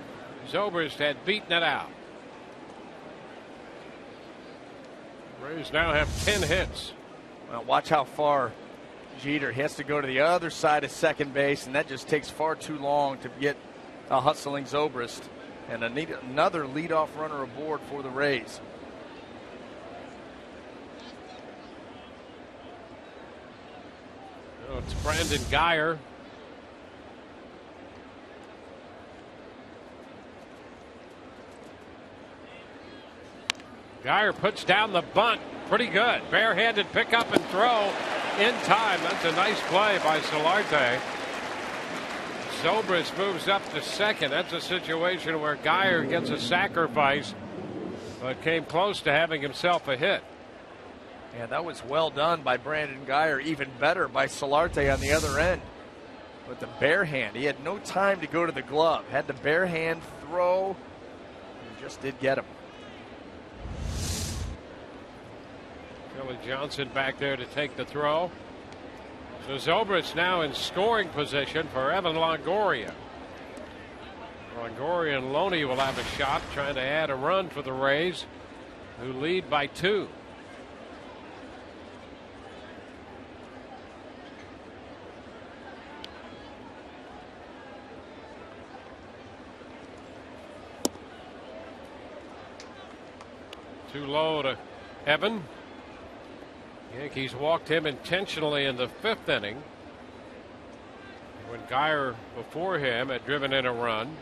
Zobrist had beaten it out. Rays now have 10 hits. Well, watch how far Jeter has to go to the other side of second base, and that just takes far too long to get a hustling Zobrist. And another leadoff runner aboard for the Rays. Oh, it's Brandon Guyer. Guyer puts down the bunt. Pretty good. Barehanded pickup and throw in time. That's a nice play by Solarte. Zobrist moves up to second. That's a situation where Guyer gets a sacrifice, but came close to having himself a hit. Yeah, that was well done by Brandon Guyer. Even better by Solarte on the other end. But the bare hand, he had no time to go to the glove. Had the bare hand throw, and just did get him. Kelly Johnson back there to take the throw. So Zobrist now in scoring position for Evan Longoria. Longoria and Loney will have a shot trying to add a run for the Rays, who lead by 2. Too low to Evan. Yankees walked him intentionally in the 5th inning when Guyer before him had driven in a run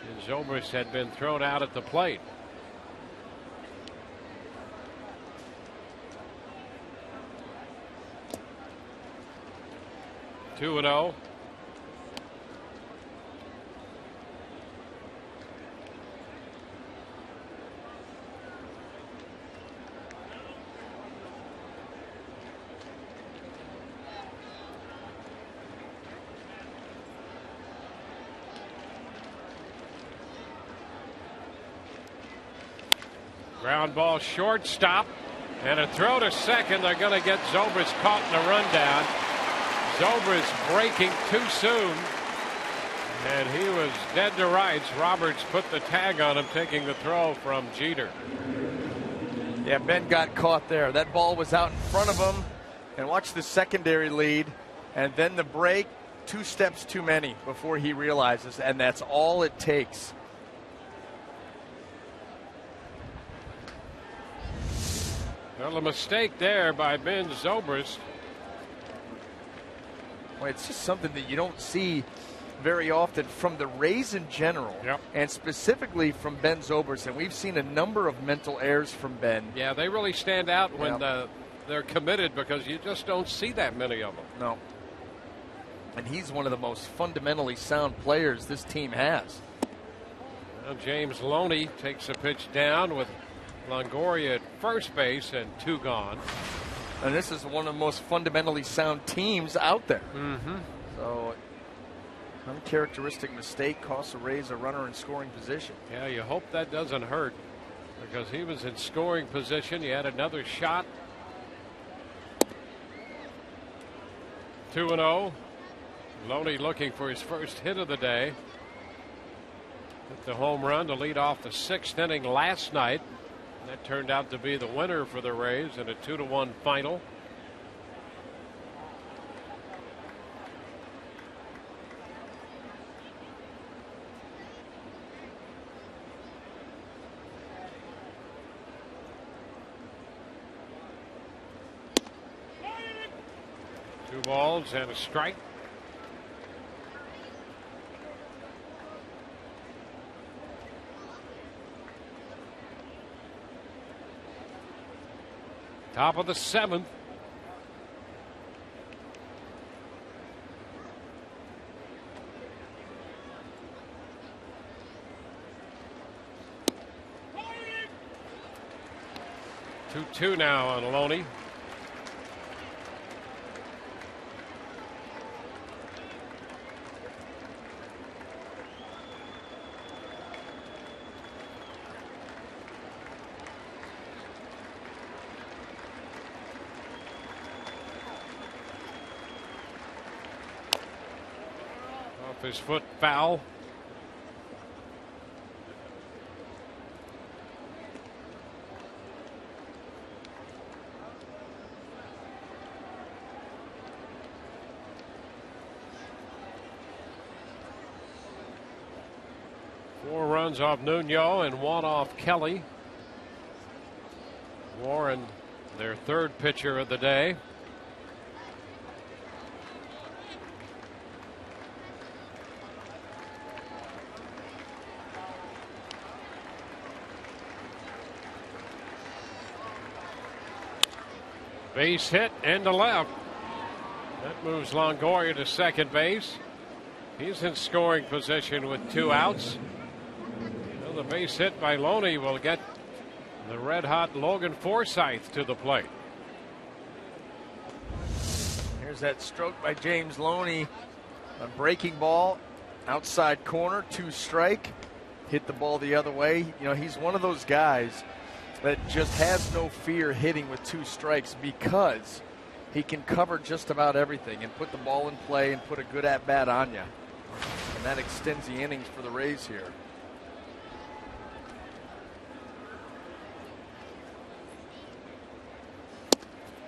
and Zobrist had been thrown out at the plate. Two 2-0. Ground ball shortstop. And a throw to second. They're going to get Zobrist caught in a rundown. Zobrist breaking too soon. And he was dead to rights. Roberts put the tag on him, taking the throw from Jeter. Yeah, Ben got caught there. That ball was out in front of him. And watch the secondary lead. And then the break. 2 steps too many before he realizes. And that's all it takes. Well, a mistake there by Ben Zobrist. Well, it's just something that you don't see very often from the Rays in general, and specifically from Ben Zobrist. And we've seen a number of mental errors from Ben. Yeah, they really stand out when they're committed, because you just don't see that many of them. No. And he's one of the most fundamentally sound players this team has. Well, James Loney takes a pitch down with Longoria at first base and 2 gone. And this is one of the most fundamentally sound teams out there. So, uncharacteristic mistake costs the Rays a runner in scoring position. Yeah, you hope that doesn't hurt, because he was in scoring position. He had another shot. 2-0. Loney looking for his first hit of the day. Hit the home run to lead off the 6th inning last night. That turned out to be the winner for the Rays in a 2-1 final. Two balls and a strike. Top of the 7th. Two now on Loney. His foot foul. Four runs off Nuno and 1 off Kelly. Warren, their 3rd pitcher of the day. Base hit into left. That moves Longoria to second base. He's in scoring position with 2 outs. Well, the base hit by Loney will get the red-hot Logan Forsythe to the plate. Here's that stroke by James Loney. A breaking ball, outside corner, 2 strike. Hit the ball the other way. You know, he's one of those guys that just has no fear hitting with 2 strikes, because he can cover just about everything and put the ball in play and put a good at-bat on you. And that extends the innings for the Rays here.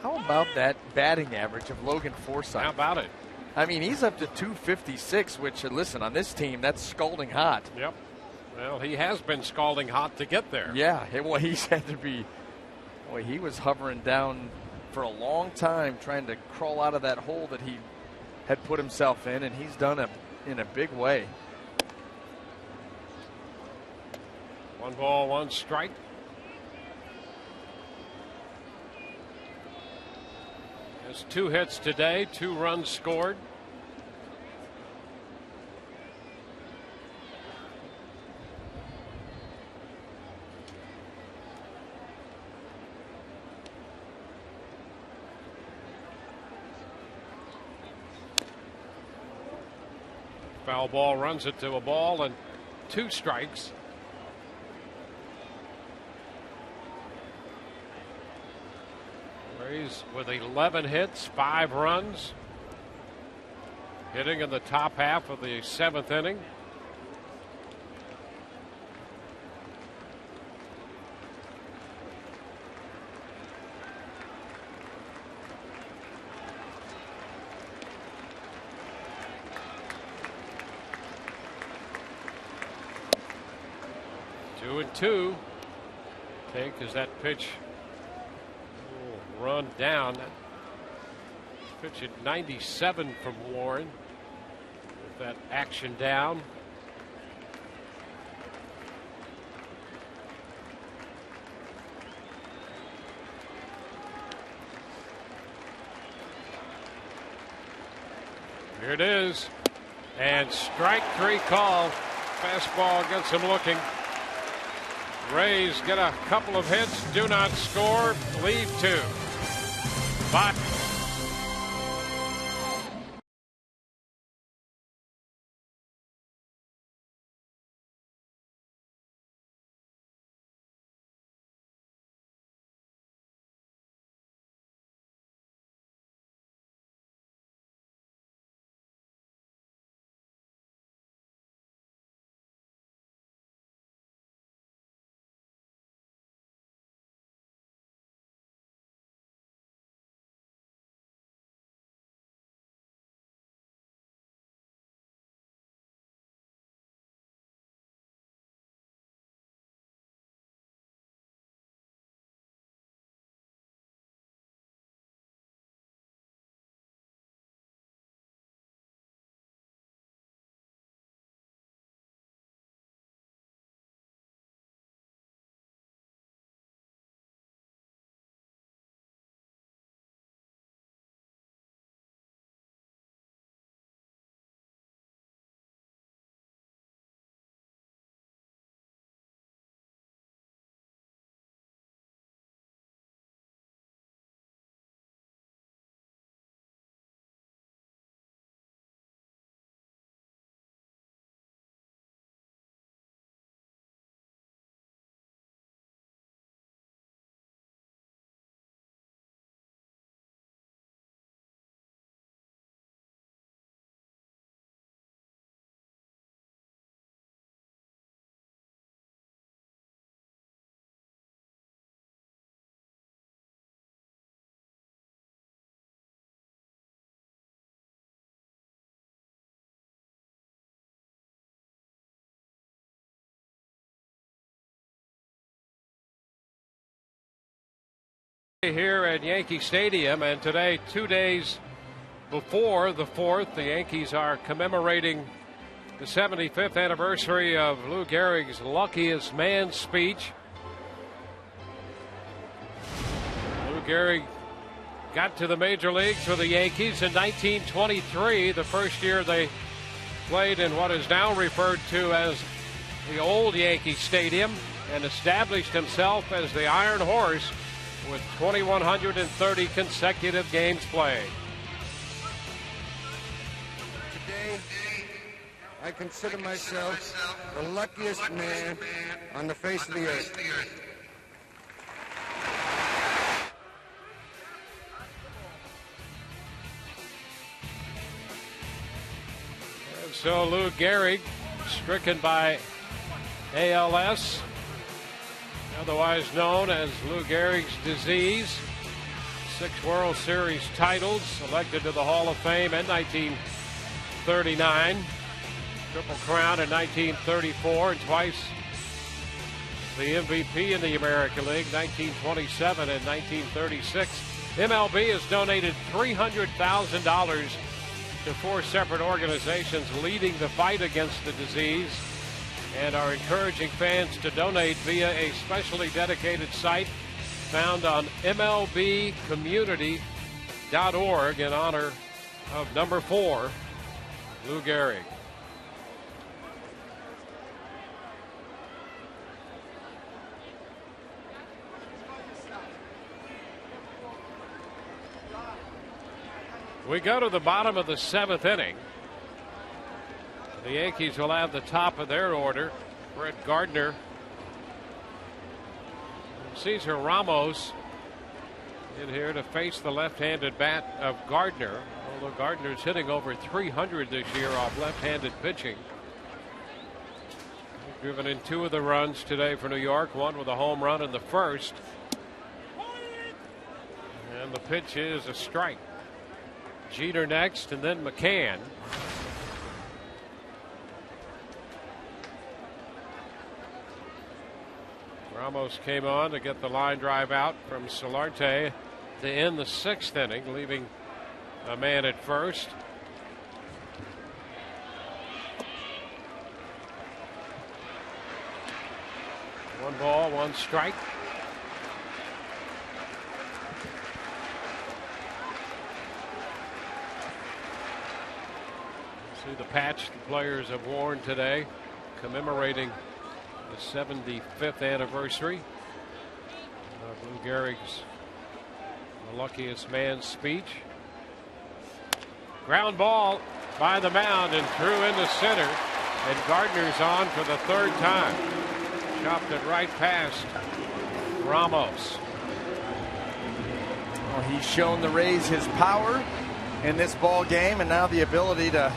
How about that batting average of Logan Forsythe? How about it? I mean, he's up to 256, which, listen, on this team, that's scalding hot. Yep. Well, he has been scalding hot to get there. Yeah, well, he's had to be. Boy, he was hovering down for a long time trying to crawl out of that hole that he had put himself in, and he's done it in a big way. 1 ball, 1 strike. Has 2 hits today, 2 runs scored. Foul ball, runs it to a ball and 2 strikes. Rays with 11 hits, 5 runs. Hitting in the top half of the 7th inning. Two and two. Take as that pitch will run down. Pitch at 97 from Warren. With that action down. Here it is. And strike 3 call. Fastball gets him looking. Rays get a couple of hits, do not score, lead 2. 5. Here at Yankee Stadium, and today, 2 days before the 4th, the Yankees are commemorating the 75th anniversary of Lou Gehrig's luckiest man speech. Lou Gehrig got to the major leagues for the Yankees in 1923, the first year they played in what is now referred to as the old Yankee Stadium, and established himself as the Iron Horse with 2,130 consecutive games played. Today, I consider myself the luckiest man on the face of the earth. And so Lou Gehrig, stricken by ALS, otherwise known as Lou Gehrig's disease. 6 World Series titles, elected to the Hall of Fame in 1939. Triple Crown in 1934, and twice the MVP in the American League, 1927 and 1936. MLB has donated $300,000 to 4 separate organizations leading the fight against the disease, and are encouraging fans to donate via a specially dedicated site found on MLBcommunity.org in honor of number 4, Lou Gehrig. We go to the bottom of the 7th inning. The Yankees will have the top of their order. Brett Gardner, Cesar Ramos in here to face the left-handed bat of Gardner. Although Gardner's hitting over 300 this year off left-handed pitching. He's driven in 2 of the runs today for New York, one with a home run in the first. And the pitch is a strike. Jeter next, and then McCann. Ramos came on to get the line drive out from Solarte to end the 6th inning, leaving a man at first. One ball, one strike. See the patch the players have worn today, commemorating the 75th anniversary of Lou Gehrig's The Luckiest Man speech. Ground ball by the mound and through into center, and Gardner's on for the 3rd time. Chopped it right past Ramos. Well, he's shown the Rays his power in this ball game, and now the ability to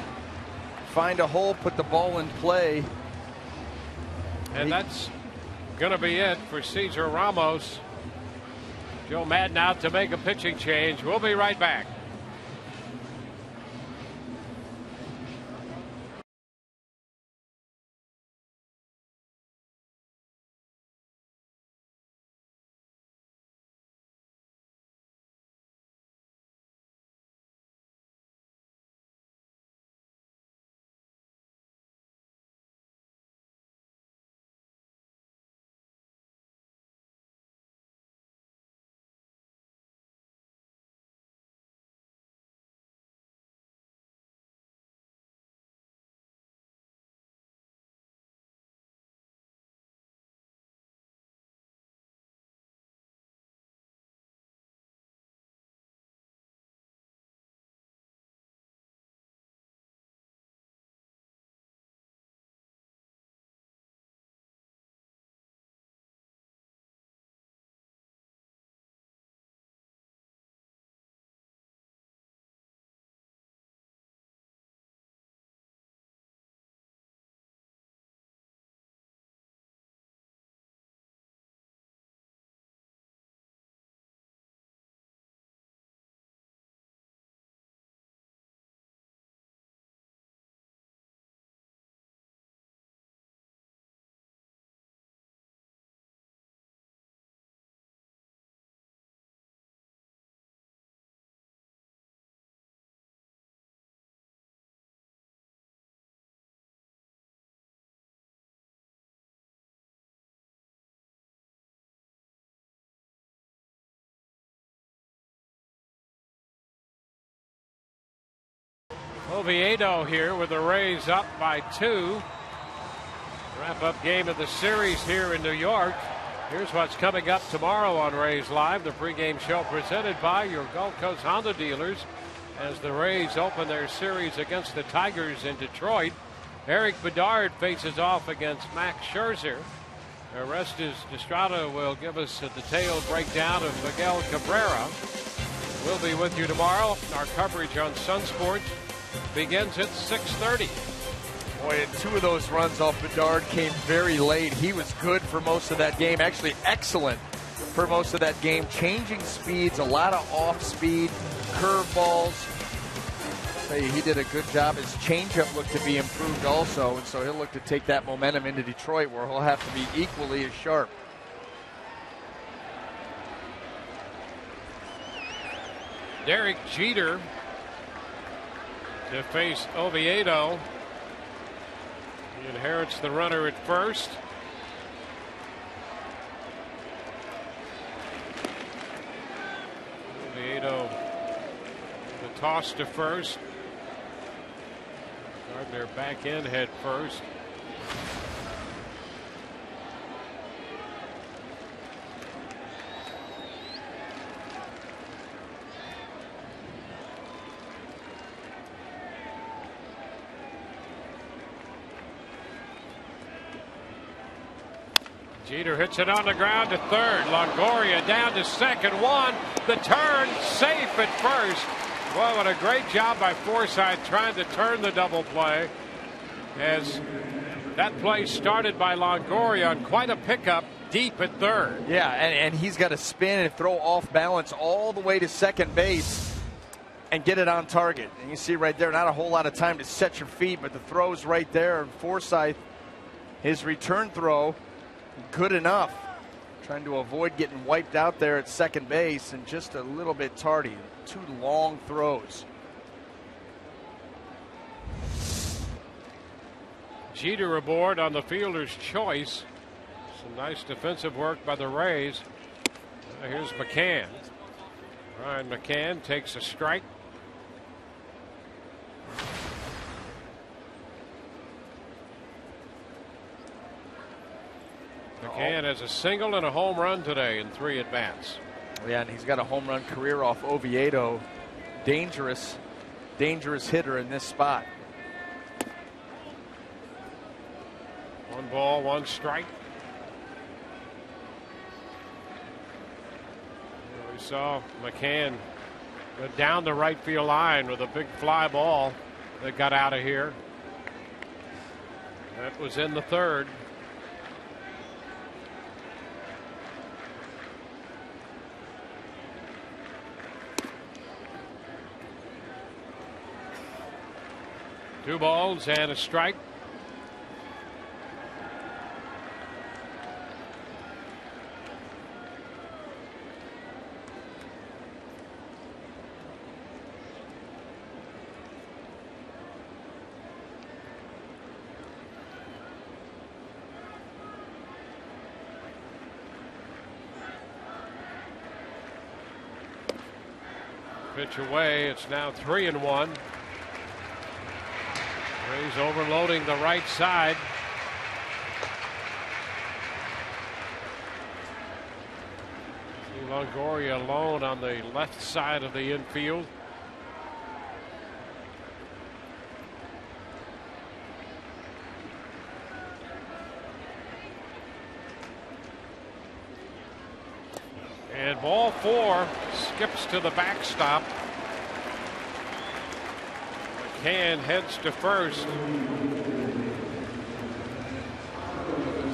find a hole, put the ball in play. And that's going to be it for Cesar Ramos. Joe Madden out to make a pitching change. We'll be right back. Oviedo here with the Rays up by 2. Wrap up game of the series here in New York. Here's what's coming up tomorrow on Rays Live, the pregame show presented by your Gulf Coast Honda dealers as the Rays open their series against the Tigers in Detroit. Eric Bedard faces off against Max Scherzer. Orestes Destrada will give us a detailed breakdown of Miguel Cabrera. We'll be with you tomorrow. Our coverage on Sun Sports begins at 6:30. Boy, and 2 of those runs off Bedard came very late. He was good for most of that game, actually excellent for most of that game. Changing speeds, a lot of off-speed, curveballs. He did a good job. His changeup looked to be improved also, and so he'll look to take that momentum into Detroit, where he'll have to be equally as sharp. Derek Jeter to face Oviedo. He inherits the runner at first. Oviedo the toss to first. Gardner back in head first. Jeter hits it on the ground to third. Longoria down to second. One. The turn. Safe at first. Well, what a great job by Forsythe trying to turn the double play. As that play started by Longoria on quite a pickup deep at third. Yeah, and he's got to spin and throw off balance all the way to second base and get it on target. And you see right there, not a whole lot of time to set your feet, but the throw's right there. And Forsythe, his return throw, good enough. Trying to avoid getting wiped out there at second base, and just a little bit tardy. 2 long throws. Jeter aboard on the fielder's choice. Some nice defensive work by the Rays. Here's McCann. Ryan McCann takes a strike. McCann has a single and a home run today in 3 at-bats. Yeah, and he's got a home run career off Oviedo. Dangerous hitter in this spot. 1 ball, 1 strike. We saw McCann go down the right field line with a big fly ball that got out of here. That was in the third. Two balls and a strike. Pitch away. It's now 3-1. Rays overloading the right side. See Longoria alone on the left side of the infield. And ball 4 skips to the backstop. McCann heads to first.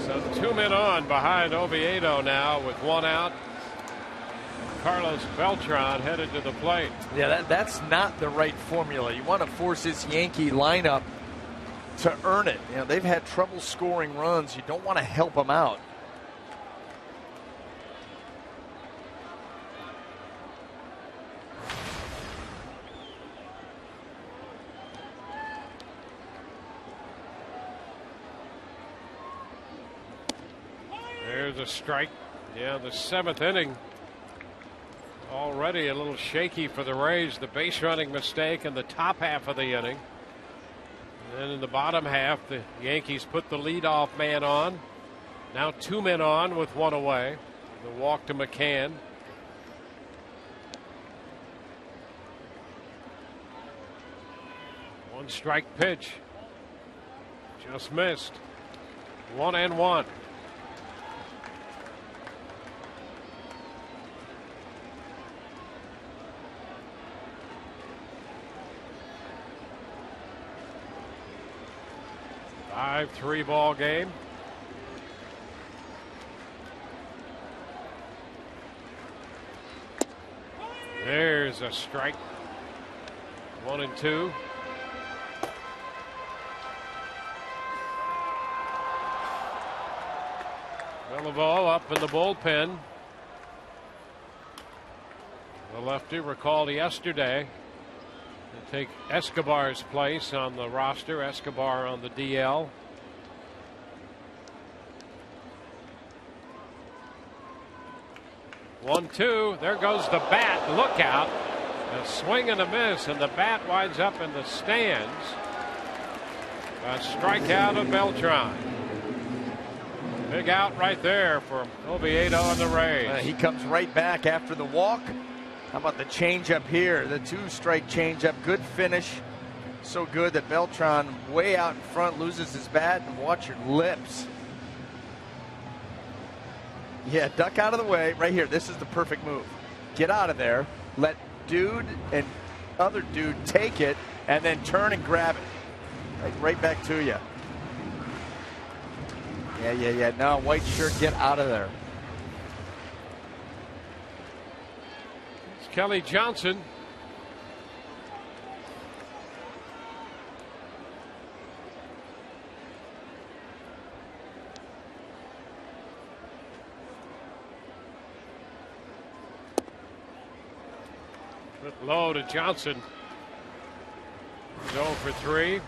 So 2 men on behind Oviedo now with 1 out. Carlos Beltran headed to the plate. Yeah, that's not the right formula. You want to force this Yankee lineup to earn it. You know, they've had trouble scoring runs. You don't want to help them out. There's a strike. Yeah, the 7th inning. Already a little shaky for the Rays. The base running mistake in the top half of the inning. And then in the bottom half, the Yankees put the leadoff man on. Now 2 men on with 1 away. The walk to McCann. One strike pitch. Just missed. 1-1. A 5-3 ball game. There's a strike. 1-2. Beliveau up in the bullpen. The lefty recalled yesterday to take Escobar's place on the roster. Escobar on the DL. One, two. There goes the bat. Look out. A swing and a miss, and the bat winds up in the stands. A strikeout of Beltran. Big out right there for Oviedo and the Rays. He comes right back after the walk. How about the changeup here? The 2-strike changeup. Good finish. So good that Beltran way out in front loses his bat, and watch your lips. Yeah, duck out of the way. Right here, this is the perfect move. Get out of there, let dude and other dude take it, and then turn and grab it. Right back to you. Yeah. No, white shirt, get out of there. It's Kelly Johnson. Low to Johnson. He's 0 for 3. A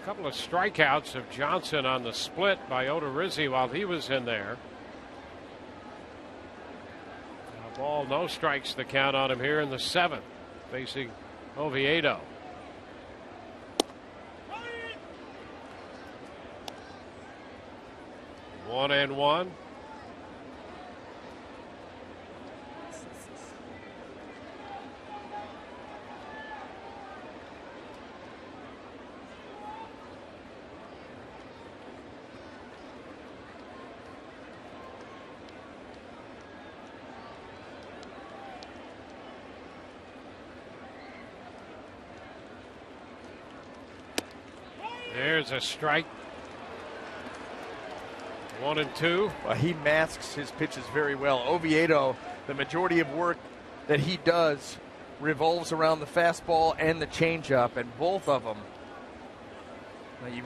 couple of strikeouts of Johnson on the split by Odorizzi while he was in there. A ball, no strikes, the count on him here in the 7th, facing Oviedo. One and one. There's a strike. 1 and 2. Well, he masks his pitches very well. Oviedo, the majority of work that he does revolves around the fastball and the changeup, and both of them,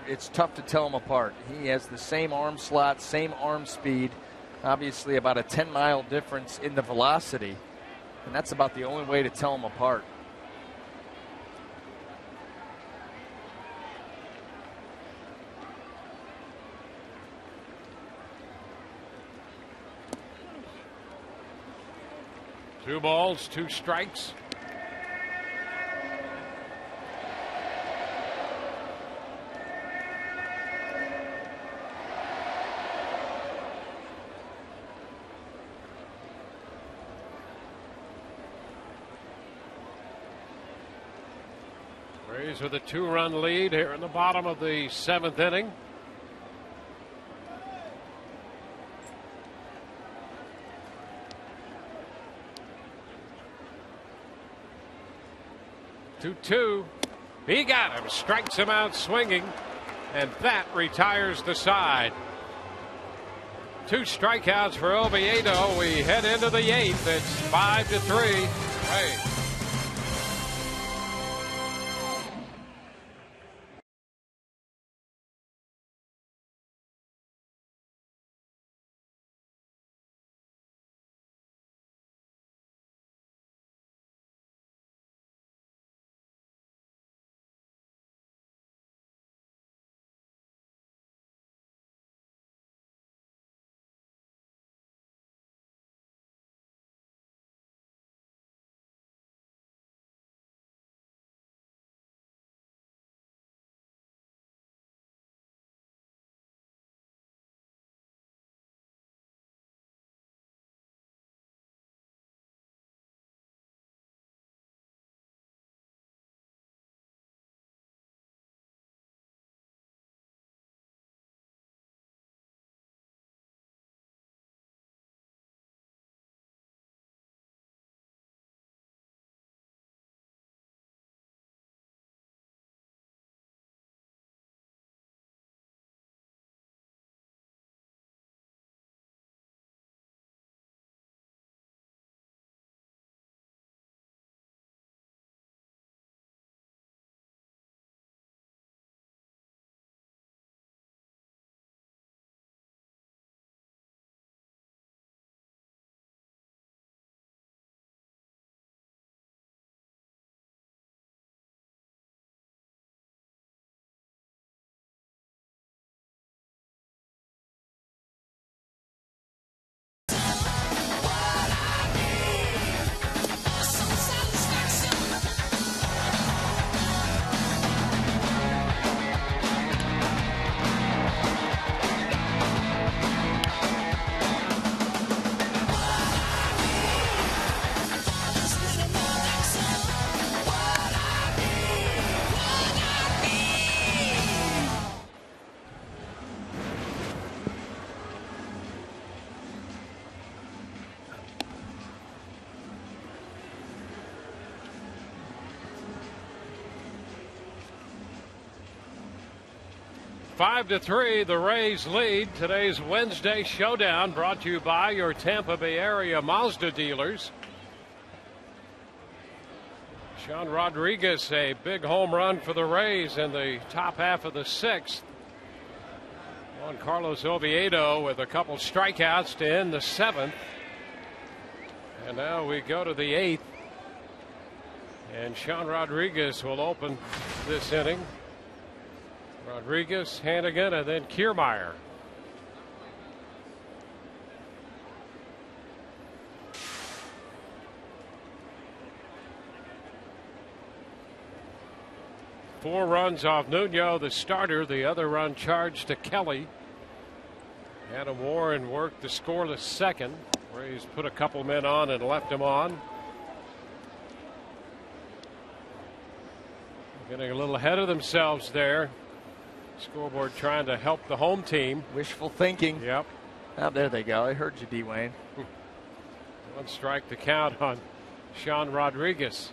it's tough to tell them apart. He has the same arm slot, same arm speed, obviously about a 10-mile difference in the velocity, and that's about the only way to tell them apart. Two balls, 2 strikes. Rays with a 2-run lead here in the bottom of the 7th inning. Two. He got him, strikes him out swinging, and that retires the side. 2 strikeouts for Oviedo. We head into the 8th. It's 5-3. Hey. 5-3, the Rays lead. Today's Wednesday showdown brought to you by your Tampa Bay area Mazda dealers. Sean Rodriguez, a big home run for the Rays in the top half of the 6th. Juan Carlos Oviedo with a couple strikeouts to end the 7th. And now we go to the 8th. And Sean Rodriguez will open this inning. Rodriguez, Hanigan, and then Kiermaier. Four runs off Nuno, the starter. The other run charged to Kelly. Adam Warren worked the scoreless second. Rays put a couple men on and left him on. Getting a little ahead of themselves there. Scoreboard trying to help the home team. Wishful thinking. Yep. Oh, there they go. I heard you, D. Wayne. One strike to count on Sean Rodriguez.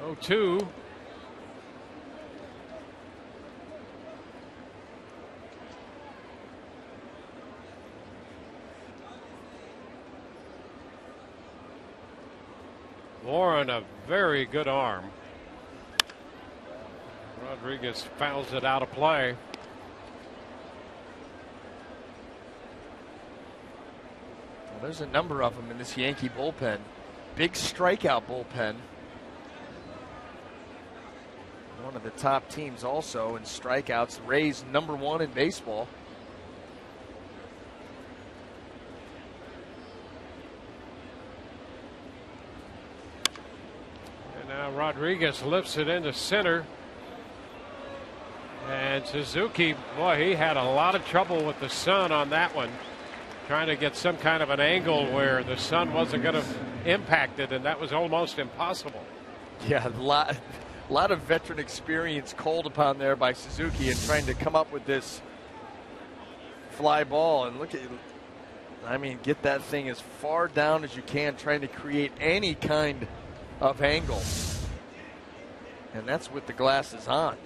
Oh, 2. Warren, a very good arm. Rodriguez fouls it out of play. Well, there's a number of them in this Yankee bullpen. Big strikeout bullpen. One of the top teams also in strikeouts. Rays #1 in baseball. Rodriguez lifts it into center. And Suzuki, boy, he had a lot of trouble with the sun on that one. Trying to get some kind of an angle where the sun wasn't going to impact it, and that was almost impossible. Yeah, a lot of veteran experience called upon there by Suzuki in trying to come up with this fly ball. And look at, I mean, get that thing as far down as you can, trying to create any kind of angle. And that's with the glasses on.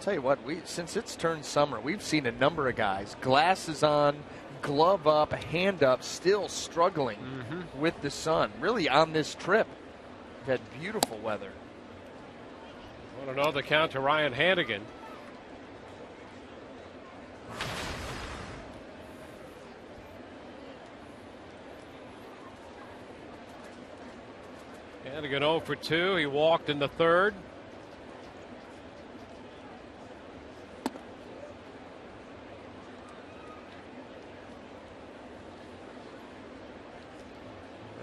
Tell you what, since it's turned summer, we've seen a number of guys, glasses on, glove up, hand up, still struggling with the sun. Really on this trip, we've had beautiful weather. Want to know the count to Ryan Hanigan. Hanigan 0 for 2. He walked in the 3rd.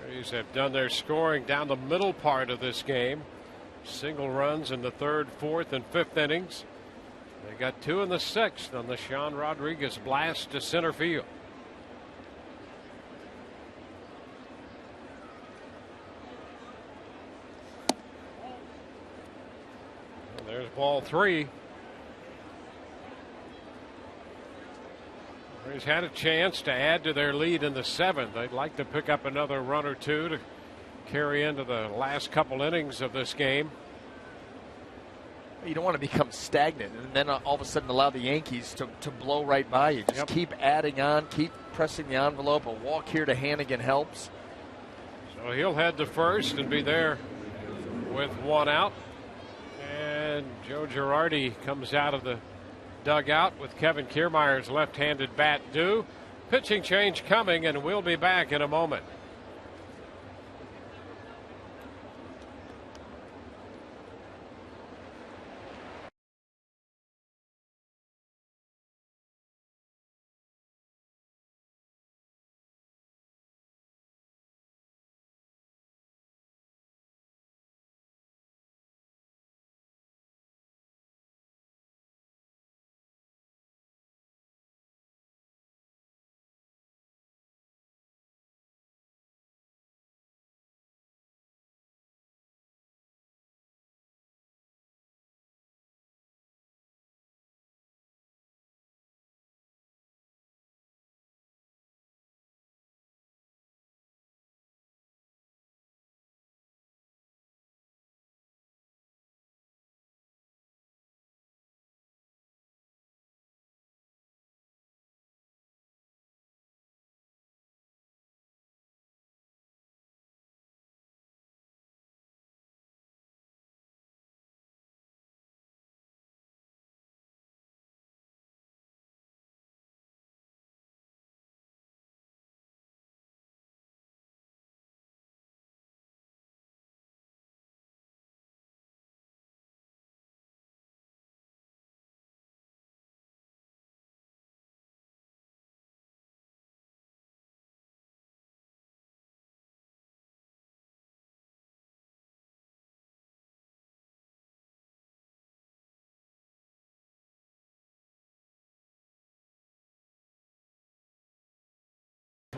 Rays have done their scoring down the middle part of this game. Single runs in the 3rd, 4th, and 5th innings. They got 2 in the 6th on the Sean Rodriguez blast to center field. There's ball 3. Rays had a chance to add to their lead in the 7th. They'd like to pick up another run or 2 to carry into the last couple innings of this game. You don't want to become stagnant and then all of a sudden allow the Yankees to blow right by you. Just keep adding on, keep pressing the envelope. A walk here to Hanigan helps. So he'll head to first and be there with 1 out. And Joe Girardi comes out of the dugout with Kevin Kiermaier's left-handed bat due. Pitching change coming, and we'll be back in a moment.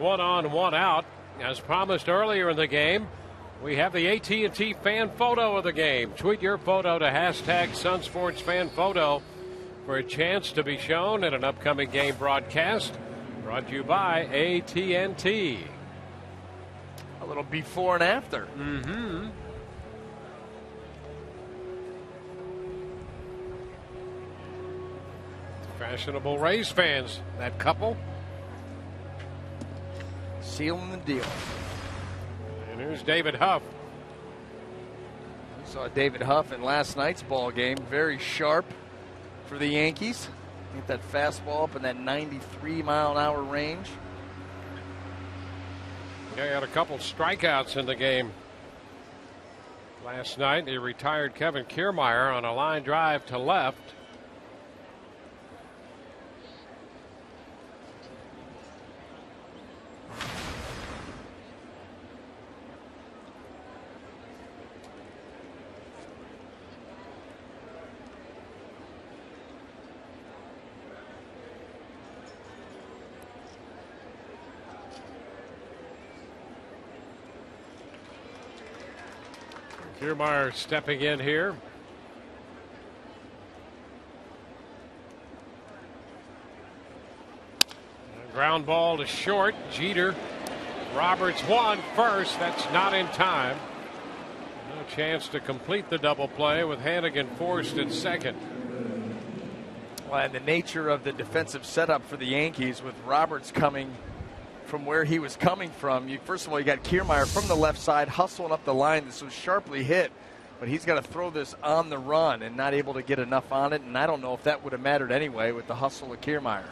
1 on, 1 out. As promised earlier in the game, we have the AT&T fan photo of the game. Tweet your photo to #SunSportsFanPhoto for a chance to be shown at an upcoming game broadcast. Brought to you by AT&T. A little before and after. Mm-hmm. Fashionable Rays fans, that couple. Sealing the deal. And here's David Huff. We saw David Huff in last night's ball game. Very sharp for the Yankees. Get that fastball up in that 93-mile-an-hour range. He had a couple strikeouts in the game last night. He retired Kevin Kiermaier on a line drive to left. Kiermaier stepping in here. Ground ball to short. Jeter. Roberts won first. That's not in time. No chance to complete the double play with Hanigan forced at second. Well, and the nature of the defensive setup for the Yankees with Roberts coming from where he was coming from. First of all, you got Kiermaier from the left side hustling up the line. This was sharply hit, but he's got to throw this on the run and not able to get enough on it. And I don't know if that would have mattered anyway with the hustle of Kiermaier.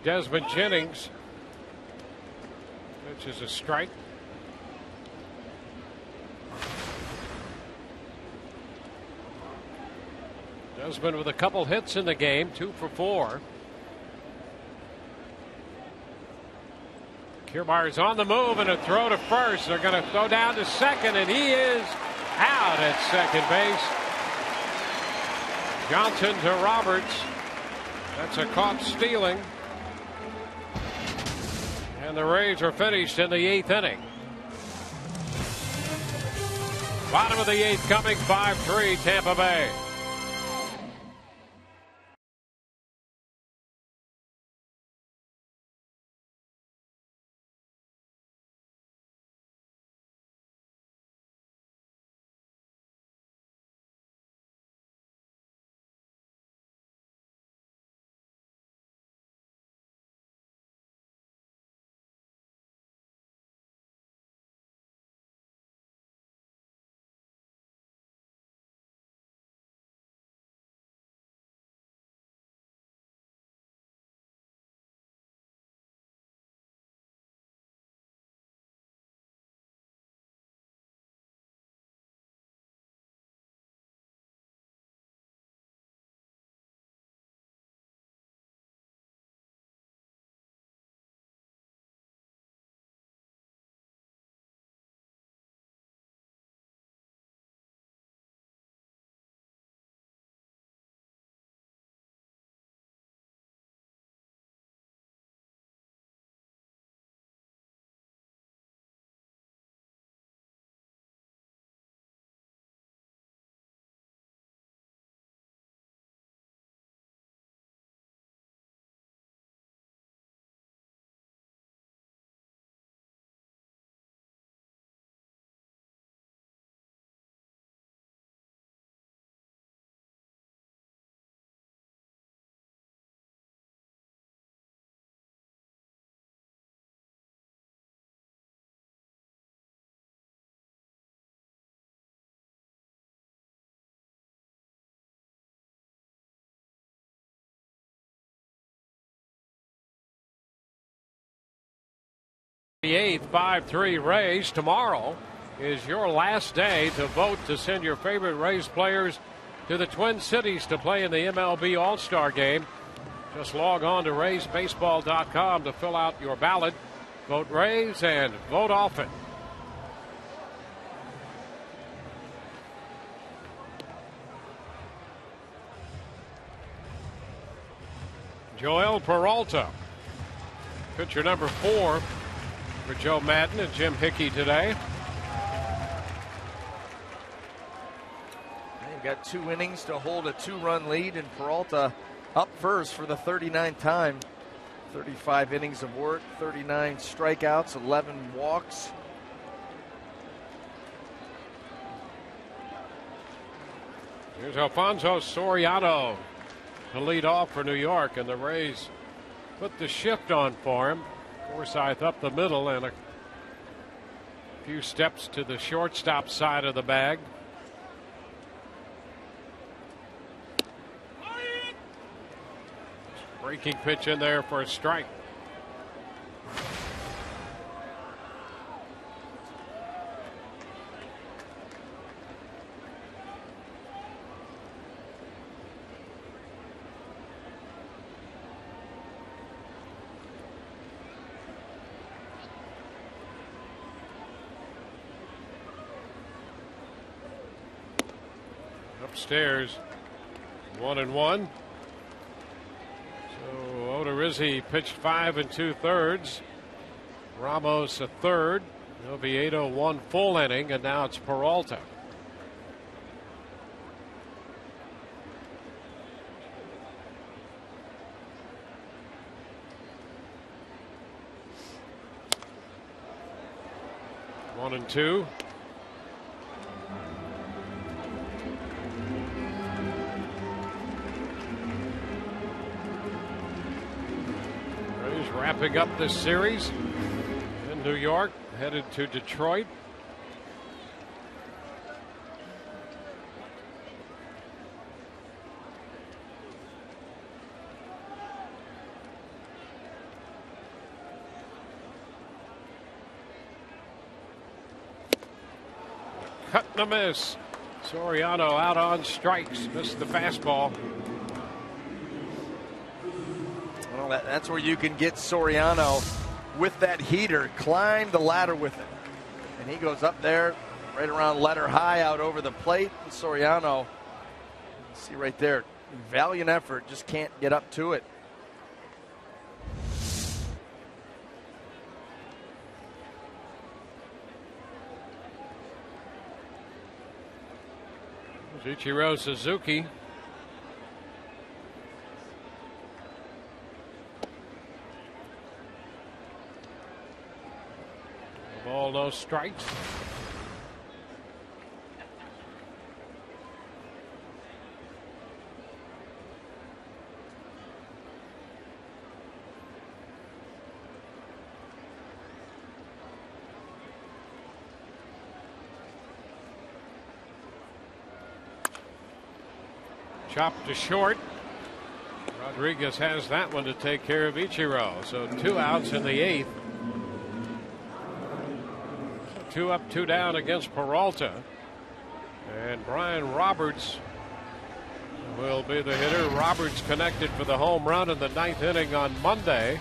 Desmond Jennings. Which is a strike. Desmond with a couple hits in the game, 2 for 4. Kiermaier's on the move and a throw to first. They're going to throw down to second, and he is out at second base. Johnson to Roberts. That's a caught stealing. And the Rays are finished in the 8th inning. Bottom of the 8th coming, 5-3 Tampa Bay. The 8th 5-3 Rays. Tomorrow is your last day to vote to send your favorite Rays players to the Twin Cities to play in the MLB All-Star Game. Just log on to RaysBaseball.com to fill out your ballot. Vote Rays and vote often. Joel Peralta, pitcher number 4 for Joe Madden and Jim Hickey today. They've got 2 innings to hold a 2-run lead, and Peralta up first for the 39th time. 35 innings of work, 39 strikeouts, 11 walks. Here's Alfonso Soriano to lead off for New York, and the Rays put the shift on for him. Forsythe up the middle and a few steps to the shortstop side of the bag. Breaking pitch in there for a strike. Upstairs, 1-1. So Odorizzi pitched 5 2/3. Ramos a third. Oviedo 1 full inning, and now it's Peralta. One and two. Wrapping up this series in New York, headed to Detroit. Cut and a miss. Soriano out on strikes. Missed the fastball. Well, that's where you can get Soriano with that heater. Climb the ladder with it. And he goes up there right around letter high out over the plate. And Soriano, see right there, valiant effort, just can't get up to it. Ichiro Suzuki. Ball, no strikes. Chopped to short. Rodriguez has that one to take care of Ichiro. So 2 outs in the 8th. 2 up, 2 down against Peralta. And Brian Roberts will be the hitter. Roberts connected for the home run in the 9th inning on Monday.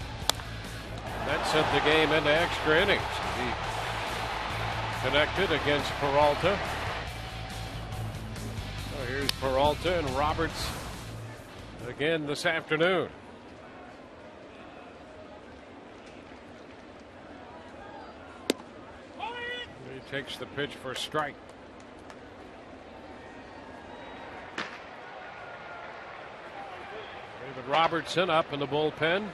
That sent the game into extra innings. He connected against Peralta. So here's Peralta and Roberts again this afternoon. Takes the pitch for a strike. David Robertson up in the bullpen.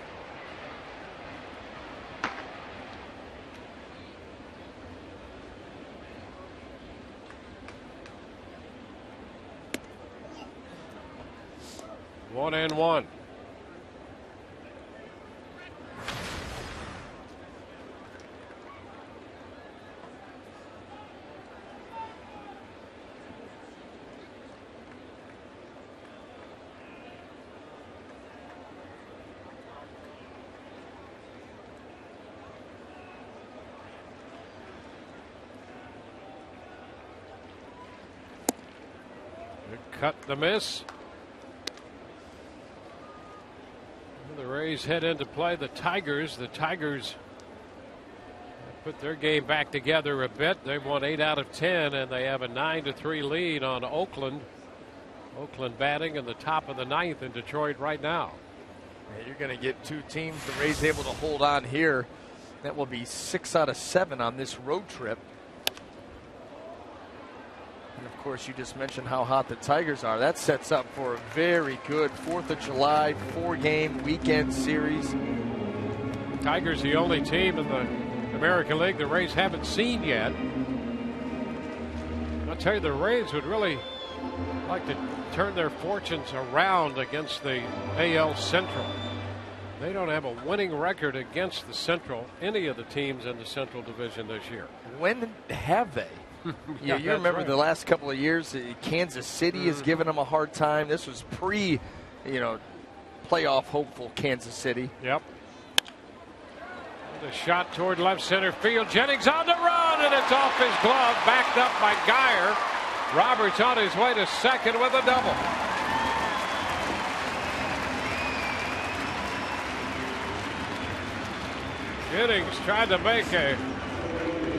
One and one. Cut the miss. Rays head into play the Tigers. The Tigers put their game back together a bit. They've won 8 out of 10, and they have a 9-3 lead on Oakland. Oakland batting in the top of the 9th in Detroit right now. Yeah, you're going to get two teams. The Rays able to hold on here. That will be 6 out of 7 on this road trip. And of course, you just mentioned how hot the Tigers are. That sets up for a very good 4th of July 4-game weekend series. Tigers the only team in the American League the Rays haven't seen yet. I'll tell you, the Rays would really like to turn their fortunes around against the AL Central. They don't have a winning record against the Central, any of the teams in the Central Division this year. When have they? Yeah, you remember right. The last couple of years, Kansas City has given them a hard time. This was playoff hopeful Kansas City. Yep. The shot toward left center field. Jennings on the run, and it's off his glove, backed up by Geyer. Roberts on his way to second with a double. Jennings tried to make a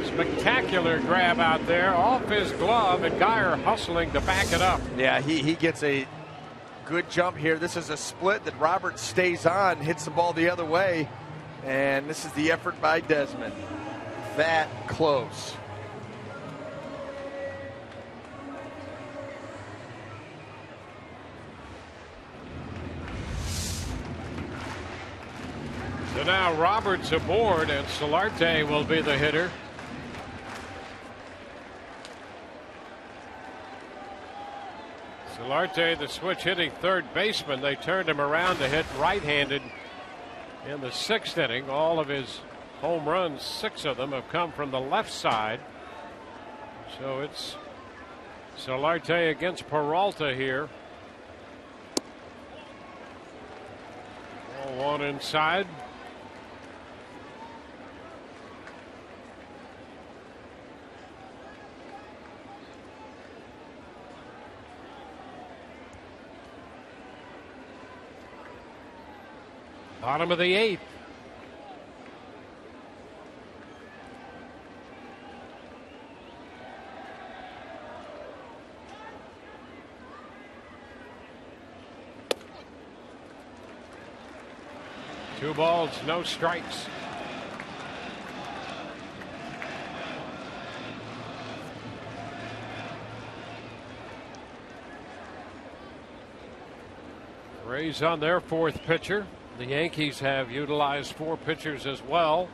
spectacular grab out there off his glove, and Geyer hustling to back it up. Yeah, he gets a good jump here. This is a split that Roberts stays on, hits the ball the other way, and this is the effort by Desmond. That close. So now Roberts aboard, and Solarte will be the hitter. Solarte, the switch hitting third baseman. They turned him around to hit right-handed in the 6th inning. All of his home runs, 6 of them, have come from the left side. So it's Solarte against Peralta here. Ball one inside. Bottom of the 8th. Two balls, no strikes. Rays on their 4th pitcher. The Yankees have utilized 4 pitchers as well.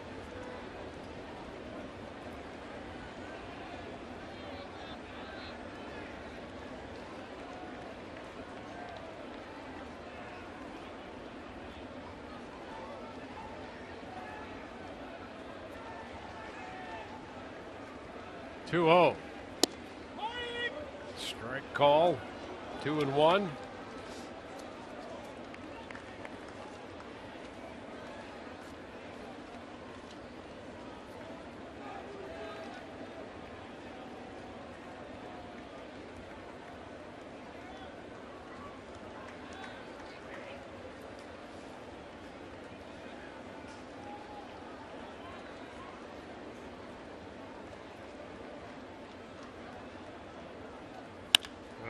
Two-0. Strike call. 2-1.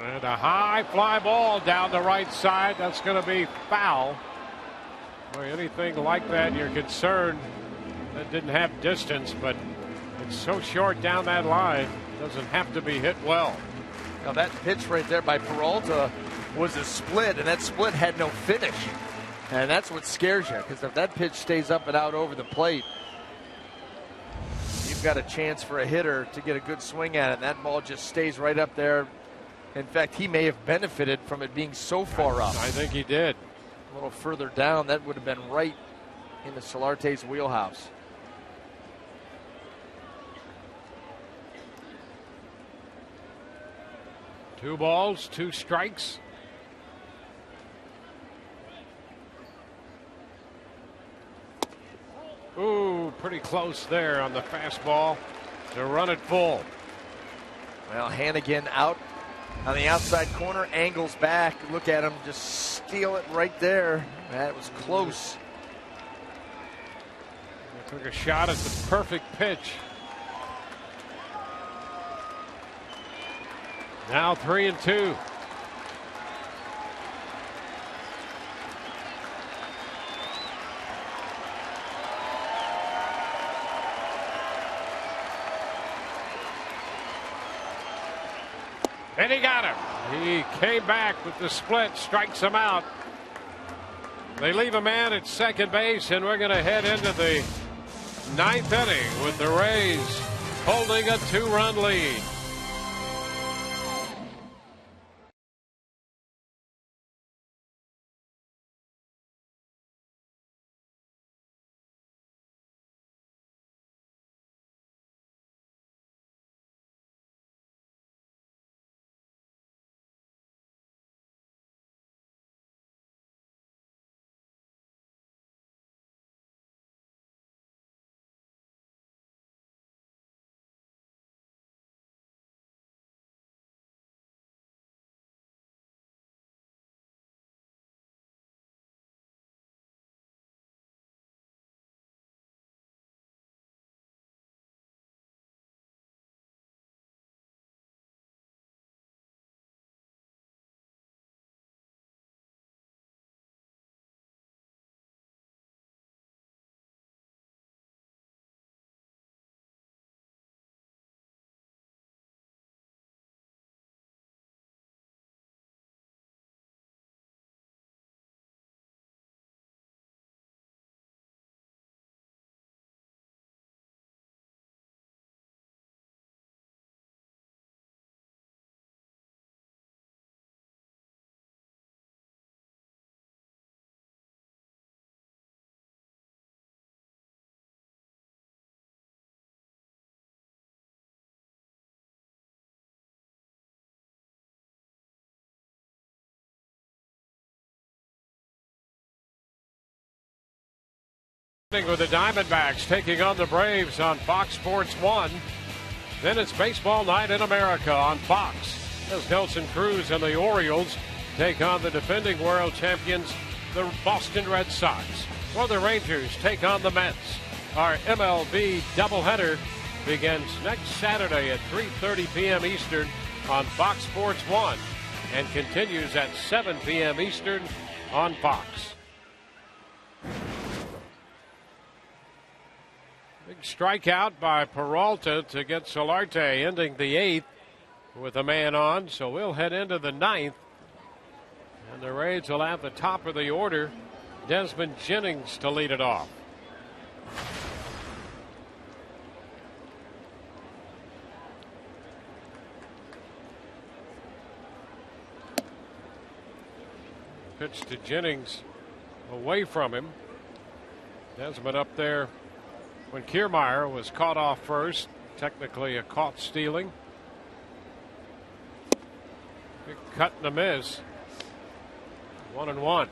And a high fly ball down the right side. That's going to be foul. Boy, anything like that, you're concerned that didn't have distance, but it's so short down that line. Doesn't have to be hit well. Now that pitch right there by Peralta was a split, and that split had no finish. And that's what scares you, because if that pitch stays up and out over the plate, you've got a chance for a hitter to get a good swing at it. And that ball just stays right up there. In fact, he may have benefited from it being so far up. I think he did. A little further down, that would have been right into Solarte's wheelhouse. Two balls, 2 strikes. Ooh, pretty close there on the fastball to run it full. Well, HANIGAN out on the outside corner, angles back. Look at him just steal it right there. That was close. Took a shot at the perfect pitch. Now 3-2. And he got him. He came back with the split, strikes him out. They leave a man at second base, and we're going to head into the ninth inning with the Rays holding a 2-run lead. With the Diamondbacks taking on the Braves on Fox Sports 1. Then it's Baseball Night in America on Fox as Nelson Cruz and the Orioles take on the defending world champions, the Boston Red Sox. While the Rangers take on the Mets. Our MLB doubleheader begins next Saturday at 3:30 p.m. Eastern on Fox Sports 1 and continues at 7 p.m. Eastern on Fox. Big strikeout by Peralta to get Solarte, ending the 8th with a man on. So we'll head into the 9th. And the Rays will have the top of the order, Desmond Jennings, to lead it off. Pitch to Jennings away from him. Desmond up there when Kiermaier was caught off first, technically a caught stealing. Big cut and a miss. 1-1. Well,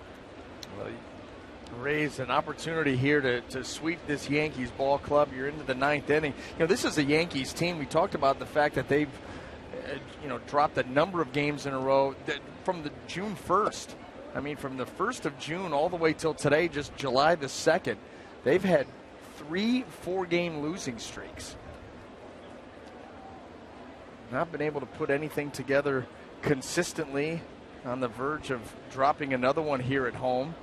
Rays an opportunity here to sweep this Yankees ball club. You're into the 9th inning. You know, this is a Yankees team. We talked about the fact that they've dropped a number of games in a row from the June 1st. I mean, from the 1st of June all the way till today, just July the 2nd, they've had 3 4-game losing streaks. Not been able to put anything together consistently, on the verge of dropping another one here at home.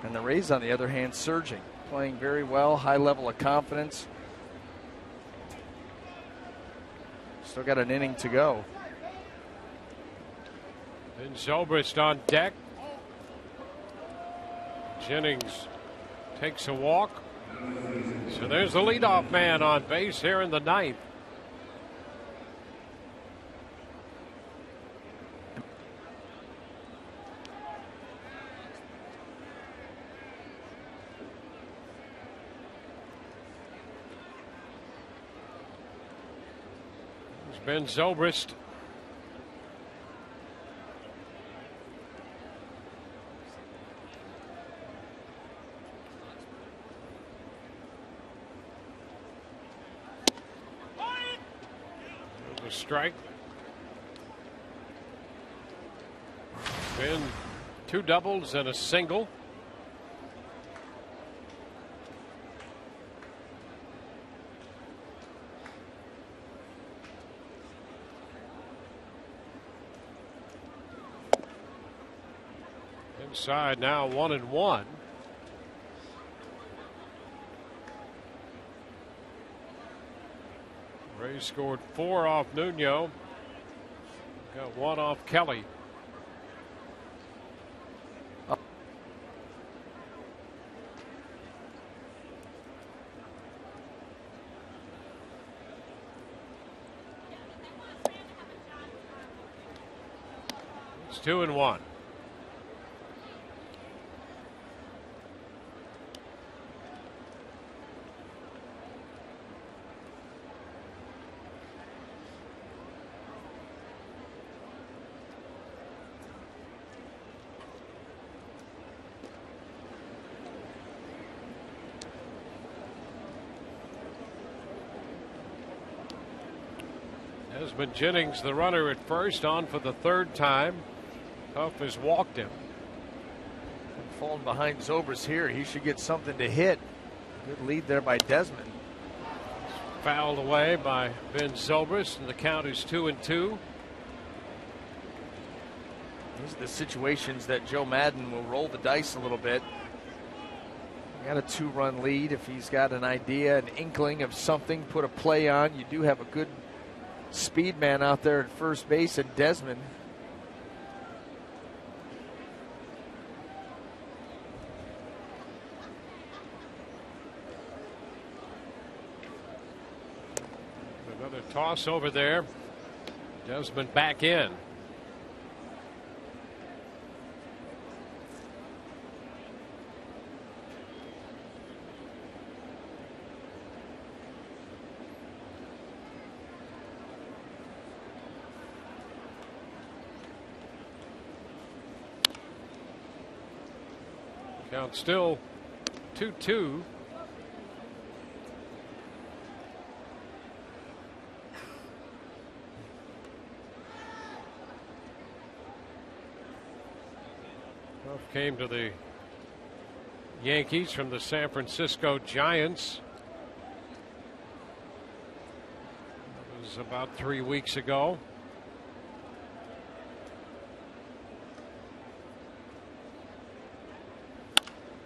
And the Rays, on the other hand, surging, playing very well, high level of confidence. Still got an inning to go. And Zobrist on deck. Jennings takes a walk. So there's the leadoff man on base here in the 9th. There's Ben Zobrist. Strike. Been 2 doubles and a single. Outside now, 1-1. Rays scored 4 off Nuno. Got 1 off Kelly. It's 2-1. Desmond Jennings, the runner at first, on for the 3rd time. Huff has walked him. Falling behind Zobrist here. He should get something to hit. Good lead there by Desmond. Fouled away by Ben Zobrist, and the count is 2-2. These are the situations that Joe Madden will roll the dice a little bit. Got a 2-run lead. If he's got an idea, an inkling of something, put a play on. You do have a good speed man out there at first base, and Desmond. Another toss over there. Desmond back in. Count still 2-2. Huff came to the Yankees from the San Francisco Giants. It was about 3 weeks ago.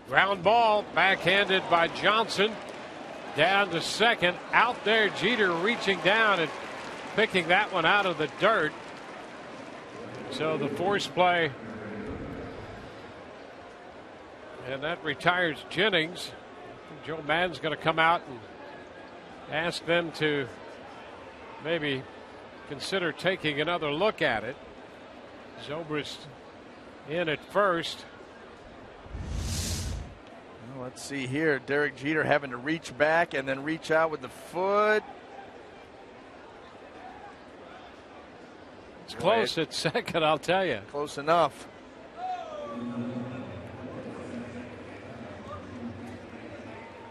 Ground ball, backhanded by Johnson. Down to second. Out there, Jeter reaching down and picking that one out of the dirt. So the force play. And that retires Jennings. Joe Madden's going to come out and ask them to maybe consider taking another look at it. Zobrist in at first. Let's see here. Derek Jeter having to reach back and then reach out with the foot. It's close at second, I'll tell you. Close enough.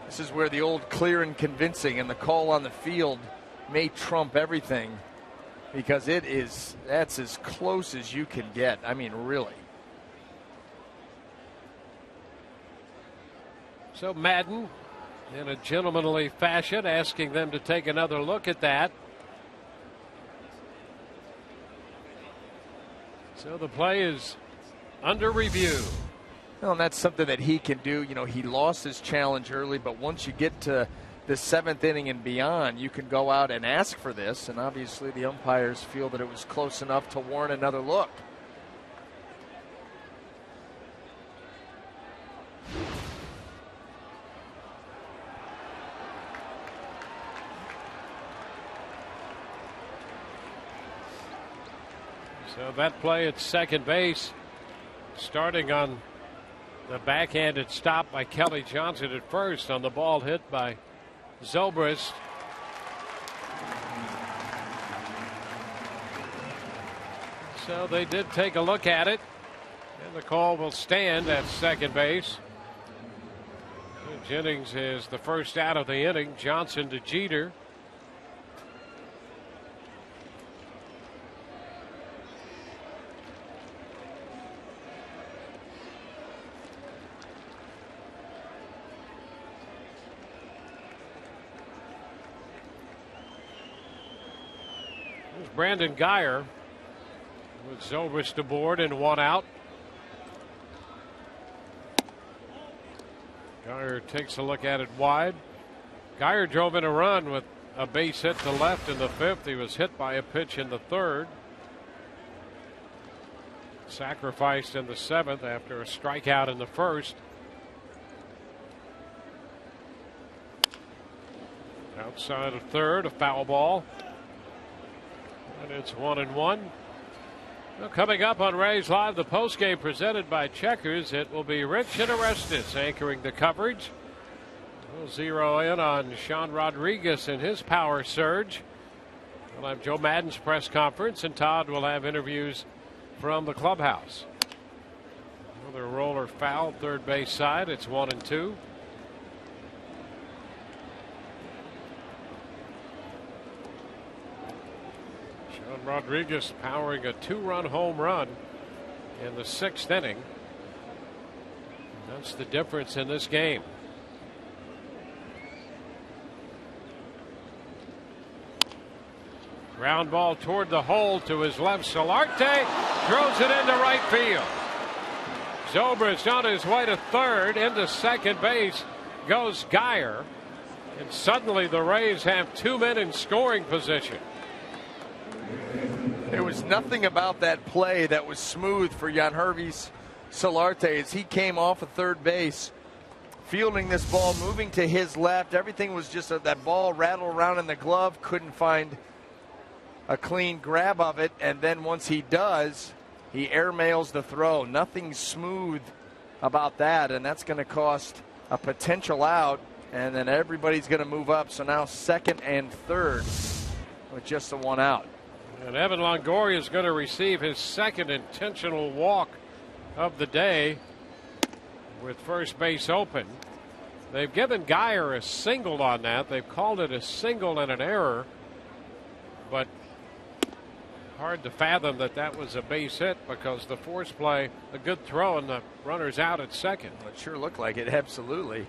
This is where the old clear and convincing and the call on the field may trump everything, because that's as close as you can get. I mean, really. So Madden, in a gentlemanly fashion, asking them to take another look at that. So the play is under review. Well, and that's something that he can do. You know, he lost his challenge early, but once you get to the 7th inning and beyond, you can go out and ask for this. And obviously the umpires feel that it was close enough to warrant another look. So that play at second base, starting on the backhanded stop by Kelly Johnson at first on the ball hit by Zobrist. So they did take a look at it, and the call will stand at second base. Jennings is the first out of the inning. Johnson to Jeter. Brandon Guyer with Zobrist aboard and 1 out. Gardner takes a look at it wide. Geyer drove in a run with a base hit to left in the 5th. He was hit by a pitch in the 3rd. Sacrificed in the 7th after a strikeout in the 1st. Outside of 3rd, a foul ball. And it's 1-1. Well, coming up on Rays Live, the postgame presented by Checkers. It will be Rich and Orestes anchoring the coverage. We'll zero in on Sean Rodriguez and his power surge. We'll have Joe Madden's press conference, and Todd will have interviews from the clubhouse. Another roller foul, third base side. It's 1-2. Sean Rodriguez powering a 2-run home run in the 6th inning. That's the difference in this game. Ground ball toward the hole to his left. Solarte throws it into right field. Zobrist on his way to 3rd. Into second base goes Geyer. And suddenly the Rays have 2 men in scoring position. There was nothing about that play that was smooth for Yangervis Solarte as he came off of third base, fielding this ball, moving to his left. Everything was just that ball rattled around in the glove, couldn't find a clean grab of it, and then once he does, he airmails the throw. Nothing smooth about that, and that's going to cost a potential out, and then everybody's going to move up. So now 2nd and 3rd with just the 1 out. And Evan Longoria is going to receive his 2nd intentional walk of the day with first base open. They've given Geyer a single on that. They've called it a single and an error, but hard to fathom that that was a base hit because the force play, a good throw, and the runner's out at 2nd. It sure looked like it, absolutely.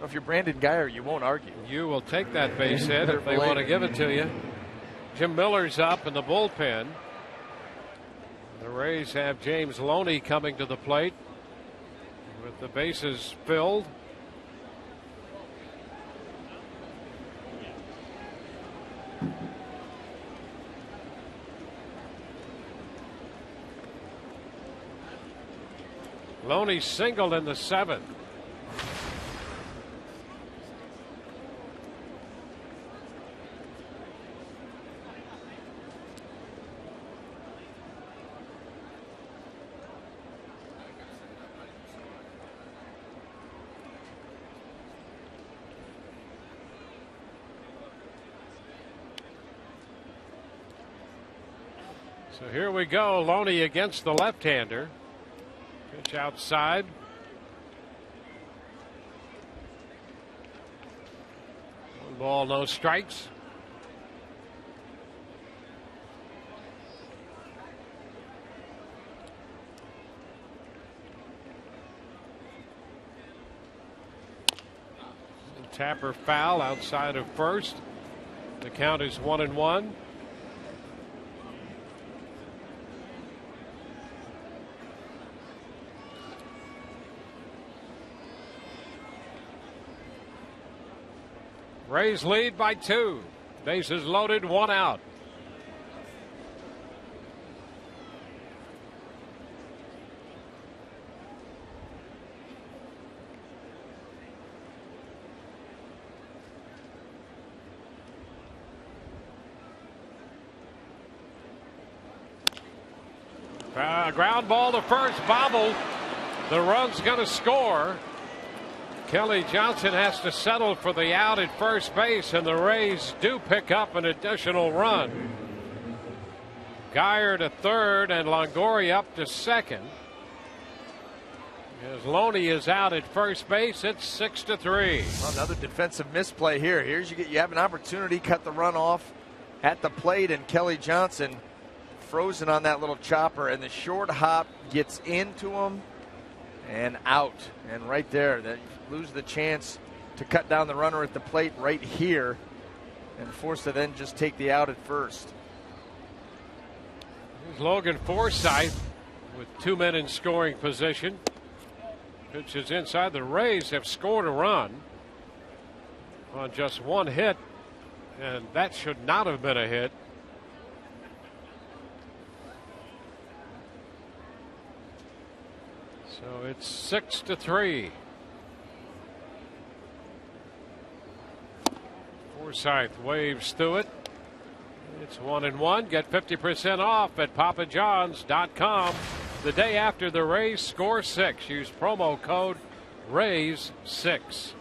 Well, if you're Brandon Geyer, you won't argue. You will take that base hit if they want to give it to you. Jim Miller's up in the bullpen. The Rays have James Loney coming to the plate with the bases filled. Loney singled in the 7th. So here we go. Loney against the left-hander. Pitch outside. One ball, no strikes. Tapper foul outside of first. The count is 1-1. Rays lead by 2. Bases loaded, 1 out. Ground ball to first, bobbled. The run's going to score. Kelly Johnson has to settle for the out at first base, and the Rays do pick up an additional run. Geyer to 3rd and Longoria up to 2nd. As Loney is out at first base, it's 6-3. Well, another defensive misplay here. You have an opportunity, cut the run off at the plate, and Kelly Johnson frozen on that little chopper, and the short hop gets into him and out. And right there, that lose the chance to cut down the runner at the plate right here and forced to then just take the out at first. Here's Logan Forsythe with 2 men in scoring position. Pitch is inside. The Rays have scored a run on just one hit, and that should not have been a hit. So it's 6-3. Forsythe waves through it. It's 1-1. Get 50% off at papajohns.com. The day after the Rays score 6. Use promo code RAYS6.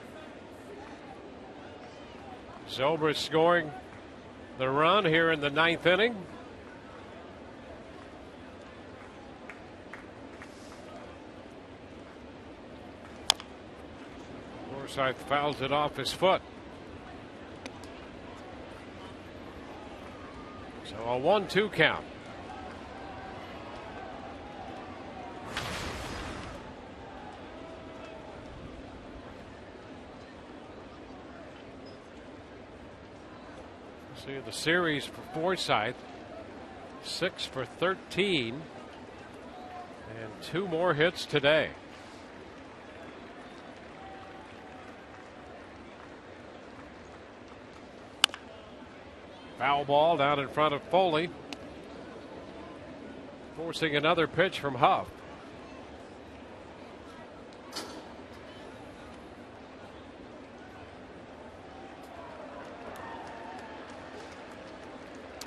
Zobrist scoring the run here in the 9th inning. Forsythe fouls it off his foot. So a 1-2 count. See the series for Forsythe, 6 for 13, and 2 more hits today. Foul ball down in front of Foley, forcing another pitch from Huff.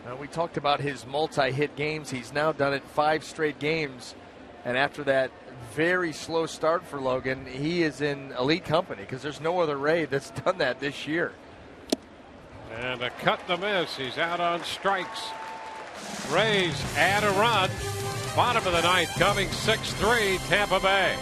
Now, we talked about his multi-hit games. He's now done it 5 straight games. And after that very slow start for Logan, he is in elite company because there's no other Ray that's done that this year. And a cut and a miss. He's out on strikes. Rays add a run. Bottom of the 9th coming, 6-3 Tampa Bay.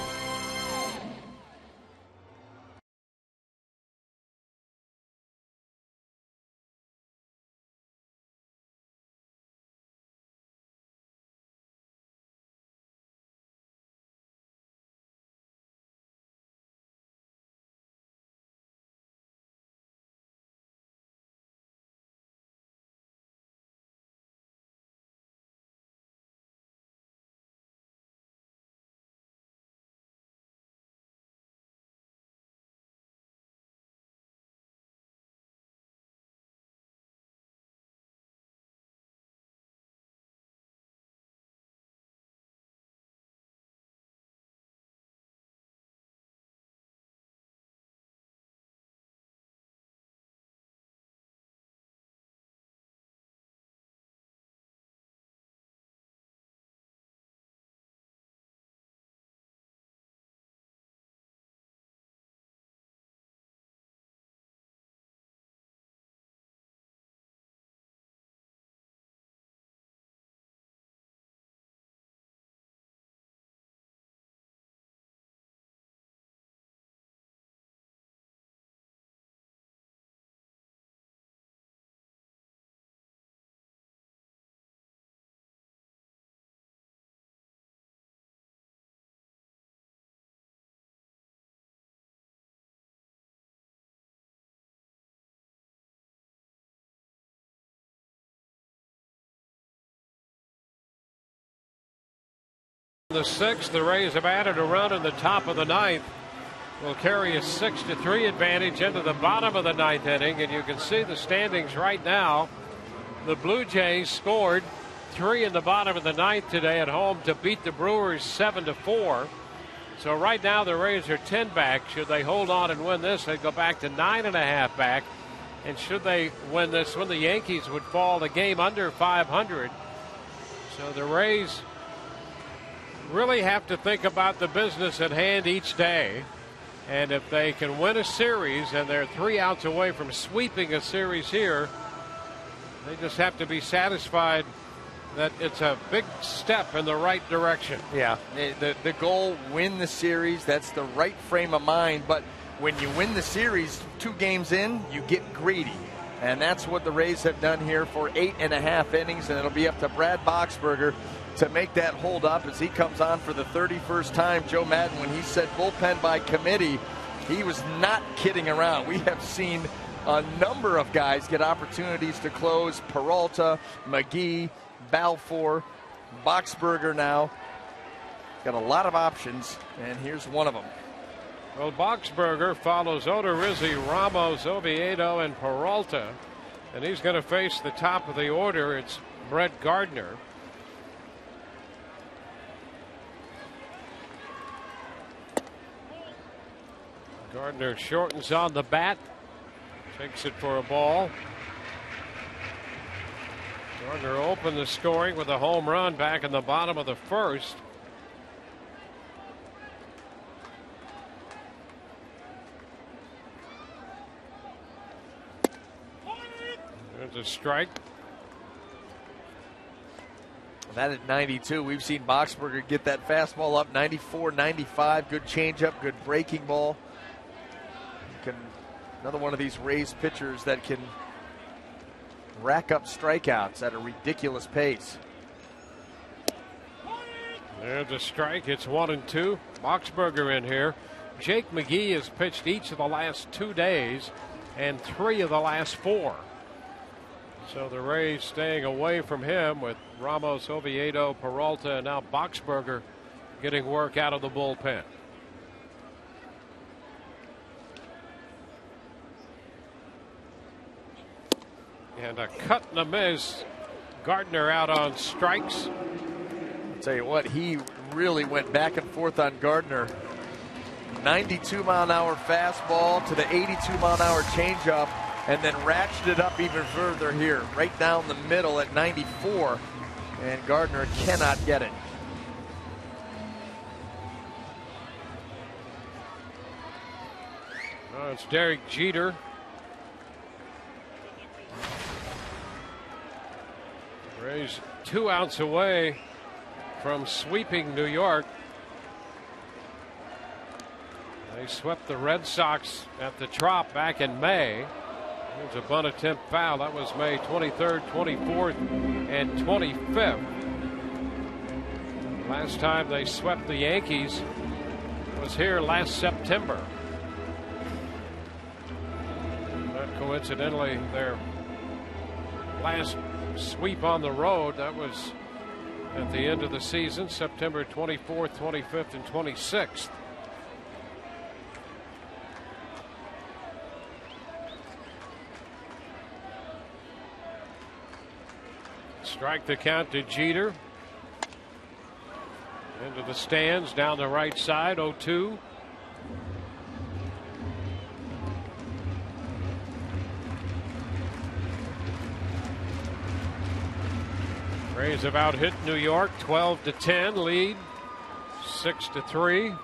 The 6th, the Rays have added a run in the top of the 9th. Will carry a 6-3 advantage into the bottom of the 9th inning, and you can see the standings right now. The Blue Jays scored 3 in the bottom of the 9th today at home to beat the Brewers 7-4. So right now the Rays are 10 back. Should they hold on and win this, they'd go back to 9.5 back. And should they win this one, the Yankees would fall a game under 500. So the Rays really have to think about the business at hand each day. And if they can win a series, and they're 3 outs away from sweeping a series here, they just have to be satisfied that it's a big step in the right direction. Yeah, the goal, win the series. That's the right frame of mind. But when you win the series 2 games in, you get greedy. And that's what the Rays have done here for 8.5 innings. And it'll be up to Brad Boxberger to make that hold up as he comes on for the 31st time. Joe Madden, when he said bullpen by committee, he was not kidding around. We have seen a number of guys get opportunities to close. Peralta, McGee, Balfour, Boxberger now. got a lot of options, and here's one of them. Well, Boxberger follows Odorizzi, Ramos, Oviedo, and Peralta. And he's going to face the top of the order. It's Brett Gardner. Gardner shortens on the bat. Takes it for a ball. Gardner opened the scoring with a home run back in the bottom of the first. There's a strike. That at 92. We've seen Boxberger get that fastball up 94, 95. Good changeup, good breaking ball. Another one of these Rays pitchers that can rack up strikeouts at a ridiculous pace. There's a strike. It's 1-2. Boxberger in here. Jake McGee has pitched each of the last 2 days and 3 of the last 4. So the Rays staying away from him with Ramos, Oviedo, Peralta, and now Boxberger getting work out of the bullpen. And a cut and a miss. Gardner out on strikes. I'll tell you what, he really went back and forth on Gardner. 92-mile-an-hour fastball to the 82-mile-an-hour changeup, and then ratcheted up even further here, right down the middle at 94, and Gardner cannot get it. It's Derek Jeter. Rays 2 outs away from sweeping New York. They swept the Red Sox at the Trop back in May. There's a bunt attempt foul. That was May 23rd, 24th, and 25th. Last time they swept the Yankees was here last September. Not coincidentally, their last sweep on the road, that was at the end of the season, September 24th, 25th, and 26th. Strike the count to Jeter. Into the stands down the right side, 0-2. Rays have out hit New York 12-10, lead 6-3.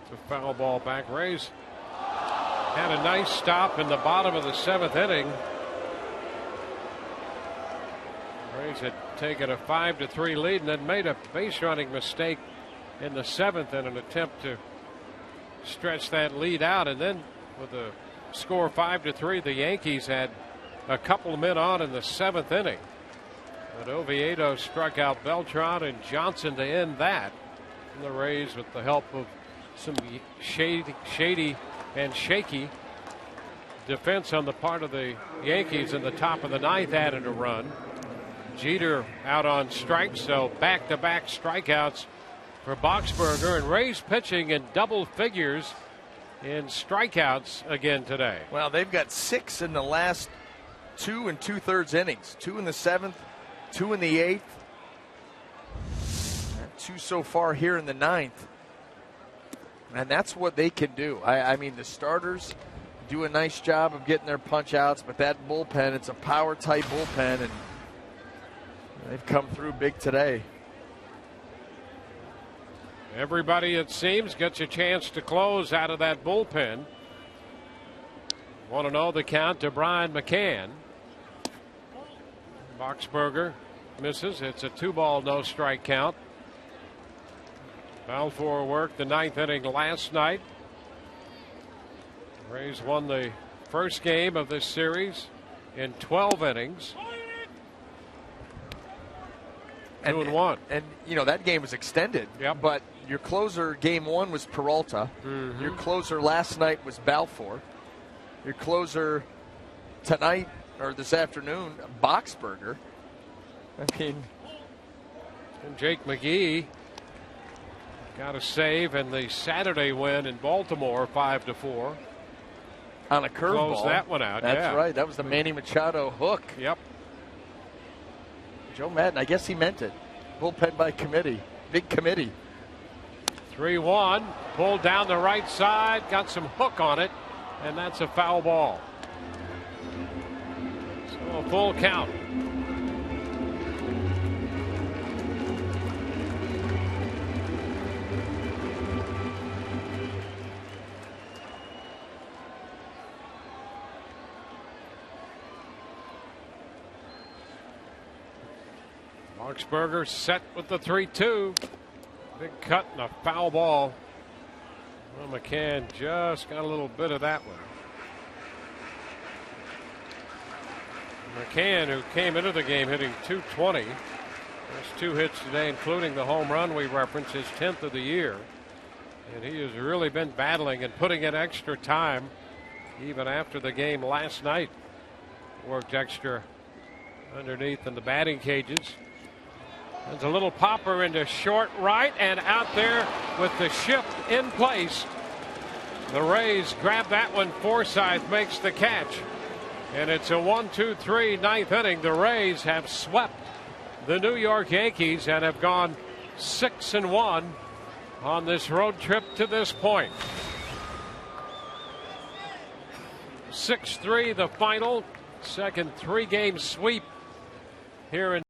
It's a foul ball back. Rays had a nice stop in the bottom of the 7th inning. Rays had taken a 5-3 lead and then made a base running mistake in the 7th in an attempt to stretch that lead out. And then with the score 5-3, the Yankees had a couple of men on in the 7th inning. But Oviedo struck out Beltran and Johnson to end that. And the Rays, with the help of some shady and shaky defense on the part of the Yankees in the top of the 9th, added a run. Jeter out on strikes, so back-to-back strikeouts for Boxberger, and Rays pitching in double figures in strikeouts again today. Well, they've got 6 in the last 2 2/3 innings. 2 in the 7th, 2 in the 8th, and 2 so far here in the 9th. And that's what they can do. I mean, the starters do a nice job of getting their punch outs, but that bullpen, it's a power type bullpen, and they've come through big today. Everybody, it seems, gets a chance to close out of that bullpen. Want to know the count to Brian McCann. Boxberger misses. It's a 2-ball, no strike count. Foul for work the 9th inning last night. Rays won the first game of this series in 12 innings. 2-1. And you know, that game was extended. Yep. But Your closer game 1 was Peralta. Your closer last night was Balfour. Your closer tonight or this afternoon, Boxberger. I mean, and Jake McGee got a save in the Saturday win in Baltimore, 5-4. On a curveball. Closed that one out. That's right. That was the Manny Machado hook. Yep. Joe Madden, I guess he meant it. Bullpen by committee. Big committee. 3-1. Pulled down the right side. Got some hook on it. And that's a foul ball. So a full count. Boxberger set with the 3-2. Big cut and a foul ball. Well, McCann just got a little bit of that one. McCann, who came into the game hitting .220. That's 2 hits today, including the home run we referenced, his 10th of the year. And he has really been battling and putting in extra time, even after the game last night. Worked extra underneath in the batting cages. There's a little popper into short right and out there with the shift in place. The Rays grab that one. Forsythe makes the catch. And it's a 1-2-3 ninth inning. The Rays have swept the New York Yankees and have gone 6-1 on this road trip to this point. 6-3 the final. Second 3-game sweep here in